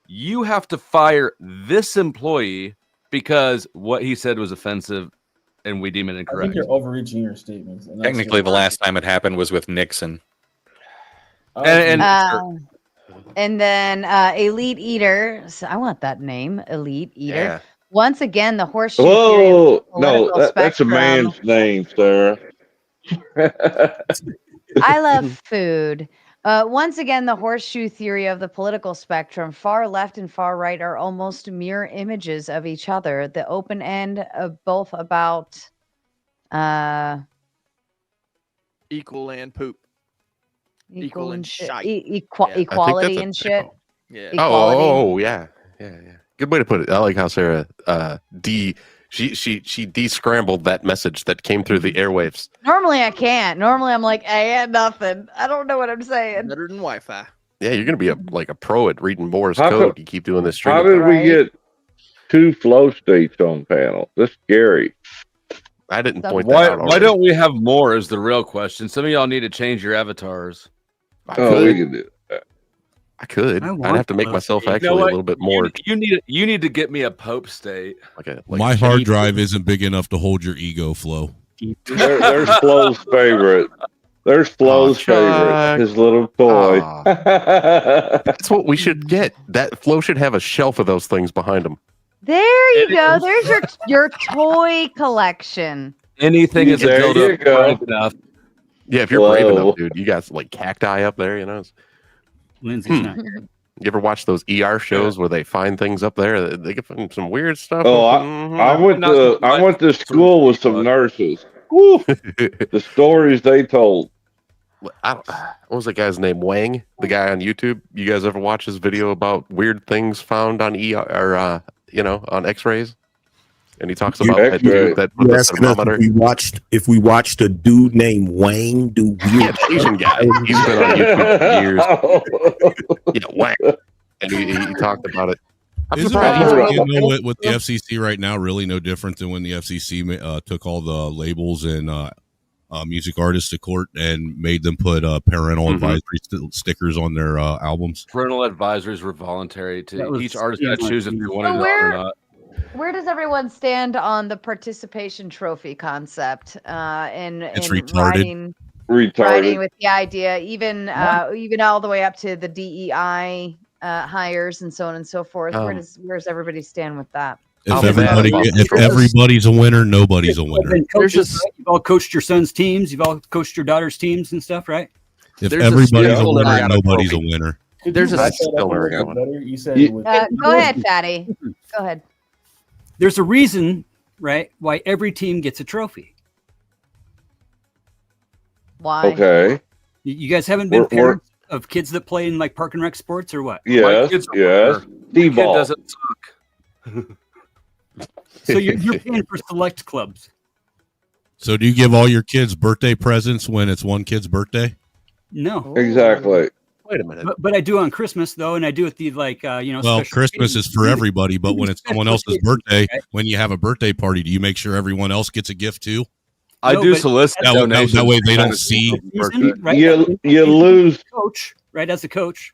you have to fire this employee because what he said was offensive and we deem it I think incorrect. you're overreaching your statements. And that's Technically, what- the last time it happened was with Nixon. And And then Elite Eater. So I want that name, Elite Eater. Yeah. Once again, the horseshoe theory of the Whoa, no, political that's a spectrum. man's name, Sarah. I love food. Once again, the horseshoe theory of the political spectrum, far left and far right, are almost mirror images of each other. The open end of both about Equal and poop. equal and shit. shite. Equality and shit. Yeah. Equality. Oh, yeah. Good way to put it. I like how Sarah she de-scrambled that message that came through the airwaves. Normally I can't. Normally I'm like, I ain't nothing. I don't know what I'm saying. Better than Wi-Fi. Yeah, you're gonna be a pro at reading Morse How code. co- You keep doing this How stream. did we get two flow states on panel? That's scary. I didn't point Why that out. why already. don't we have more is the real question. Some of y'all need to change your avatars. I Oh, could. we can do that. I could. I I'd want have to make to. myself You know actually a what? little bit more You need to get me a Pope state. like My hard drive isn't big enough to hold your ego, Flo. There's Flo's favorite. There's Flo's favorite. Chuck. His little toy. That's what we should get. That Flo should have a shelf of those things behind him. There you go. There's your toy collection. Anything is a There you dildo go. brave enough. Yeah, if you're brave Whoa. enough, dude. You got like cacti up there, you know. Lindsay's not here. You ever watch those ER shows where they find things up there? They get some weird stuff. Oh, Mhm. I went to school with some nurses. Woo. The stories they told. What was that guy's name? Wang, the guy on YouTube. You guys ever watch his video about weird things found on ER or on X-rays? And he talks about that dude that with You the asking us thermometer. if we watched a dude named Wayne do weird Asian guy. He's been on YouTube for years. Yeah, Wang. And he talked about it. I'm Isn't surprised what he's- with the FCC right now really no different than when the FCC took all the labels and music artists to court and made them put parental advisory stickers on their albums? Parental advisories were voluntary That to was each artist got to choose if they wanted So it or where- not. Where does everyone stand on the participation trophy concept? It's in retarded. writing Retarded. with the idea, even all the way up to the DEI hires and so on and so forth. Where's everybody stand with that? If everybody's a winner, nobody's a winner. Coaches, you've all coached your son's teams. You've all coached your daughter's teams and stuff, right? If There's a everybody's a skill winner, that I got a nobody's a trophy. winner. There's a better. You said Yeah. with Go ahead, Fatty. Go ahead. There's a reason, right, why every team gets a trophy. Why? Okay. You guys haven't been We're- parents of kids that play in like park and rec sports or what? Yes. kid's a Yes. winner. My kid D-ball. doesn't suck. So you're paying for select clubs. So do you give all your kids birthday presents when it's one kid's birthday? No. Exactly. Wait a minute. But I do on Christmas though, and I do at the Well, Christmas is for everybody, but when it's someone else's birthday, when you have a birthday party, do you make sure everyone else gets a gift too? I do solicit donations. That way they don't see. Right? You lose, coach. Right, as a coach,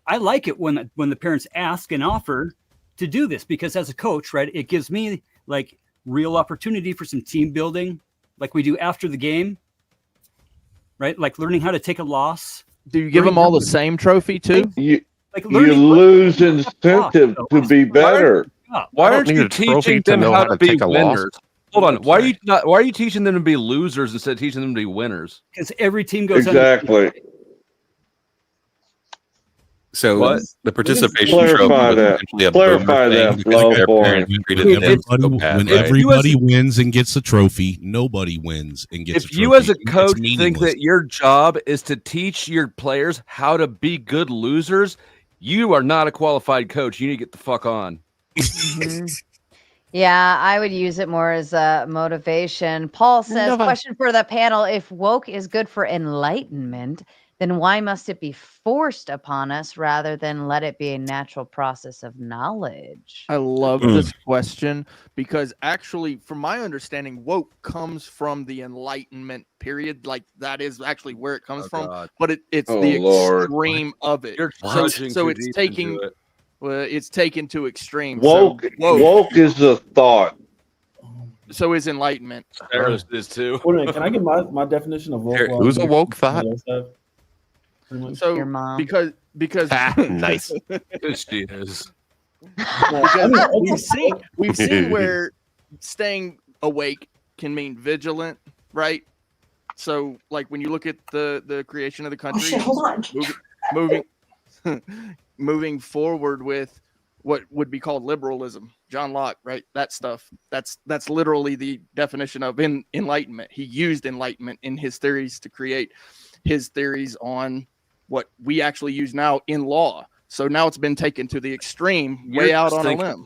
I like it when the parents ask and offer to do this, because as a coach, right, it gives me like real opportunity for some team building, like we do after the game. Right, like learning how to take a loss. Do you give them all the same trophy too? You lose incentive to be better. Why aren't you teaching them how to be winners? Hold on. Why are you teaching them to be losers instead of teaching them to be winners? Because every team goes exactly. So the participation clarify trophy that. Clarify that. When everybody wins and gets a trophy, nobody wins and gets a trophy. If you as a coach think that your job is to teach your players how to be good losers, you are not a qualified coach. You need to get the fuck on. Yeah, I would use it more as a motivation. Paul says, question for the panel. If woke is good for enlightenment, then why must it be forced upon us rather than let it be a natural process of knowledge? I love this question because actually, from my understanding, woke comes from the Enlightenment period. Like that is actually where it comes from. God. But it's the extreme of it. So it's taking it's taken to extreme. Woke is a thought. So is enlightenment. Sarah's is too. Wait a minute, can I get my definition of woke? Who's a woke thought? So your mom. because nice. She is. Because we've seen where staying awake can mean vigilant, right? So like when you look at the creation of the country, moving forward with what would be called liberalism, John Locke, right? That stuff. That's literally the definition of enlightenment. He used enlightenment in his theories to create his theories on what we actually use now in law. So now it's been taken to the extreme, way out on a limb.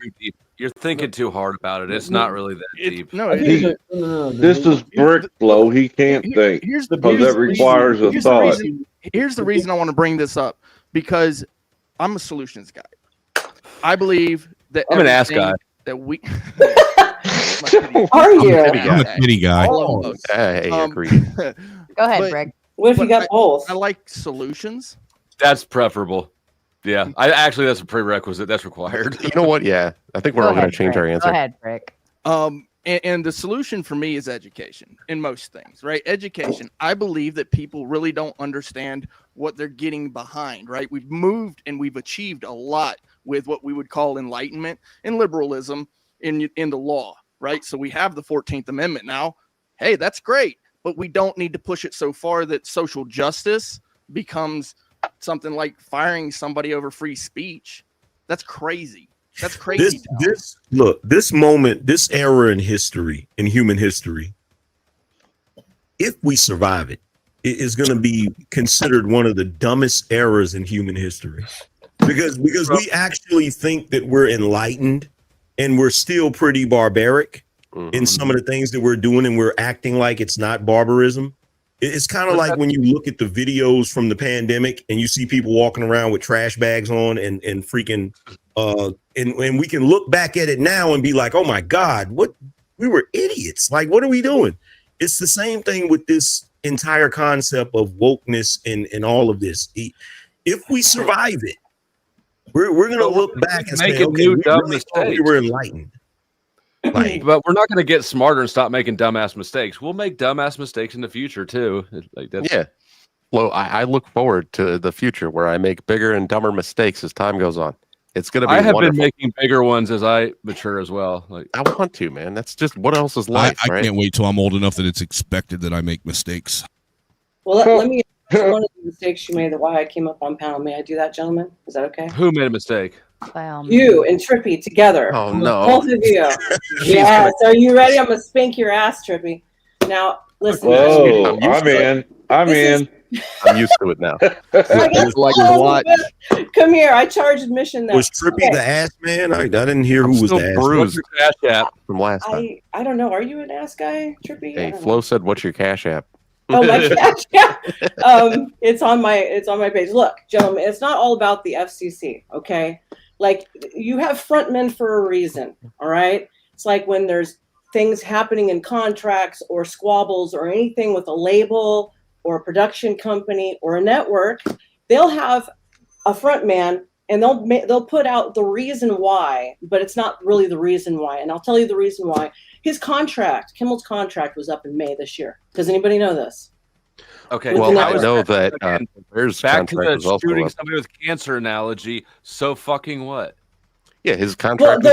You're thinking too hard about it. It's not really that deep. No, this is brick flow. He can't think because that requires a thought. Here's the reason I want to bring this up, because I'm a solutions guy. I believe that I'm an ass guy. That we are you? I'm a kitty guy. Hey, agree. Go ahead, Greg. What if you got both? I like solutions. That's preferable. Yeah, that's a prerequisite. That's required. You know what? Yeah, I think we're all going to change our answer. Go ahead, Rick. And the solution for me is education in most things, right? Education. I believe that people really don't understand what they're getting behind, right? We've moved and we've achieved a lot with what we would call enlightenment and liberalism in the law, right? So we have the 14th Amendment now. Hey, that's great. But we don't need to push it so far that social justice becomes something like firing somebody over free speech. That's crazy. That's crazy. This moment, this era in history, in human history, if we survive it, it is going to be considered one of the dumbest eras in human history. Because we actually think that we're enlightened and we're still pretty barbaric in some of the things that we're doing, and we're acting like it's not barbarism. It's kind of like when you look at the videos from the pandemic and you see people walking around with trash bags on and freaking and we can look back at it now and be like, oh my God, we were idiots. Like, what are we doing? It's the same thing with this entire concept of wokeness and all of this. If we survive it, we're gonna look back and say, okay, we were enlightened. But we're not going to get smarter and stop making dumbass mistakes. We'll make dumbass mistakes in the future too. Yeah. Well, I look forward to the future where I make bigger and dumber mistakes as time goes on. It's going to be. I have wonderful. been making bigger ones as I mature as well. I want to, man. That's just what else is life. I can't wait till I'm old enough that it's expected that I make mistakes. Well, let me. One of the mistakes you made, why I came up on panel. May I do that, gentlemen? Is that okay? Who made a mistake? You and Trippy together. Oh no! Both of you. Yes. Are you ready? I'm gonna spank your ass, Trippy. Now listen. Whoa! I'm in. I'm used to it now. Come here. I charge admission. Now. Was Trippy the ass man? I didn't hear who was the ass. Bruised. What's your cash app from last time? I don't know. Are you an ass guy, Trippy? Hey, Flo said, "What's your cash app?" Oh my gosh, yeah. It's on my page. Look, gentlemen, it's not all about the FCC, okay? Like, you have frontmen for a reason, all right? It's like when there's things happening in contracts or squabbles or anything with a label or a production company or a network, they'll have a front man and they'll put out the reason why, but it's not really the reason why. And I'll tell you the reason why. His contract, Kimmel's contract, was up in May this year. Does anybody know this? Okay. Well, I know that there's back to contract the was also shooting up. somebody with cancer analogy. So fucking what? Yeah, his Well, contract.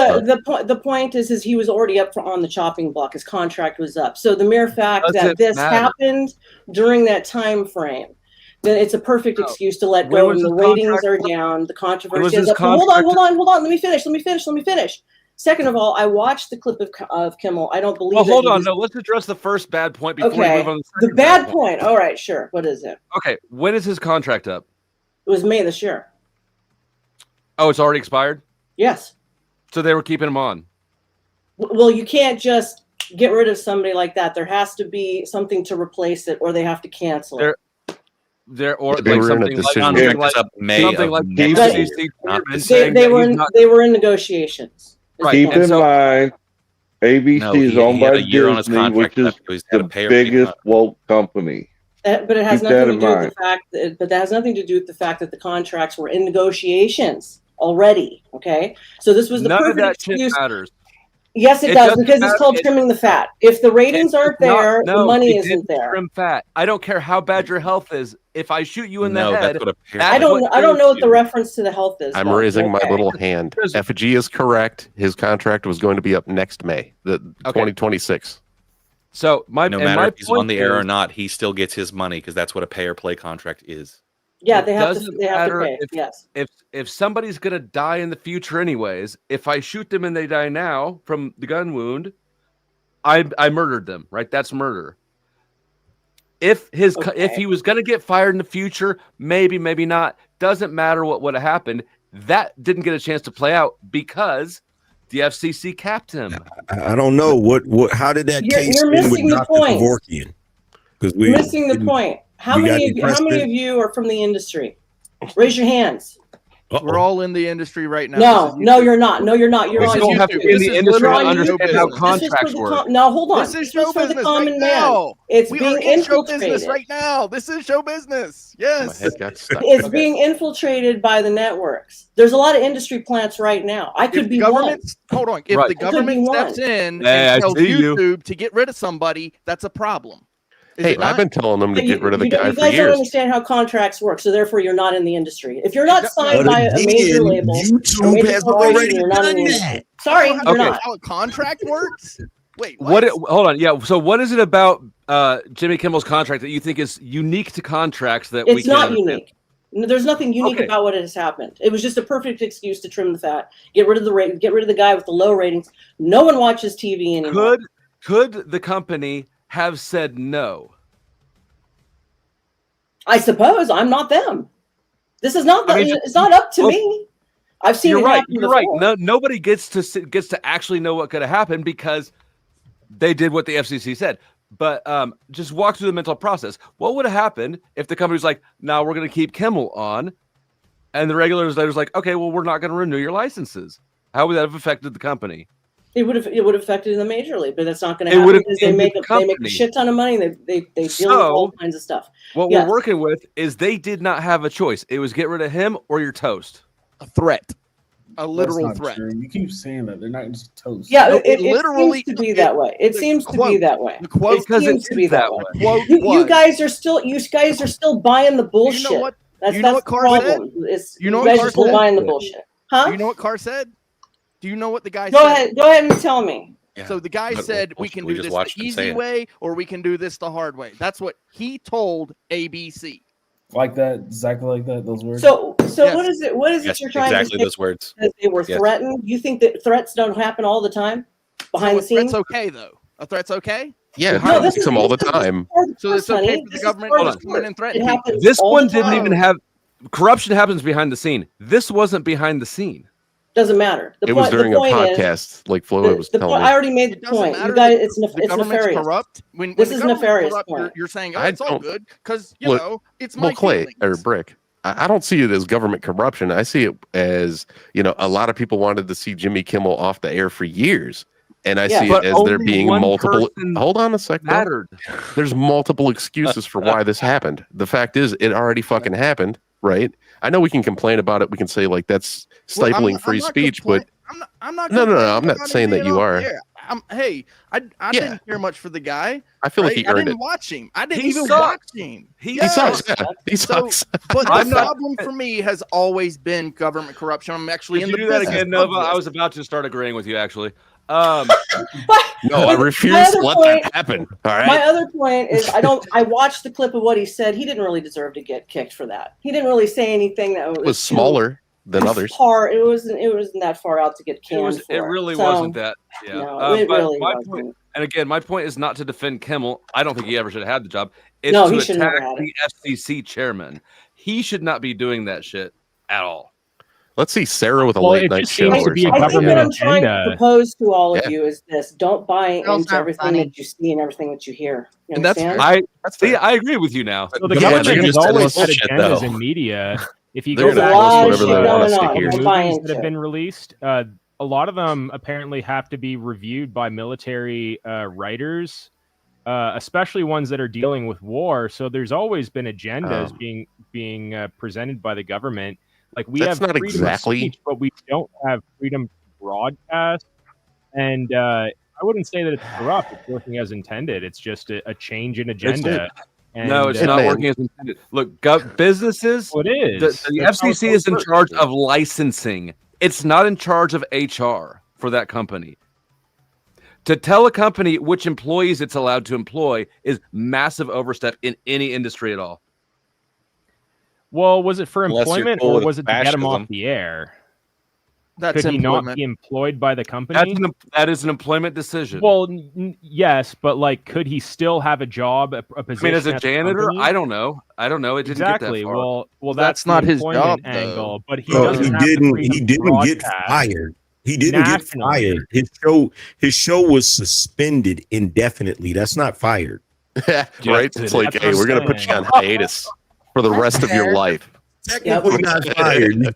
the point is he was already up on the chopping block. His contract was up. So the mere fact that this happened during that time frame, then it's a perfect excuse to let go. And the ratings are down. The controversy is up. Hold on. Let me finish. Second of all, I watched the clip of Kimmel. I don't believe. Well, hold on. No, let's address the first bad point before we move on to the bad point. All right, sure. What is it? Okay, when is his contract up? It was May this year. Oh, it's already expired? Yes. So they were keeping him on. Well, you can't just get rid of somebody like that. There has to be something to replace it, or they have to cancel it. They were in negotiations. Keep in mind, ABC is owned by Disney, which is the biggest woke company. But it has nothing to do with the fact that, the fact that the contracts were in negotiations already. Okay, so this was the perfect excuse. Matters. Yes, it does, because it's called trimming the fat. If the ratings aren't there, the money isn't there. Trim fat. I don't care how bad your health is. If I shoot you in the head, I don't know what the reference to the health is. I'm raising my little hand. Effigy is correct. His contract was going to be up next May, 2026. So no matter if he's on the air or not, he still gets his money because that's what a pay or play contract is. Yeah, they have to pay. Yes. If somebody's gonna die in the future, anyways, if I shoot them and they die now from the gun wound, I murdered them. Right? That's murder. If he was gonna get fired in the future, maybe not. Doesn't matter what would have happened. That didn't get a chance to play out because the FCC capped him. I don't know what. How did that case you're end missing with the Dr. point. Kevorkian? Because You're missing the point. How many of you are from the industry? Raise your hands. We're all in the industry right now. No, you're not. You're on YouTube. Have to be in the industry to understand how contracts work. No, hold on. This is show business the common right man. Now. It's being infiltrated show business right now. This is show business. Yes. It's being infiltrated by the networks. There's a lot of industry plants right now. I could be one. Hold on. If the government steps in and tells YouTube to get rid of somebody, that's a problem. Hey, I've been telling them to get rid of the guy for years. You guys don't understand how contracts work, so therefore you're not in the industry. If you're not signed by a major label, YouTube has already done that. Sorry, you're not. How a contract works? Wait, hold on. Yeah. So what is it about Jimmy Kimmel's contract that you think is unique to contracts that it's not unique? There's nothing unique about what has happened. It was just a perfect excuse to trim the fat, get rid of the guy with the low ratings. No one watches TV anymore. Could the company have said no? I suppose. I'm not them. This is not. It's not up to me. I've seen. You're it right. happen You're before. right. No, nobody gets to actually know what could have happened because they did what the FCC said. But just walk through the mental process. What would have happened if the company's like, "No, we're going to keep Kimmel on," and the regulators like, "Okay, well, we're not going to renew your licenses." How would that have affected the company? It would have affected them majorly, but that's not going to happen because they make a shit ton of money. They deal with all kinds of stuff. What we're working with is they did not have a choice. It was get rid of him or your toast. A threat, a literal threat. True. You keep saying that they're not just toast. Yeah, it literally seems to be that way. It seems to be that way. Because it seems to be that way. You guys are still buying the bullshit. You know what? That's what Carr said? You guys are still buying the bullshit, huh? Do you know what Carr said? Do you know what the guy said? Go ahead and tell me. Yeah. So the guy said we can do this the easy way or we can do this the hard way. That's what he told ABC. Like that, exactly like that, those words. So yes. What is it? What is it you're trying to say? Those words. That they were threatened? You think that threats don't happen all the time behind the scenes? A threat's okay though. A threat's okay? Yeah, it happens to them all the time. So it's okay for the government to come in and threaten people. This one didn't even have corruption happens behind the scene. This wasn't behind the scene. Doesn't matter. It was during a podcast, like Flo was telling me. I already made the point. You guys, it's nefarious. Corrupt. When this the is government's nefarious. Corrupt, you're saying, oh, I it's all don't- good because you Look, know it's my well, Clay feelings. or Brick. I don't see it as government corruption. I see it as, a lot of people wanted to see Jimmy Kimmel off the air for years. And I see it as there being multiple. Hold on a second. Mattered. There's multiple excuses for why this happened. The fact is, it already fucking happened, right? I know we can complain about it. We can say like that's stifling free speech, but I'm not. No. I'm not saying that you are. Hey, I didn't care much for the guy. I feel like he I earned didn't it. watch him. I didn't He even sucks. watch him. He sucks. Yeah, he sucks. But the I'm not- problem for me has always been government corruption. I'm actually If in you the do that business again, of Nova, I this. was about to start agreeing with you, actually. No, I refuse my to other let point- that happen. All right. My other point is I watched the clip of what he said. He didn't really deserve to get kicked for that. He didn't really say anything that It was smaller than others. It wasn't that far out to get canned It for. really So, wasn't that. Yeah. No, it but really my wasn't. point, and again, my point is not to defend Kimmel. I don't think he ever should have had the job. It's No, to he should never attack had the FCC chairman. He should not be doing that shit at all. Let's see Sarah with a Well, late it night just show seems to or be a something. I think what government I'm trying to agenda. propose to all of Yeah. you is this: don't buy Girls into aren't everything funny. that you see and everything that you hear. You And that's understand? I agree with you now. So the Yeah, government they're has just always telling had us shit, agendas though. in media. If you They're go gonna back tell us to whatever they want us to going hear. on. the Don't buy movies that into have it. been released, a lot of them apparently have to be reviewed by military writers, especially ones that are dealing with war. So there's always been agendas being presented by the government. Like we That's have not freedom exactly- of speech, but we don't have freedom to broadcast. And I wouldn't say that it's corrupt. It's working as intended. It's just a change in agenda. No, it's And, not working as intended. Look, businesses. Well, it is. The That's how FCC it is in works. charge of licensing. It's not in charge of HR for that company. To tell a company which employees it's allowed to employ is massive overstep in any industry at all. Well, was it for Unless you're employment cool or with was it to get him off fascism. the air? That's Could he not employment. be employed by the company? That is an employment decision. Well, yes, but like, could he still have a job, a I position? mean, as a at the janitor, company? I don't know. It didn't Exactly. get that far. Well, That's that's not the his employment job, though. angle. But he No, doesn't he have the didn't. freedom He to didn't get broadcast fired. He didn't get nationally. fired. His show was suspended indefinitely. That's not fired. Right? It's like, hey, we're gonna put you on hiatus for the rest of your life. Technically not fired.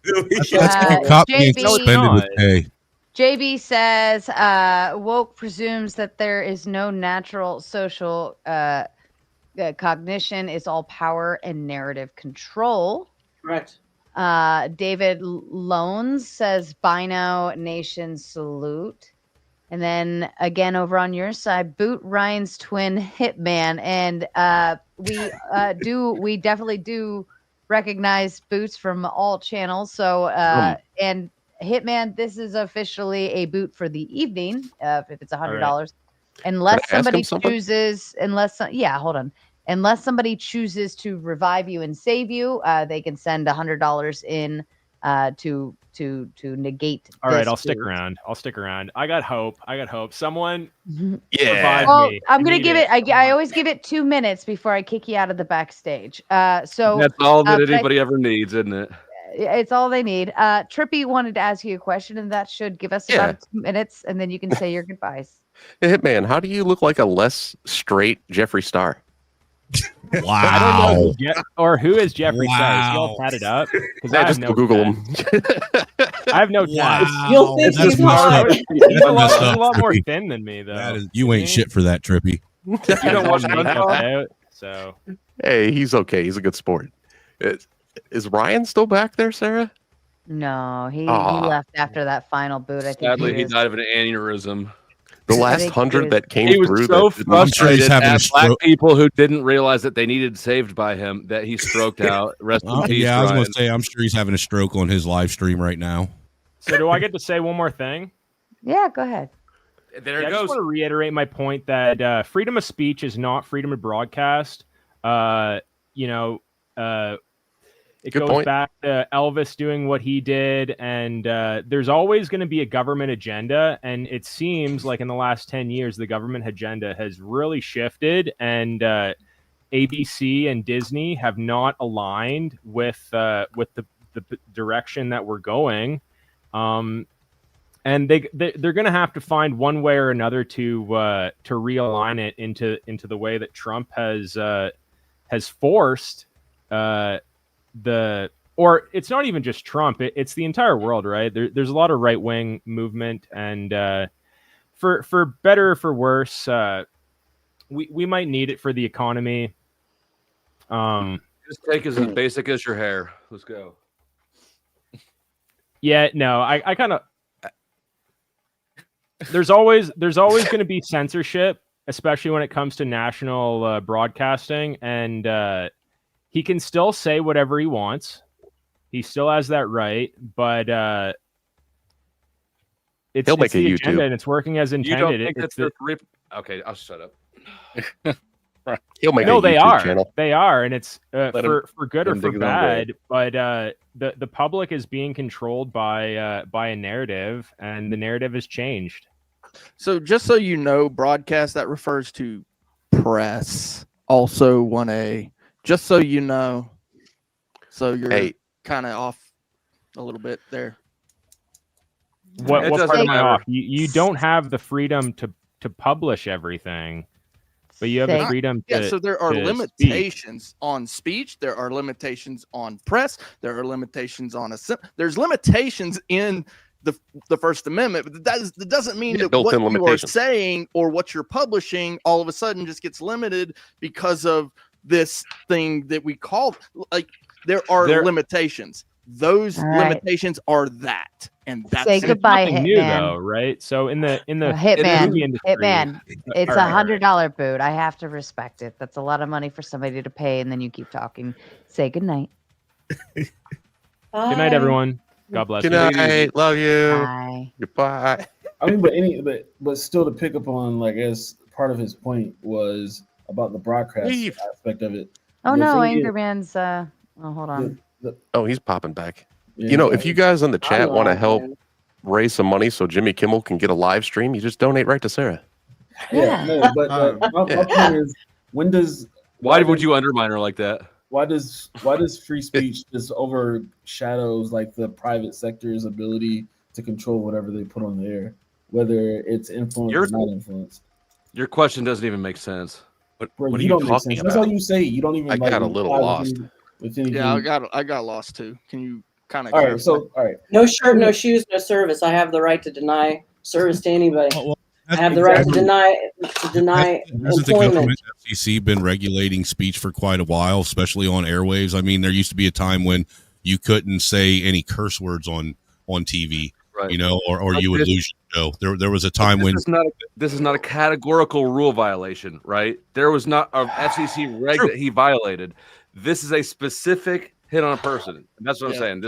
Cop being JB suspended with pay. JB says, woke presumes that there is no natural social cognition. It's all power and narrative control. Correct. David Loans says, Bino Nation salute. And then again, over on your side, Boot Ryan's twin Hitman. And we definitely do recognize Boots from all channels. So, and Hitman, this is officially a boot for the evening. If it's $100, unless Can I ask him somebody something? chooses, hold on. Unless somebody chooses to revive you and save you, they can send $100 in to negate. All right, this I'll stick boot. around. I got hope. Someone Yeah. revive Well, me. I'm gonna need give it. I always give it 2 minutes before I kick you out of the backstage. So That's all that but I- anybody ever needs, isn't it? It's all they need. Trippy wanted to ask you a question, and that should give us about 2 minutes, and then you can say your goodbyes. Hey, Hitman, how do you look like a less straight Jeffree Star? I don't know who is Jeffree Star. Is he all tatted up? Because I have Just no Google him. I have no tats. You'll think That's he's messed hot. up. He's That's a messed up, lot more Trippy. thin than me, though. You ain't shit for that, Trippy. You don't watch Makeup SpongeBob? out, so Hey, he's okay. He's a good sport. Is Ryan still back there, Sarah? No, he Aw. left after that final boot. I think Sadly, he was- died of an aneurysm. The I last think 100 he that came He was through. so that I'm sure he's frustrated having a at black stroke. people who didn't realize that they needed saved by him that he stroked out. Rest in peace, Yeah, I was Ryan. going to say, I'm sure he's having a stroke on his live stream right now. So do I get to say one more thing? Yeah, go ahead. There I it just goes. want to reiterate my point that freedom of speech is not freedom of broadcast. It Good goes point. back to Elvis doing what he did, and there's always going to be a government agenda. And it seems like in the last 10 years, the government agenda has really shifted, and ABC and Disney have not aligned with the direction that we're going. And they're going to have to find one way or another to realign it into the way that Trump has forced or it's not even just Trump, it's the entire world, right? There's a lot of right-wing movement, and for better or for worse, we might need it for the economy. This take is as basic as your hair. Let's go. Yeah, no, I kind of. There's always going to be censorship, especially when it comes to national broadcasting, and he can still say whatever he wants. He still has that right, but he'll make a the YouTube, agenda, and it's working as intended. You don't think okay, I'll shut up. He'll make no, a they YouTube are. channel. They are, and it's for good or for dig his own grave. bad. But the public is being controlled by a narrative, and the narrative has changed. So just so you know, broadcast that refers to press. Also 1A. Just so you know. So you're kind of off a little bit there. What part am I off? You don't have the freedom to publish everything. But you have the freedom to. So there are limitations on speech. There are limitations on press. There are limitations on there's limitations in the First Amendment. But that doesn't mean that what you are saying or what you're publishing all of a sudden just gets limited because of this thing that we call there are limitations. Those limitations are that. And that's Say goodbye, Hitman. New, though, right? So in the Hitman, it's $100 boot. I have to respect it. That's a lot of money for somebody to pay, and then you keep talking. Say goodnight. Good night, everyone. God bless you. Good night. Love you. Bye. Goodbye. I mean, but still to pick up on, like, as part of his point was about the broadcast aspect of it. Oh no, Anchorman's. Hold on. He's popping back. Yeah, if you guys in the chat want to help raise some money so Jimmy Kimmel can get a live stream, you just donate right to Sarah. Yeah, no, but my point is, why would you undermine her like that? Why does free speech just overshadows like the private sector's ability to control whatever they put on the air, whether it's influenced or not influenced? Your question doesn't even make sense. What are you talking about? That's all you say. You don't even. I got a little lost. Yeah, I got lost too. Can you kind of? All right. No shirt, no shoes, no service. I have the right to deny service to anybody. I have the right to deny Hasn't the government FCC been regulating speech for quite a while, especially on airwaves? I mean, there used to be a time when you couldn't say any curse words on TV, right? Or you would lose your show. There was a time when this is not a categorical rule violation, right? There was not a FCC reg that he violated. This is a specific hit on a person. And that's what I'm saying.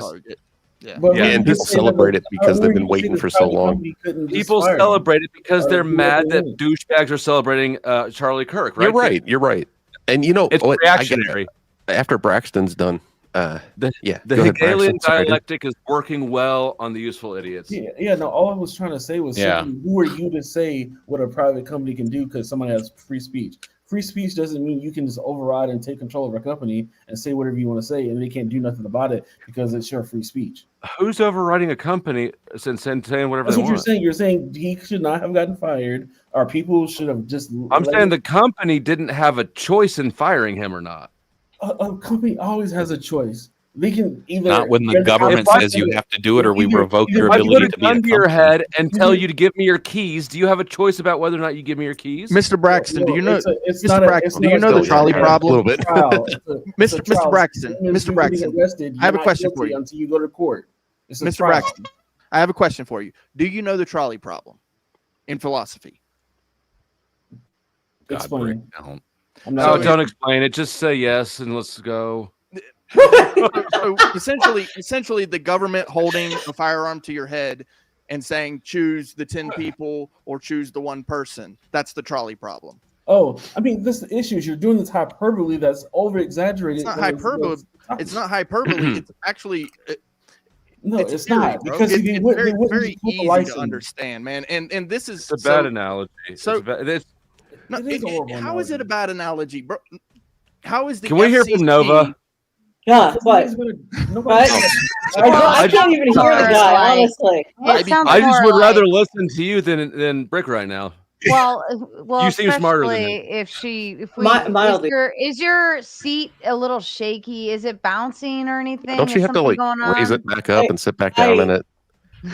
And people celebrate it because they've been waiting for so long. People celebrate it because they're mad that douchebags are celebrating Charlie Kirk, right? You're right. And it's reactionary. After Braxton's done, the Hegelian dialectic is working well on the useful idiots. No, all I was trying to say was simply, who are you to say what a private company can do because somebody has free speech? Free speech doesn't mean you can just override and take control of a company and say whatever you want to say, and they can't do nothing about it because it's your free speech. Who's overriding a company and saying whatever That's they what want? You're saying. You're saying he should not have gotten fired, or people should have just. I'm saying the company didn't have a choice in firing him or not. A company always has a choice. They can either not when the government says you have to do it, or we revoke your ability to be a gun to your head and tell you to give me your keys. Do you have a choice about whether or not you give me your keys, Mr. Braxton? Do you know? Mr. Braxton, do you know the trolley problem? A little bit. Mr. Braxton, I have a question for you. Until you go to court, Mr. Braxton, I have a question for you. Do you know the trolley problem in philosophy? Explain. No, don't explain it. Just say yes and let's go. So essentially the government holding a firearm to your head and saying choose the 10 people or choose the one person. That's the trolley problem. Oh, I mean, this issue is you're doing this hyperbole that's over exaggerated. It's not hyperbole. It's not hyperbole. It's actually no, it's not because it's very easy to understand, man. And this is a bad analogy. So how is it a bad analogy, bro? How is the Can we hear from Nova? Yeah, but I can't even hear the guy, honestly. I just would rather listen to you than Brick right now. Well, You seem smarter than especially him. if Mildly. is your seat a little shaky? Is it bouncing or anything? Don't you Is have to something like going on? raise it back up and sit back down in it?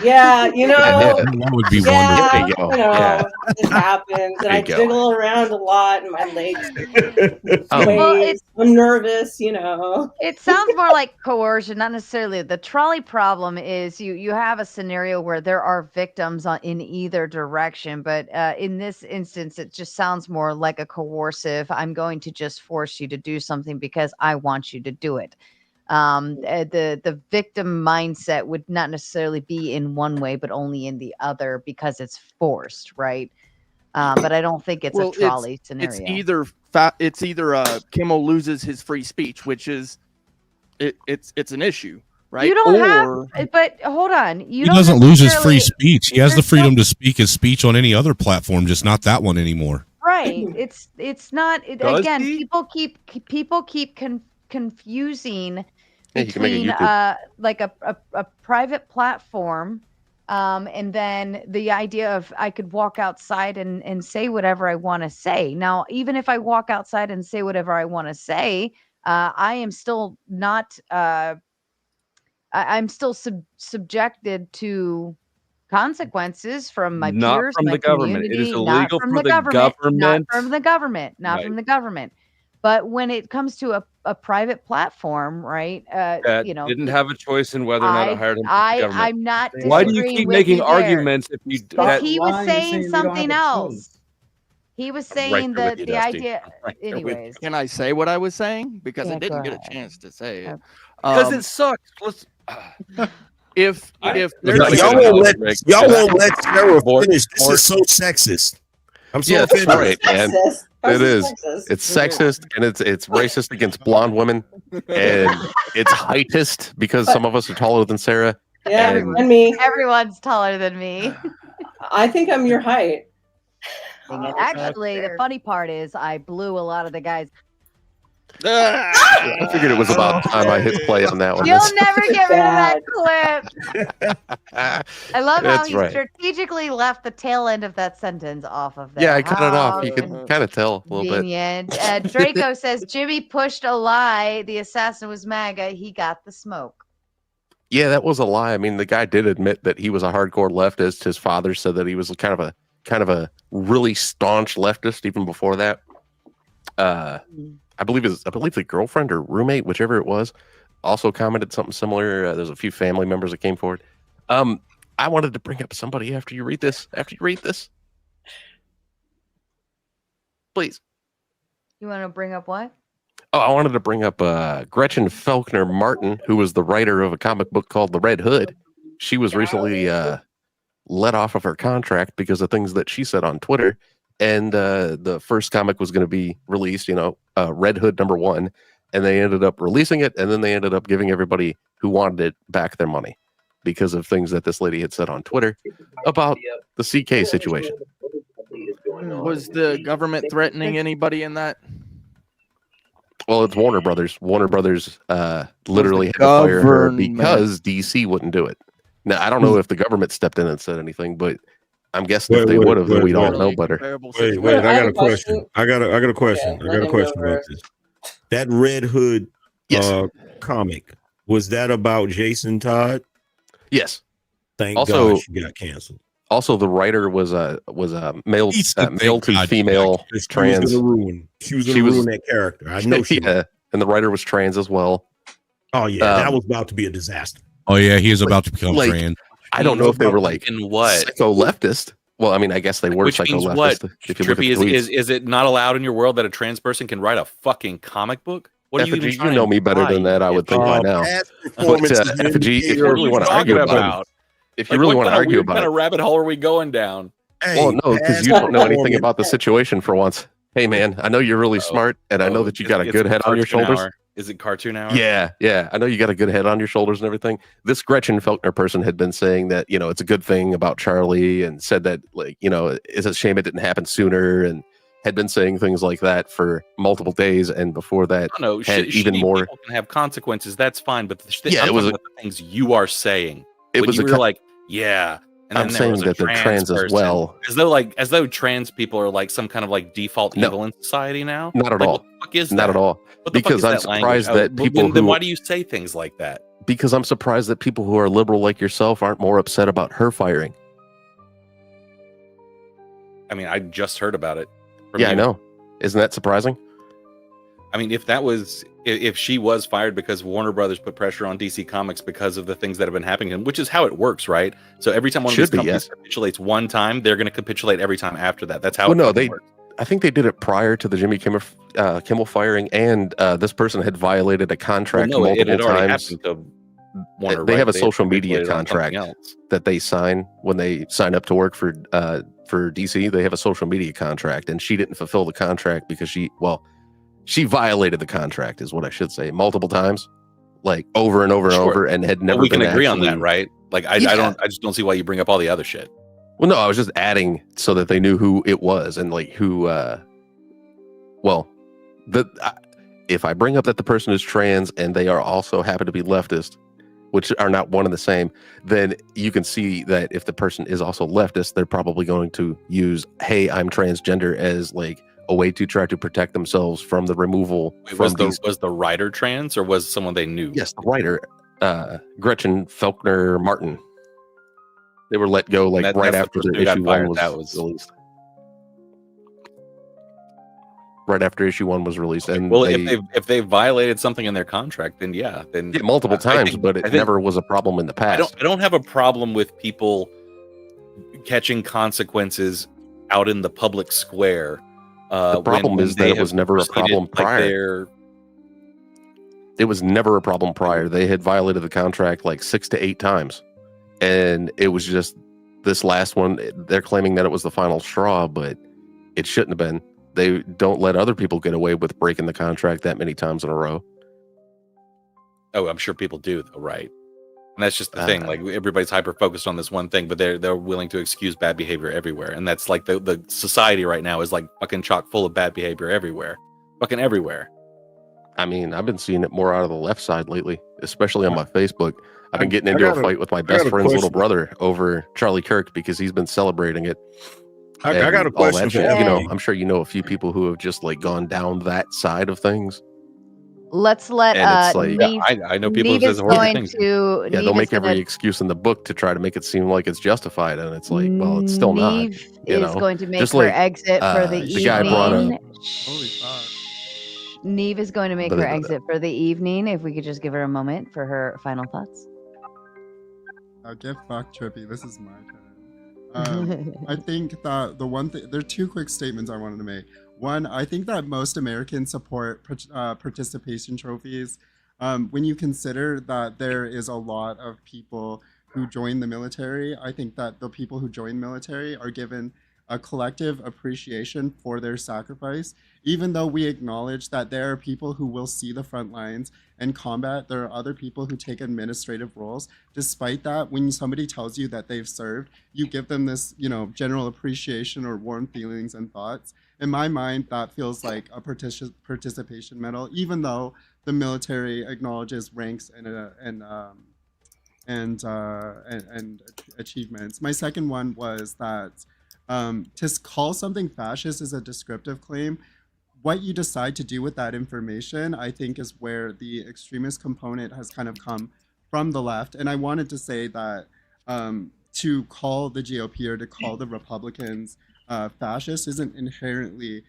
Yeah, you know, That would be yeah, wonderful. you know, Yeah. it happens, and There I you go. jiggle around a lot, and my legs Oh. sway. I'm nervous, you know. It sounds more like coercion, not necessarily. The trolley problem is you have a scenario where there are victims in either direction, but in this instance, it just sounds more like a coercive. I'm going to just force you to do something because I want you to do it. The victim mindset would not necessarily be in one way, but only in the other because it's forced, right? But I don't think it's a trolley scenario. It's either Kimmel loses his free speech, which is it's an issue, right? You don't have, but hold on. He doesn't lose his free speech. He has the freedom to speak his speech on any other platform, just not that one anymore. Right. It's not. Does Again, he? people keep confusing Yeah, you can make a between YouTube. like a private platform and then the idea of I could walk outside and say whatever I want to say. Now, even if I walk outside and say whatever I want to say, I am still not I'm still subjected to consequences from my Not peers, from my the government. It is community, not illegal from for the the government, not government. from the government, not Right. from the government. But when it comes to a private platform, right? That You know, didn't have a choice in whether or not I hired him from the government. I'm not Why do you disagreeing keep with making you there. arguments if you Because that he was lying and saying saying we don't something have a else. He was saying there with that you, the Dusty. idea. Right there with you. Anyways, Can I say what I was saying? Because I Yeah, didn't go get a ahead. chance to say it. because it sucks. Let's. If Y'all there's won't let Sarah finish. This is so sexist. I'm so Yeah, that's offended. right, man. Sexist. It is. Sexist. It's sexist and it's racist against blonde women, and it's heightist because some of us are taller than Sarah. Yeah, and and me. Everyone's taller than me. I think I'm your height. Actually, the funny part is I blew a lot of the guys. I figured it was about time I hit play on that one. You'll never get rid of that clip. I love how That's he right. strategically left the tail end of that sentence off of there. Yeah, I cut it off. How You can kind of tell a little bit. convenient. Draco says Jimmy pushed a lie. The assassin was MAGA. He got the smoke. Yeah, that was a lie. I mean, the guy did admit that he was a hardcore leftist. His father said that he was kind of a really staunch leftist even before that. I believe the girlfriend or roommate, whichever it was, also commented something similar. There's a few family members that came forward. I wanted to bring up somebody after you read this. Please. You want to bring up what? Oh, I wanted to bring up Gretchen Faulkner Martin, who was the writer of a comic book called The Red Hood. She was recently let off of her contract because of things that she said on Twitter. And the first comic was going to be released, Red Hood #1, and they ended up releasing it, and then they ended up giving everybody who wanted it back their money because of things that this lady had said on Twitter about the CK situation. Was the government threatening anybody in that? Well, it's Warner Brothers. Warner Brothers literally had to fire her because DC wouldn't do it. Now, I don't know if the government stepped in and said anything, but I'm guessing if they would have, then we'd all know better. Wait, I got a question. I got a question. I got a question about this. That Red Hood comic, was that about Jason Todd? Yes. Thank Also, God she got canceled. Also, the writer was a male to female trans. She was gonna ruin that character. I know she yeah, and the writer was trans as well. Oh yeah, that was about to be a disaster. Oh yeah, he is about to become trans. I don't know if they were like in what psycho leftist. Well, I mean, I guess they were which psycho means leftist. what? If you look at Trippy, the tweets. is it not allowed in your world that a trans person can write a fucking comic book? What are you even Effigy, trying you know to me better than imply? that, I would think by now. But Effigy, if you What are really you want to talking argue about about? it, if you really want to argue about what kind it, of rabbit hole are we going down? well, no, because you don't know anything about the situation for once. Hey, man, I know you're really smart, and I know that you got a good head on your shoulders. Is it cartoon hour? Yeah. I know you got a good head on your shoulders and everything. This Gretchen Faulkner person had been saying that, it's a good thing about Charlie and said that, it's a shame it didn't happen sooner. And, had been saying things like that for multiple days, and before that, No, had even more. People can have consequences. That's fine, but Yeah, I'm it was talking about the things you are saying. It When was you a were like, yeah, and then I'm there saying was a that they're trans as person. well. as though trans people are like some kind of like default No. evil in society now. Not at Like, all. What the fuck is Not that? at all. What the Because fuck I'm is that language? surprised that people then who why do you say things like that? Because I'm surprised that people who are liberal like yourself aren't more upset about her firing. I mean, I just heard about it. From Yeah, I you. know. Isn't that surprising? I mean, if she was fired because Warner Brothers put pressure on DC Comics because of the things that have been happening, which is how it works, right? So every time one of these companies capitulates one time, they're going to capitulate every time after that. That's how it works. I think they did it prior to the Jimmy Kimmel firing, and this person had violated a contract multiple it had already times. happened to Warner, They right? have a They social media capitulated on something contract else. that they sign when they sign up to work for DC. They have a social media contract, and she didn't fulfill the contract because she violated the contract, is what I should say, multiple times, like over and over and over, and had never. We can been agree on that, actually- right? Like I just don't see why you bring up all the other shit. Well, no, I was just adding so that they knew who it was and like who. If I bring up that the person is trans and they are also happen to be leftist, which are not one and the same, then you can see that if the person is also leftist, they're probably going to use "Hey, I'm transgender" as like a way to try to protect themselves from the removal. Was the writer trans or was someone they knew? Yes, the writer, Gretchen Faulkner Martin. They were let go like right after their issue 1 was released. Right after issue 1 was released, and if they violated something in their contract, then multiple times, but it never was a problem in the past. I don't have a problem with people catching consequences out in the public square. The problem is that it was never a problem prior. It was never a problem prior. They had violated the contract like 6 to 8 times. And it was just this last one. They're claiming that it was the final straw, but it shouldn't have been. They don't let other people get away with breaking the contract that many times in a row. Oh, I'm sure people do, though, right? And that's just the thing. Like everybody's hyper focused on this one thing, but they're willing to excuse bad behavior everywhere. And that's like the society right now is like fucking chock full of bad behavior everywhere, fucking everywhere. I mean, I've been seeing it more out of the left side lately, especially on my Facebook. I've been getting into a fight with my best friend's little brother over Charlie Kirk because he's been celebrating it. I got a question for you know, I'm sure you know a few people who have just like gone down that side of things. Let's let Neve, I know people Neve who is says horrible going things. to they'll make every excuse in the book to try to make it seem like it's justified, and it's like, well, it's still not. Neve is going to make Just her like, exit for the evening. guy brought up. Neve is going to make her exit for the evening. If we could just give her a moment for her final thoughts. I'll get fuck trippy. This is my turn. I think that the one thing, there are 2 quick statements I wanted to make. One, I think that most Americans support participation trophies. When you consider that there is a lot of people who join the military, I think that the people who join the military are given a collective appreciation for their sacrifice. Even though we acknowledge that there are people who will see the front lines and combat, there are other people who take administrative roles. Despite that, when somebody tells you that they've served, you give them this, general appreciation or warm feelings and thoughts. In my mind, that feels like a participation medal, even though the military acknowledges ranks and achievements. My second one was that to call something fascist is a descriptive claim. What you decide to do with that information, I think, is where the extremist component has kind of come from the left. And I wanted to say that to call the GOP or to call the Republicans fascist isn't inherently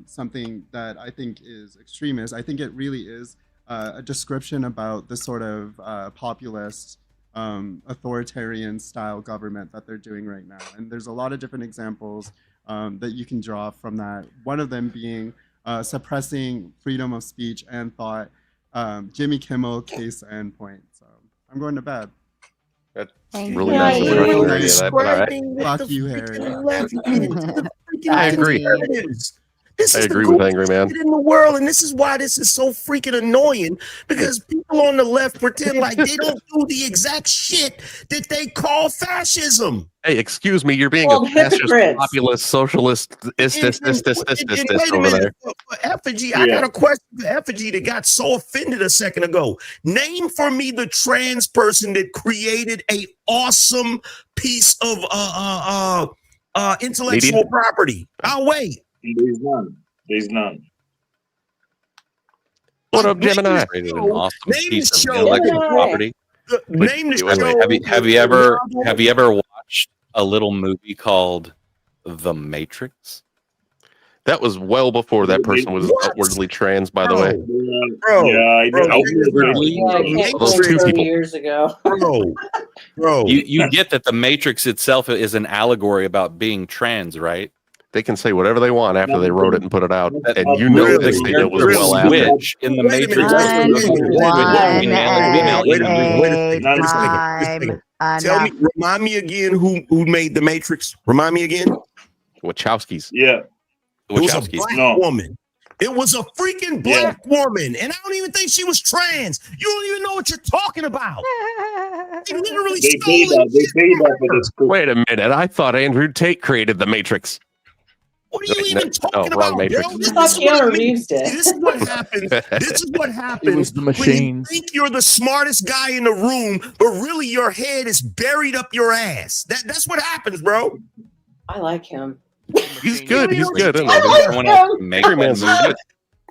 something that I think is extremist. I think it really is a description about the sort of populist, authoritarian style government that they're doing right now. And there's a lot of different examples that you can draw from that. One of them being suppressing freedom of speech and thought. Jimmy Kimmel, case and point. So I'm going to bed. That's really nice. Fuck you, Harry. I agree. This I is agree the with coolest Angry Man. shit in the world, and this is why this is so freaking annoying, because people on the left pretend like they don't do the exact shit that they call fascism. Hey, excuse me, you're being Well, a fascist, hypocrites. populist, socialist, this And wait a over minute, there. for Effigy, I got a question for Effigy that got so offended a second ago. Name for me the trans person that created a awesome piece of intellectual property. I'll wait. There's none. There's none. What up, Gemini? Created an awesome Name piece the of show. intellectual property. Name the Wait, show. have you ever watched a little movie called The Matrix? That was well before that person was outwardly trans, by the way. Bro, Those two 30 people. years ago. Bro. You get that The Matrix itself is an allegory about being trans, right? They can say whatever they want after they wrote it and put it out, and you Really? know that it was well after. Switch in The Matrix. Tell me, remind me again who made The Matrix. Remind me again. Wachowskis. Yeah. It was a black woman. It was a freaking black woman. And I don't even think she was trans. You don't even know what you're talking about. They literally stole it. Wait a minute. I thought Andrew Tate created The Matrix. What are you even talking about, Matrix. bro? I thought Keanu Reeves did. This is what happens. This is what happens. It was the when you machines. think you're the smartest guy in the room, but really your head is buried up your ass. That's what happens, bro. I like him. He's good. He's good. Isn't I he? like him. Angry Man's good.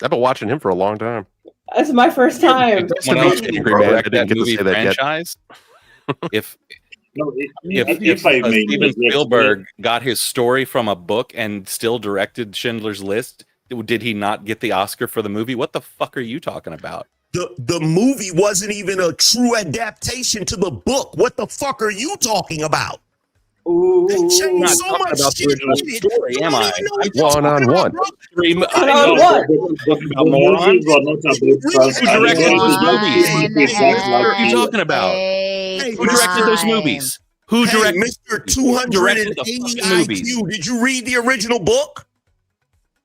I've been watching him for a long time. That's my first time. When else can you Angry Man, I correct didn't that get to movie say that yet. franchise? If if I may Steven just Spielberg got his story from a book and still directed Schindler's List, did he not get the Oscar for the movie? What the fuck are you talking about? The movie wasn't even a true adaptation to the book. What the fuck are you talking about? They changed I'm not so talking much about the shit original in it. story, You am don't I? even know what you're talking about, bro. The movies were not about trans. Who directed those movies? What What are you talking about? Who directed those movies? Who directed Mr. 280 IQ? Did you read the original book?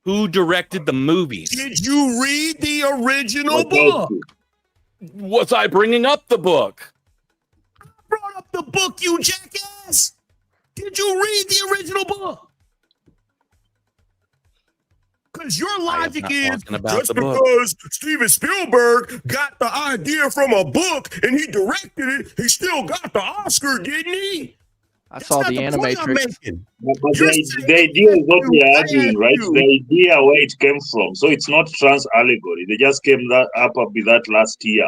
Who directed the movies? Did you read the original book? Was I bringing up the book? I brought up the book, you jackass. Did you read the original book? Because your logic is just because Steven Spielberg got the idea from a book and he directed it, he still got the Oscar, didn't he? I saw the Animatrix. But the idea is what we are arguing, right? The idea where it came from. So it's not trans allegory. They just came up with that last year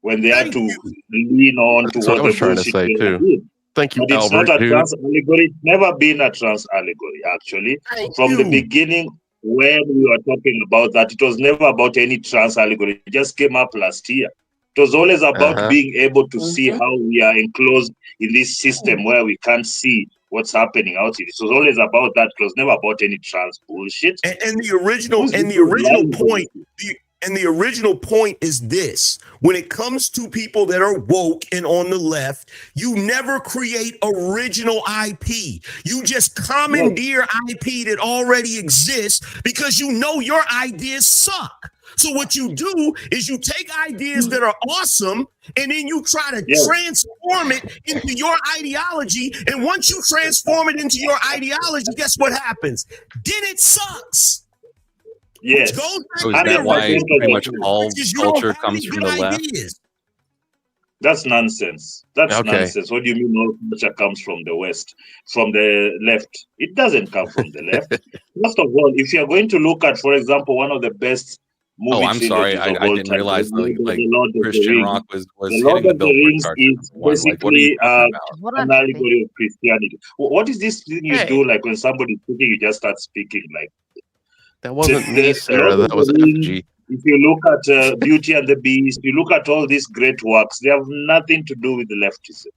when they had to lean on to That's what I what was the trying to bullshit say, they too. did. Thank you, But it's Albert, not a dude. trans allegory. It's never been a trans allegory, actually. From the beginning, when we were talking about that, it was never about any trans allegory. It just came up last year. It was always about being able to see how we are enclosed in this system where we can't see what's happening out here. It was always about that. It was never about any trans bullshit. And the original point is this: when it comes to people that are woke and on the left, you never create original IP. You just commandeer IP that already exists because you know your ideas suck. So what you do is you take ideas that are awesome and then you try to transform it into your ideology. And once you transform it into your ideology, guess what happens? Then it sucks. Yes. So is that why pretty much all culture comes from the left? That's nonsense. That's nonsense. What do you mean all culture comes from the West, from the left? It doesn't come from the left. First of all, if you're going to look at, for example, one of the best movie I'm sorry. I didn't realize like Christian Rock was The Lord hitting the of the Billboard Rings charts. is Like, what are basically you talking about? an allegory of Christianity. What is this thing you do? Like when somebody's speaking, you just start speaking like that wasn't me, Sarah. That was FG. If you look at Beauty and the Beast, you look at all these great works, they have nothing to do with the leftism.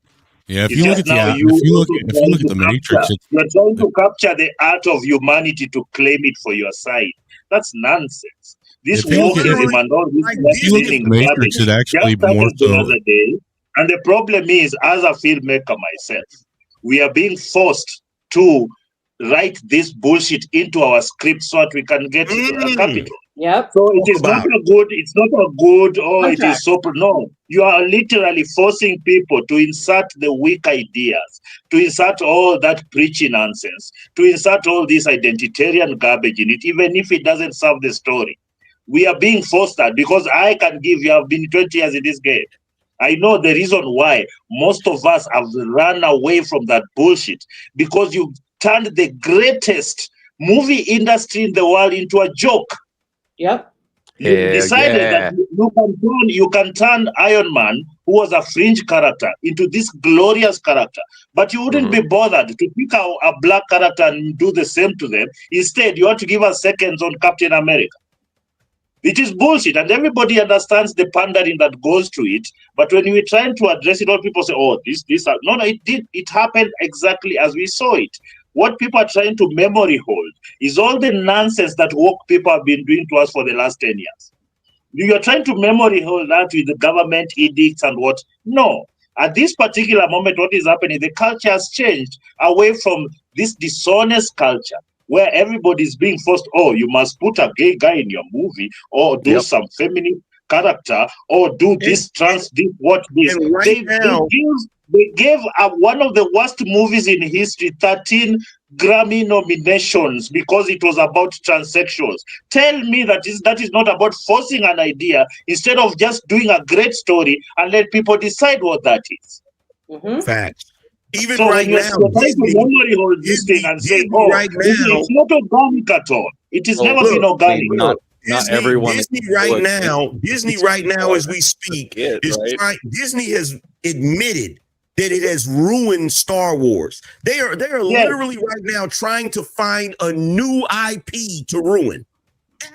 Yeah, if you look at the Matrix, you're trying to capture the art of humanity to claim it for your side. That's nonsense. This wokeism and all this left-leaning Matrix, it actually just more happened the so. other day. And the problem is, as a filmmaker myself, we are being forced to write this bullshit into our script so that we can get capital. Yep. So it is not a good, it's not a good, oh, it Contract. is so, no. You are literally forcing people to insert the weak ideas, to insert all that preachy nonsense, to insert all this identitarian garbage in it, even if it doesn't serve the story. We are being forced that because I can give, you have been 20 years in this game. I know the reason why most of us have run away from that bullshit, because you turned the greatest movie industry in the world into a joke. Yep. You decided that you can turn Iron Man, who was a fringe character, into this glorious character, but you wouldn't be bothered to pick a black character and do the same to them. Instead, you want to give us seconds on Captain America. It is bullshit, and everybody understands the pandering that goes to it. But when we're trying to address it, all people say, "Oh, this." No, it happened exactly as we saw it. What people are trying to memory hold is all the nonsense that woke people have been doing to us for the last 10 years. You are trying to memory hold that with the government edicts and what? No. At this particular moment, what is happening? The culture has changed away from this dishonest culture, where everybody is being forced, oh, you must put a gay guy in your movie, or do some feminine character, or do this this. Right They gave one of the worst movies in history 13 Grammy nominations because it was about transsexuals. Tell me that is not about forcing an idea instead of just doing a great story and let people decide what that is. Facts. Even so right when you're now, trying to memory hold this thing and say, oh, right now, it's not organic at all. It has never been organic. Disney right now, as we speak, Disney has admitted that it has ruined Star Wars. They are literally right now trying to find a new IP to ruin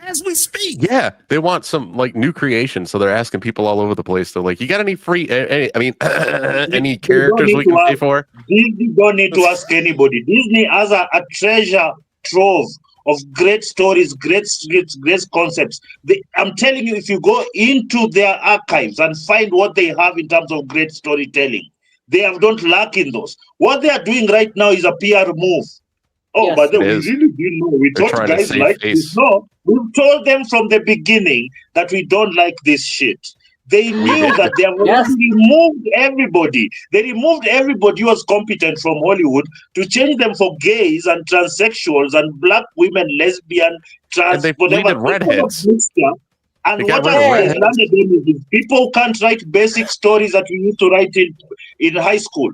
as we speak. Yeah, they want some like new creation, so they're asking people all over the place. They're like, "You got any free? Any characters we can pay for?" Disney don't need to ask anybody. Disney has a treasure trove of great stories, great scripts, great concepts. I'm telling you, if you go into their archives and find what they have in terms of great storytelling, they don't lack in those. What they are doing right now is a PR move. Oh, yes, but we really didn't know. We thought guys like this. No, we told them from the beginning that we don't like this shit. They knew that they have removed everybody. They removed everybody who was competent from Hollywood to change them for gays and transsexuals and black women, lesbian, trans, and whatever. Redheads. And what has landed them is people can't write basic stories that we used to write in high school.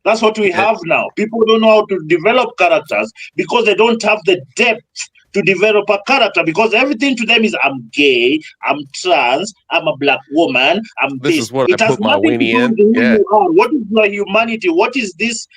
That's what we have now. People don't know how to develop characters because they don't have the depth to develop a character, because everything to them is I'm gay, I'm trans, I'm a black woman, I'm this. Is what I put my weenie in. What is your humanity? What is this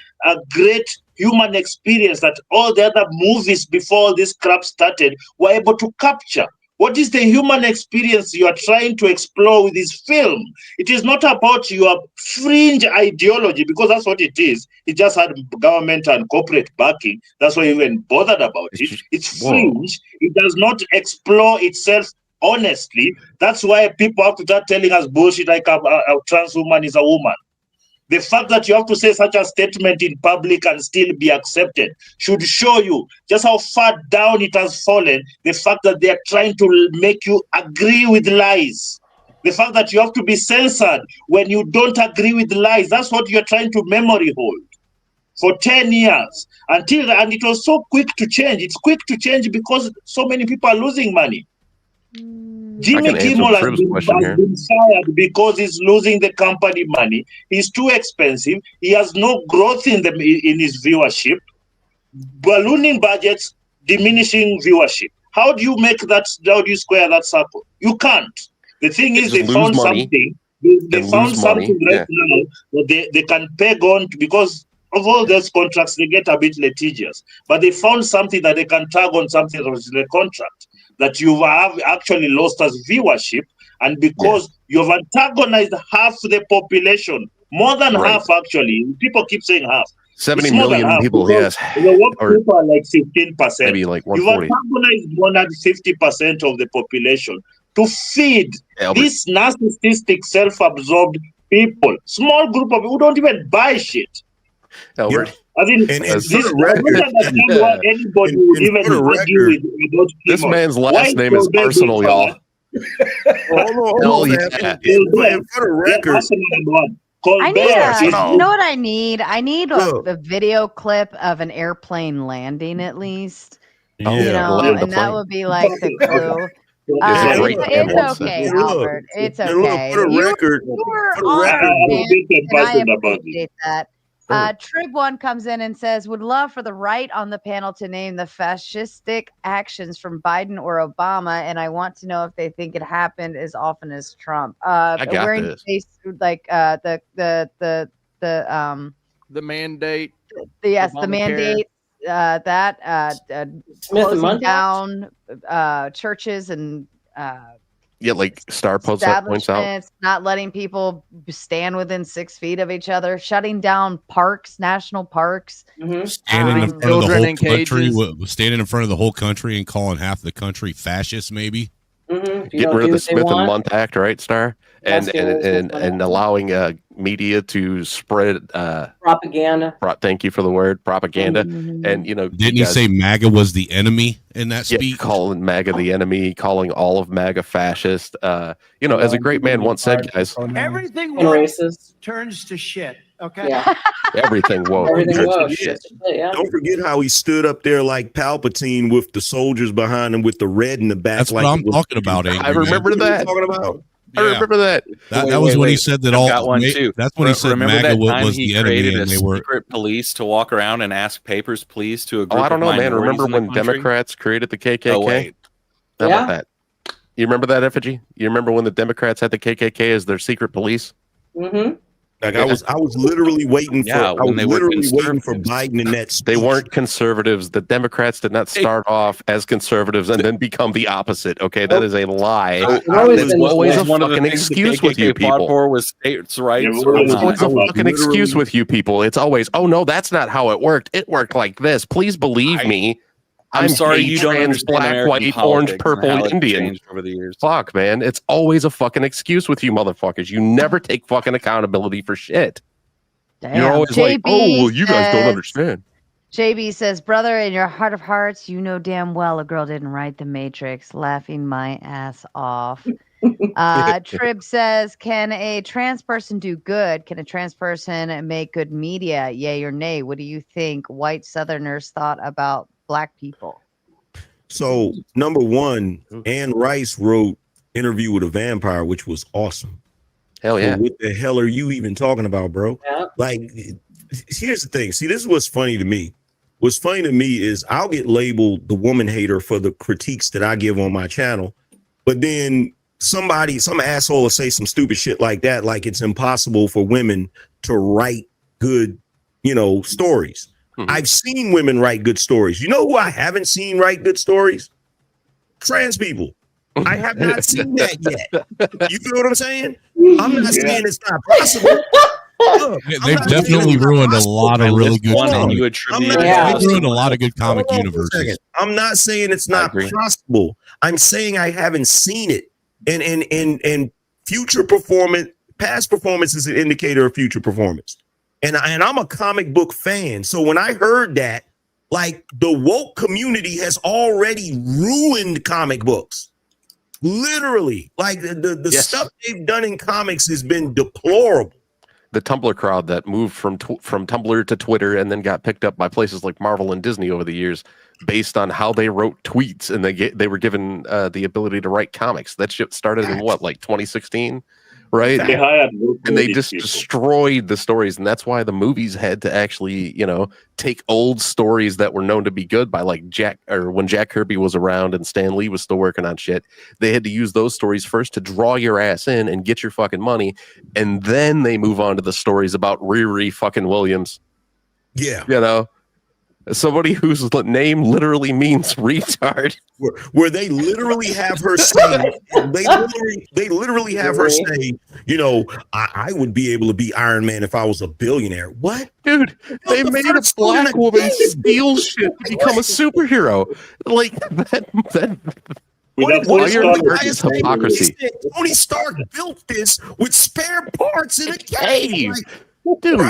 great human experience that all the other movies before this crap started were able to capture? What is the human experience you are trying to explore with this film? It is not about your fringe ideology, because that's what it is. It just had government and corporate backing. That's why you even bothered about it. It's fringe. It does not explore itself honestly. That's why people have to start telling us bullshit like a trans woman is a woman. The fact that you have to say such a statement in public and still be accepted should show you just how far down it has fallen. The fact that they are trying to make you agree with lies. The fact that you have to be censored when you don't agree with lies. That's what you're trying to memory hold for 10 years. And it was so quick to change. It's quick to change because so many people are losing money. Jimmy Kimmel has been fired because he's losing the company money. He's too expensive. He has no growth in his viewership. Ballooning budgets, diminishing viewership. How do you make that? How do you square that circle? You can't. The thing is, they found something. They found something right now that they can peg on to, because of all those contracts, they get a bit litigious. But they found something that they can tag on something that was in the contract, that you have actually lost as viewership, and because you've antagonized half the population, more than half actually. People keep saying half. 70 million people, yes. What people are like 15%. Maybe like 140. You've antagonized more than 50% of the population to feed these narcissistic, self-absorbed people. Small group of people who don't even buy shit. Albert. I mean, And this, for the I don't record, understand why anybody would and even for the argue record, with about This Kimon. man's Why last name is Colbert Arsenal, being y'all. hold Hell on, yeah. man. Colbert, And for the yeah, record, Arsenal number one. I need Colbert is you know what I need? I need look, a video clip of an airplane landing at least. Oh, You yeah. know, land the and that plane. would be like the clue. There's a And great look, man It's once said okay, and look, Albert. It's and look, okay. for the record, You were for the on record, I'm a stance, bit and I concerned about it. appreciate that. sure. Trib One comes in and says, "Would love for the right on the panel to name the fascistic actions from Biden or Obama, and I want to know if they think it happened as often as Trump." I got Wearing this. face like the mandate. yes, the Obamacare. mandate Smith and closing Mundt down churches and Yeah, like Star posts that points out. establishments, not letting people stand within 6 feet of each other, shutting down parks, national parks. Standing in front of the Children whole in country, cages. standing in front of the whole country and calling half the country fascist, maybe. Getting rid of the Smith and Mundt Act, right, Star? And allowing media to spread propaganda. Thank you for the word propaganda. And Didn't he say MAGA was the enemy in that speech? Calling MAGA the enemy, calling all of MAGA fascist. As a great man once said, guys, Everything And woke racist. turns to shit. Okay. Yeah. everything woke. Everything Don't was. forget- Yeah. Don't forget how he stood up there like Palpatine with the soldiers behind him with the red in the back. That's like what I'm it was- talking about, Angry I remember Man. that. Talking about. I remember that. That was when he said that I've all. got one too. That's when he said Remember MAGA that time was he the enemy, created and a they were. secret police to walk around and ask papers, please, to a Oh, group I don't of know, man. minorities Remember in the when country? Democrats created the KKK? Oh, wait. How Yeah. about that? You remember that, Effigy? You remember when the Democrats had the KKK as their secret police? Mm-hmm. Like I was literally waiting for. Yeah, I when was they were literally waiting for conservatives. Biden in that. Speech. They weren't conservatives. The Democrats did not start off as conservatives and then become the opposite. Okay, that is a lie. That's always a one of the fucking things the excuse with you KKK fought people. for was states' rights. Yeah, or It's not. always a fucking excuse with you people. It's always, oh no, that's not how it worked. It worked like this. Please believe me. I'm sorry gay, you don't trans, understand black, American white, politics orange, and purple, how and it's Indian. changed over the years. Fuck, man. It's always a fucking excuse with you motherfuckers. You never take fucking accountability for shit. Damn. You're always like, JB oh, well, you guys don't says- understand. JB says, "Brother, in your heart of hearts, you know damn well a girl didn't write The Matrix." Laughing my ass off. Trib says, "Can a trans person do good? Can a trans person make good media? Yay or nay? What do you think white Southerners thought about black people?" So number one, Anne Rice wrote "Interview with a Vampire," which was awesome. Hell yeah! So what the hell are you even talking about, bro? Yeah. Like, here's the thing. See, this is what's funny to me. What's funny to me is I'll get labeled the woman hater for the critiques that I give on my channel, but then some asshole will say some stupid shit like that, like it's impossible for women to write good, stories. I've seen women write good stories. You know who I haven't seen write good stories? Trans people. I have not seen that yet. You feel what I'm saying? I'm not saying it's not possible. Look, They've definitely ruined a lot of really good comics. They've ruined a lot of good comic universes. I'm not saying it's not possible. I'm saying I haven't seen it. And future performance, past performance is an indicator of future performance. And I'm a comic book fan. So when I heard that, like the woke community has already ruined comic books. Literally, like the stuff they've done in comics has been deplorable. The Tumblr crowd that moved from Tumblr to Twitter and then got picked up by places like Marvel and Disney over the years, based on how they wrote tweets, and they were given the ability to write comics. That shit started in what, like 2016, right? They hired and they just people. destroyed the stories, and that's why the movies had to actually, take old stories that were known to be good by like when Jack Kirby was around and Stan Lee was still working on shit. They had to use those stories first to draw your ass in and get your fucking money, and then they move on to the stories about Riri fucking Williams. Yeah, somebody whose name literally means retard. Where they literally have her say, they literally have her say, I would be able to be Iron Man if I was a billionaire. What? Dude, they made a black woman steal shit to become a superhero. Like that. Hypocrisy. Tony Stark built this with spare parts in a cave. Dude,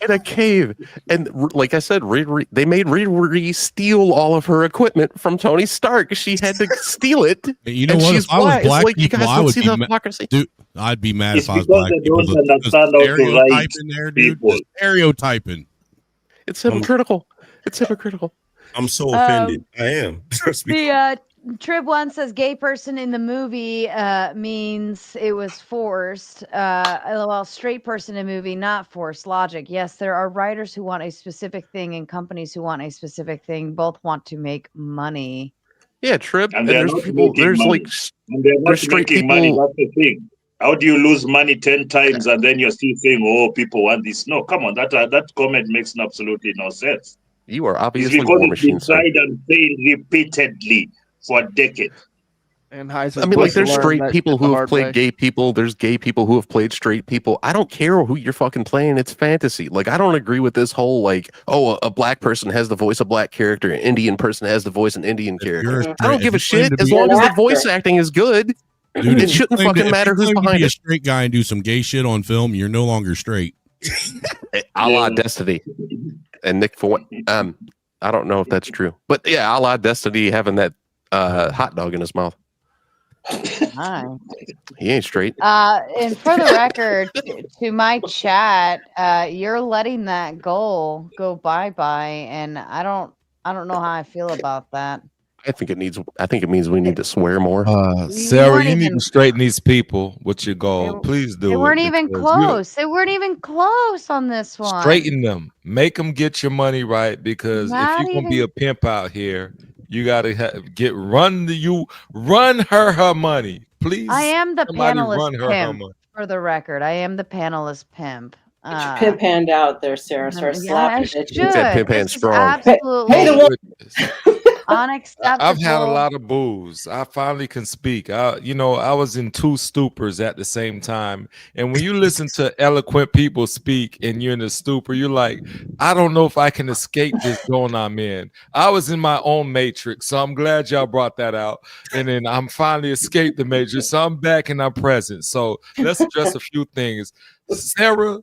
in a cave. And like I said, they made Riri steal all of her equipment from Tony Stark. She had to steal it. You know and what? she's If I was wise. black Like, you people, guys I don't would see be the hypocrisy. dude. I'd be mad It's if I was because black they people. don't The understand how to stereotyping write there, dude. people. The stereotyping. It's hypocritical. It's hypocritical. I'm so offended. I am. Trust me. The Trib One says gay person in the movie means it was forced. While straight person in movie not forced. Logic. Yes, there are writers who want a specific thing and companies who want a specific thing. Both want to make money. Yeah, Trib. And they're there's not people. making There's money. like And they're not there's straight making people. money. That's the thing. How do you lose money 10 times and then you're still saying, "Oh, people want this"? No, come on. That comment makes absolutely no sense. You are It's obviously because War it's been Machine, sir. tried and failed repeatedly for decades. And I mean, like, there's straight people who have played gay people. There's gay people who have played straight people. I don't care who you're fucking playing. It's fantasy. Like, I don't agree with this whole, like, oh, a black person has the voice of black character, an Indian person has the voice of Indian character. I don't give a shit as long as the voice acting is good. Dude, It shouldn't fucking matter who's behind be a it. straight guy and do some gay shit on film. You're no longer straight. A la Destiny and Nick for I don't know if that's true, but yeah, a la Destiny having that hot dog in his mouth. Hi. He ain't straight. And for the record, to my chat, you're letting that goal go bye-bye, and I don't know how I feel about that. I think it means we need to swear more. Sarah, you need to straighten these people with your goal. Please do. They weren't it even because close. They weren't even close on this one. straighten them. Make them get your money right, because Not if you're gonna be even- a pimp out here, you gotta run her money. Please. I am the somebody panelist run her pimp. money. For the record, I am the panelist pimp. Get your pimp hand out there, Sarah. Start slapping I bitches. should. That pimp hand This is strong. absolutely Hey, the one. unacceptable. I've had a lot of booze. I finally can speak. I was in two stupors at the same time. And when you listen to eloquent people speak and you're in a stupor, you're like, I don't know if I can escape this zone I'm in. I was in my own matrix, so I'm glad y'all brought that out. And then I'm finally escaped the matrix, so I'm back and I'm present. So let's address a few things. Sarah,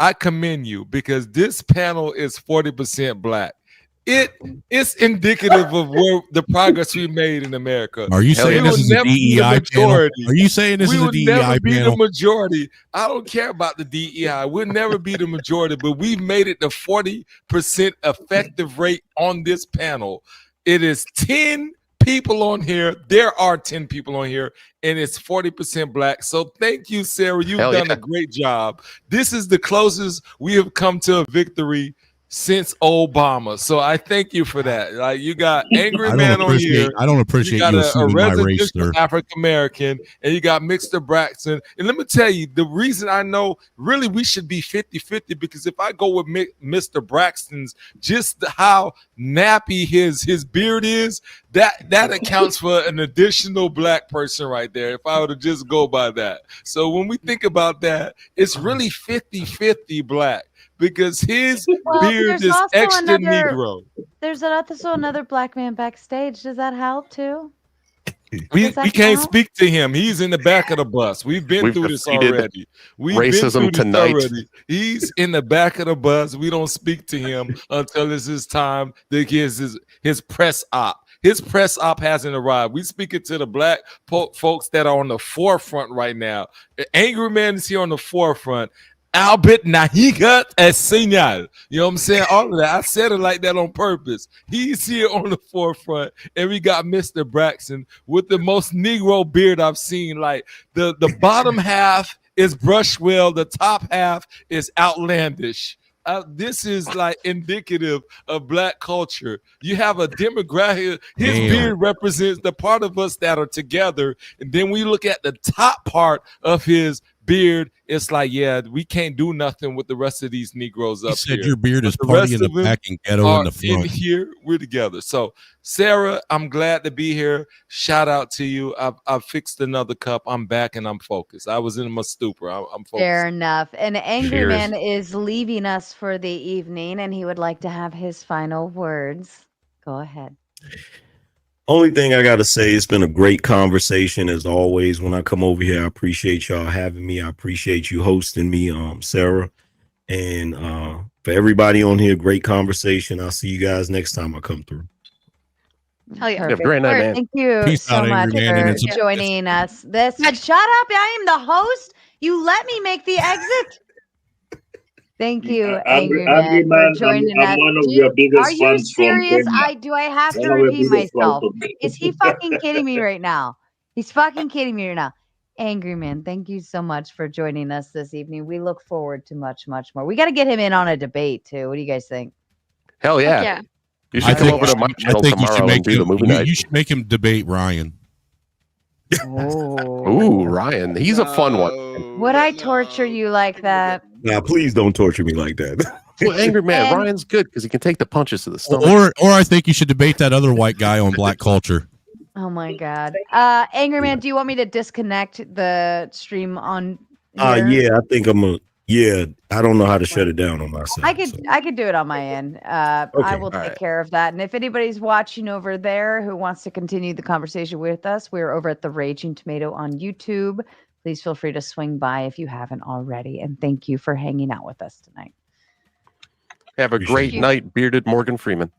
I commend you, because this panel is 40% black. It's indicative of where the progress we made in America. Are you saying this is a DEI panel? Are you saying this is a DEI We will never be panel? the majority. I don't care about the DEI. We'll never be the majority, but we've made it the 40% effective rate on this panel. It is 10 people on here. There are 10 people on here, and it's 40% black. So thank you, Sarah. You've done a great job. This is the closest we have come to a victory since Obama. So I thank you for that. Like, you got Angry Man on here. I don't appreciate got you a assuming my race, residential sir. African American, and you got Mr. Braxton. And let me tell you, the reason I know really we should be 50-50, because if I go with Mr. Braxton's, just how nappy his beard is, that accounts for an additional black person right there, if I were to just go by that. So when we think about that, it's really 50-50 black, because his beard there's is also extra another- Negro. There's also another black man backstage. Does that help too? We Does that can't count? speak to him. He's in the back of the bus. We've been through this defeated already. racism tonight. He's in the back of the bus. We don't speak to him until it's his time to get his press op. His press op hasn't arrived. We speaking to the black folks that are on the forefront right now. Angry Man is here on the forefront. Albert Nahigat as señal. You know what I'm saying? All of that. I said it like that on purpose. He's here on the forefront. And we got Mr. Braxton with the most Negro beard I've seen. Like, the bottom half is Brushwell, the top half is outlandish. This is like indicative of black culture. You have a demographic. His beard represents the part of us that are together. And then we look at the top part of his beard, it's like, yeah, we can't do nothing with the rest of these Negroes up said here. your beard is But party in rest the of back them and ghetto in are the front. In here, we're together. So, Sarah, I'm glad to be here. Shout out to you. I've fixed another cup. I'm back and I'm focused. I was in my stupor. I'm focused. Fair enough. And Angry Cheers. Man is leaving us for the evening, and he would like to have his final words. Go ahead. Only thing I got to say, it's been a great conversation as always. When I come over here, I appreciate y'all having me. I appreciate you hosting me, Sarah. And for everybody on here, great conversation. I'll see you guys next time I come through. Hell yeah. Perfect. Great night, man. Thank you Peace so out, much Angry Man, and for it's a- joining us. Shut up. I am the host. You let me make the exit. Thank you, Angry Angry Man, for Man, joining I'm us. one of Do- your Are biggest you fans from serious? Kenya. Do I have to One of your repeat biggest fans myself? from Is he fucking kidding me right now? He's fucking kidding me right now. Angry Man, thank you so much for joining us this evening. We look forward to much, much more. We got to get him in on a debate too. What do you guys think? Hell yeah. Yeah. You should come over to my channel tomorrow and do the movie night. You should make him debate Ryan. Oh. Ooh, Ryan. He's a fun one. Would I torture you like that? Now, please don't torture me like that. Well, Angry Man, And- Ryan's good because he can take the punches to the stomach. Or I think you should debate that other white guy on black culture. Oh my God. Angry Man, do you want me to disconnect the stream on here? Yeah, I think I don't know how to shut it down on my side. I could do it on my end. I will all take right. care of that. And if anybody's watching over there who wants to continue the conversation with us, we're over at the Raging Tomato on YouTube. Please feel free to swing by if you haven't already. And thank you for hanging out with us tonight. Have a great night, bearded Morgan Freeman.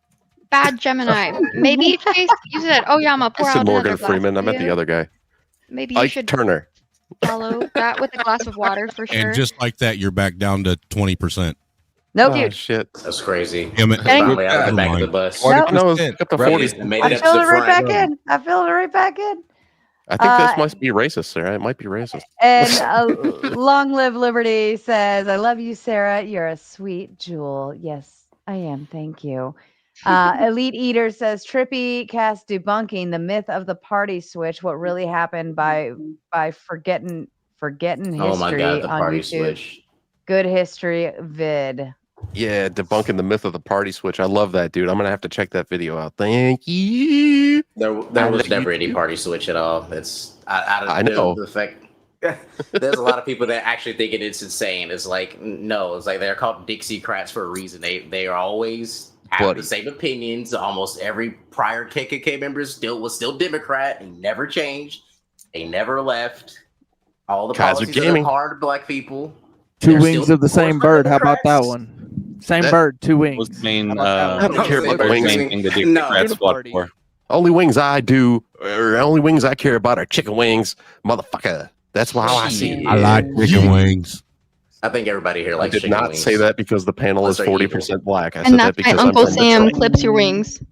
Bad Gemini. Maybe Chase, you said, "Oh yeah, I'm gonna pour I out said another Morgan glass Freeman. I for meant you." the other guy. Maybe you Ike should Turner. follow that with a glass of water for sure. And just like that, you're back down to 20%. No, Oh, dude. shit. That's crazy. Damn it. Finally out of the Never back of the mind. bus. Nope. No, got the 40. Made I it up filled to it the right back front. in. I filled it right back in. I think this must be racist, Sarah. It might be racist. And Long Live Liberty says, I love you, Sarah. You're a sweet jewel. Yes, I am. Thank you. Elite Eater says, Trippy cast debunking the myth of the party switch. What really happened by forgetting history Oh my God, the on party YouTube. switch. Good history vid. Yeah, debunking the myth of the party switch. I love that, dude. I'm gonna have to check that video out. Thank you. There was never any party switch at all. It's I know. the fact. There's a lot of people that actually think it's insane. It's like no, it's like they're called Dixiecrats for a reason. They are always have the same opinions. Almost every prior KKK member was still Democrat. He never changed. They never left. All the Kaiser policies are Gaming. hard to black people. Two They're wings still of the same bird. How about that one? Same bird, two wings. Was the main, I don't care about the main wings. thing the Democrats fought for. Only wings I do, or only wings I care about are chicken wings, motherfucker. That's how I see it. I like chicken wings. I think everybody here I likes did chicken not wings. say that because the panel is Unless they're 40% black. I And said that's that why because Uncle I'm from Sam Detroit. clips your wings.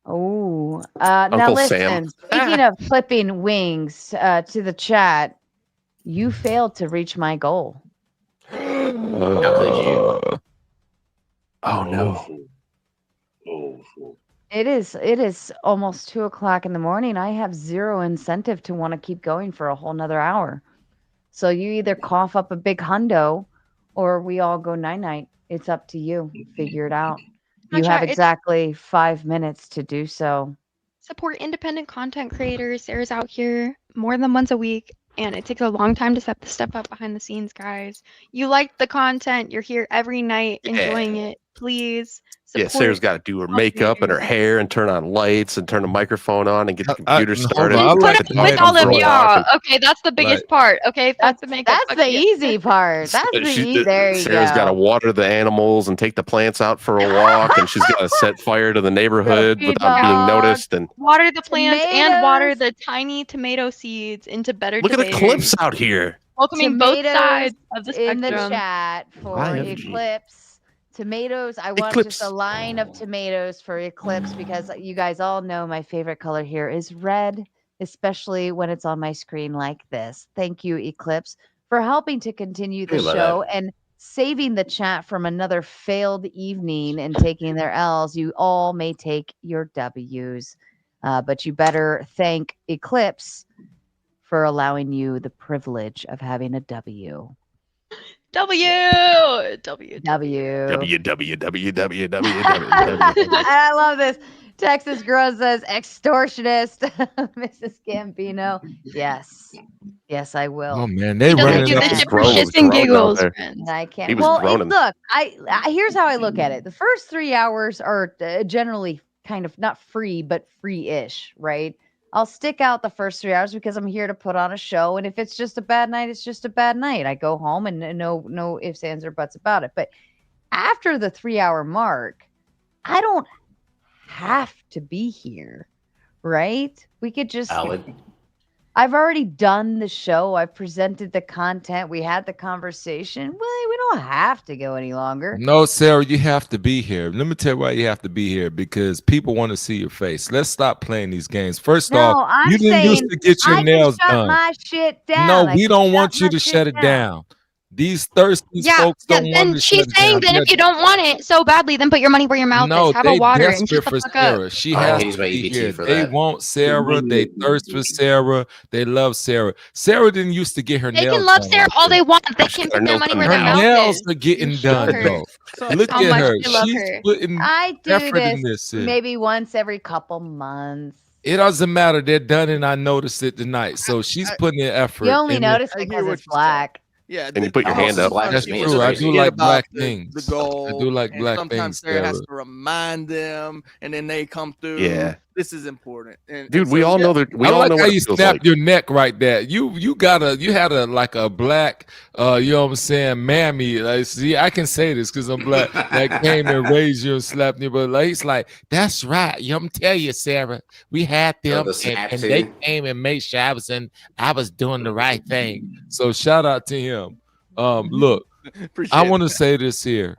Oh, now Uncle listen, Sam. speaking of clipping wings to the chat, you failed to reach my goal. How could you? Oh no. It is almost 2:00 in the morning. I have zero incentive to want to keep going for a whole nother hour. So you either cough up a big hundo or we all go night-night. It's up to you. Figure it out. No, You chat, have it's- exactly 5 minutes to do so. Support independent content creators. Sarah's out here more than once a week, and it takes a long time to step up behind the scenes, guys. You like the content. You're here every night enjoying it. Please Yeah, support. Sarah's got to do her makeup and her hair and turn on lights and turn the microphone on and get the computer started. Put Let up the dog with come all of for a walk y'all. and- Okay, that's the biggest part. Okay, fuck the makeup. That's the easy part. That's the easy. There you Sarah's got to go. water the animals and take the plants out for a walk, and she's got to set fire to the neighborhood Feed without being dogs, noticed. And water the plants and water Tomatoes. the tiny tomato seeds into better look at the debaters. clips out here. Welcoming both Tomatoes sides of the in the spectrum. chat for IFG. Eclipse. Tomatoes. I want Eclipse. just a line of tomatoes for Eclipse because you guys all know my favorite color here is red, especially when it's on my screen like this. Thank you, Eclipse, for helping to continue the We love show and saving the chat from another failed evening and taking their L's. You all may take your W's, but you better thank Eclipse for allowing you the privilege of having a W. W. I love this. Texas Girl says extortionist. Mrs. Gambino. Yes. Yes, I will. Oh man, they He doesn't running do up this the shit for shits and giggles, friends. And I can't. He was Well, groaning. look, I here's how I look at it. The first 3 hours are generally kind of not free, but free-ish, right? I'll stick out the first 3 hours because I'm here to put on a show. And if it's just a bad night, it's just a bad night. I go home and no ifs, ands, or buts about it. But after the 3-hour mark, I don't have to be here, right? We could just. I've already done the show. I've presented the content. We had the conversation. Well, we don't have to go any longer. No, Sarah, you have to be here. Let me tell you why you have to be here, because people want to see your face. Let's stop playing these games. First off, you didn't used to get your nails done. My shit down. No, we don't want you to shut it down. These thirsty folks don't want then to she's shut it saying down. that if you don't want it so badly, then put your money where your mouth No, is. Have they a water and desperate shut for the fuck up. Sarah. She has to be here. They want Sarah. They thirst for Sarah. They love Sarah. Sarah didn't used to get her They nails can love done Sarah like all that. they want. They can put their money where their Her mouth nails is. are getting Show done her though. Look how at much her. you love She's her. putting I do effort this in this. maybe once every couple months. It doesn't matter. They're done, and I noticed it tonight. So she's putting in effort. You only and notice it because it's black. Yeah, And you put your hand up. That's true. I do like black things. The goal, I do like and black sometimes things. Sarah has Sarah. to remind them, and then they come through. Yeah. This is important. And, Dude, and we so, all yeah. know that. We I all like know how what you it feels snapped like. your neck right there. You had a like a black you know what I'm saying, mammy. Like, see, I can say this because I'm black. That came and raised you and slapped you, but like, it's like, that's right. You know, I'm tell you, Sarah, we had them and they came and made sure I was doing the right thing. So shout out to him. Look, I want to say this here.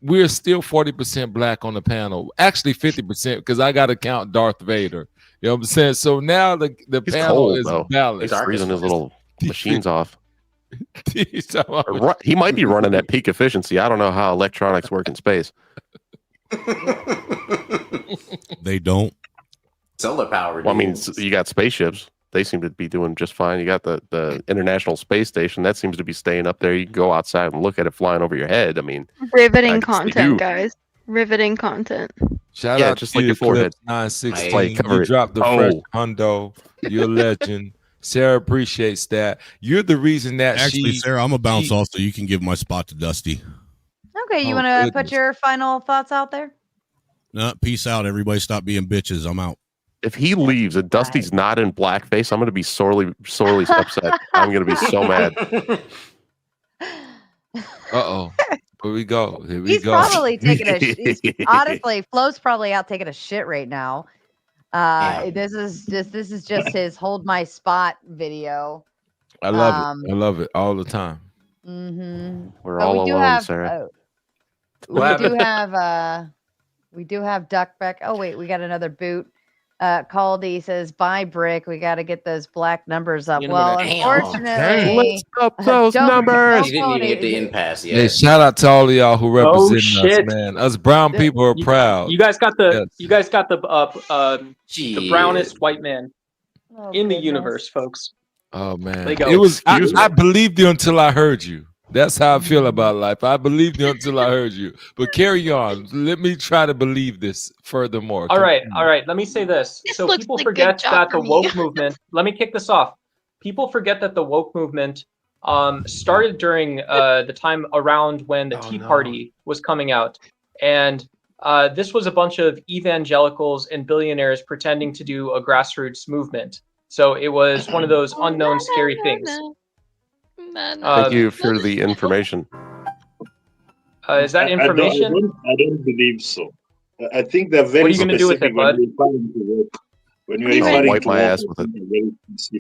We're still 40% black on the panel. Actually 50% because I got to count Darth Vader. You know what I'm saying? So now the He's panel cold, is though. balanced. He's freezing his little machines off. He might be running at peak efficiency. I don't know how electronics work in space. They don't. Solar power. Well, I mean, you got spaceships. They seem to be doing just fine. You got the International Space Station. That seems to be staying up there. You can go outside and look at it flying over your head. I mean, Riveting I guess they do. content, guys. Riveting content. Shout Yeah, out just to like you, your forehead. Clips 916. Like, cover You it. dropped the fresh hundo. You're a legend. Sarah appreciates that. You're the reason that Actually, she. Sarah, I'm a bounce off, so you can give my spot to Dusty. Okay, you Oh, want to goodness. put your final thoughts out there? No, peace out. Everybody stop being bitches. I'm out. if he leaves and Dusty's not in blackface, I'm going to be sorely upset. I'm going to be so mad. Uh-oh. Here we go. Here we He's go. probably taking honestly, Flo's probably out taking a shit right now. This is just his hold my spot video. I love it. I love it all the time. Mm-hmm. We're all alone, Sarah. We do have Duck back. Oh wait, we got another boot. Caldy says, "Bye, Brick. We got to get those black numbers up." Well, unfortunately, let's up those numbers. You didn't even get the impasse yet. Hey, shout out to all of y'all who represent shit. us, man. Us brown people are proud. You guys got the Yes. you guys got the brownest white man in the universe, folks. Oh man, There you go. it was. Excuse me. I believed you until I heard you. That's how I feel about life. I believed you until I heard you. But carry on. Let me try to believe this furthermore. All right. Let me say this. So looks people like forget good job that the for me. woke movement. Let me kick this off. People forget that the woke movement started during the time around when the Tea Party was coming out, and this was a bunch of evangelicals and billionaires pretending to do a grassroots movement. So it was one of those unknown, scary things. Thank you for the information. Is that information? I don't believe so. I think they're very What are you gonna do with specific it, bud? when you're referring to work. When you're I'll referring wipe to my work, ass with it. they're very specific.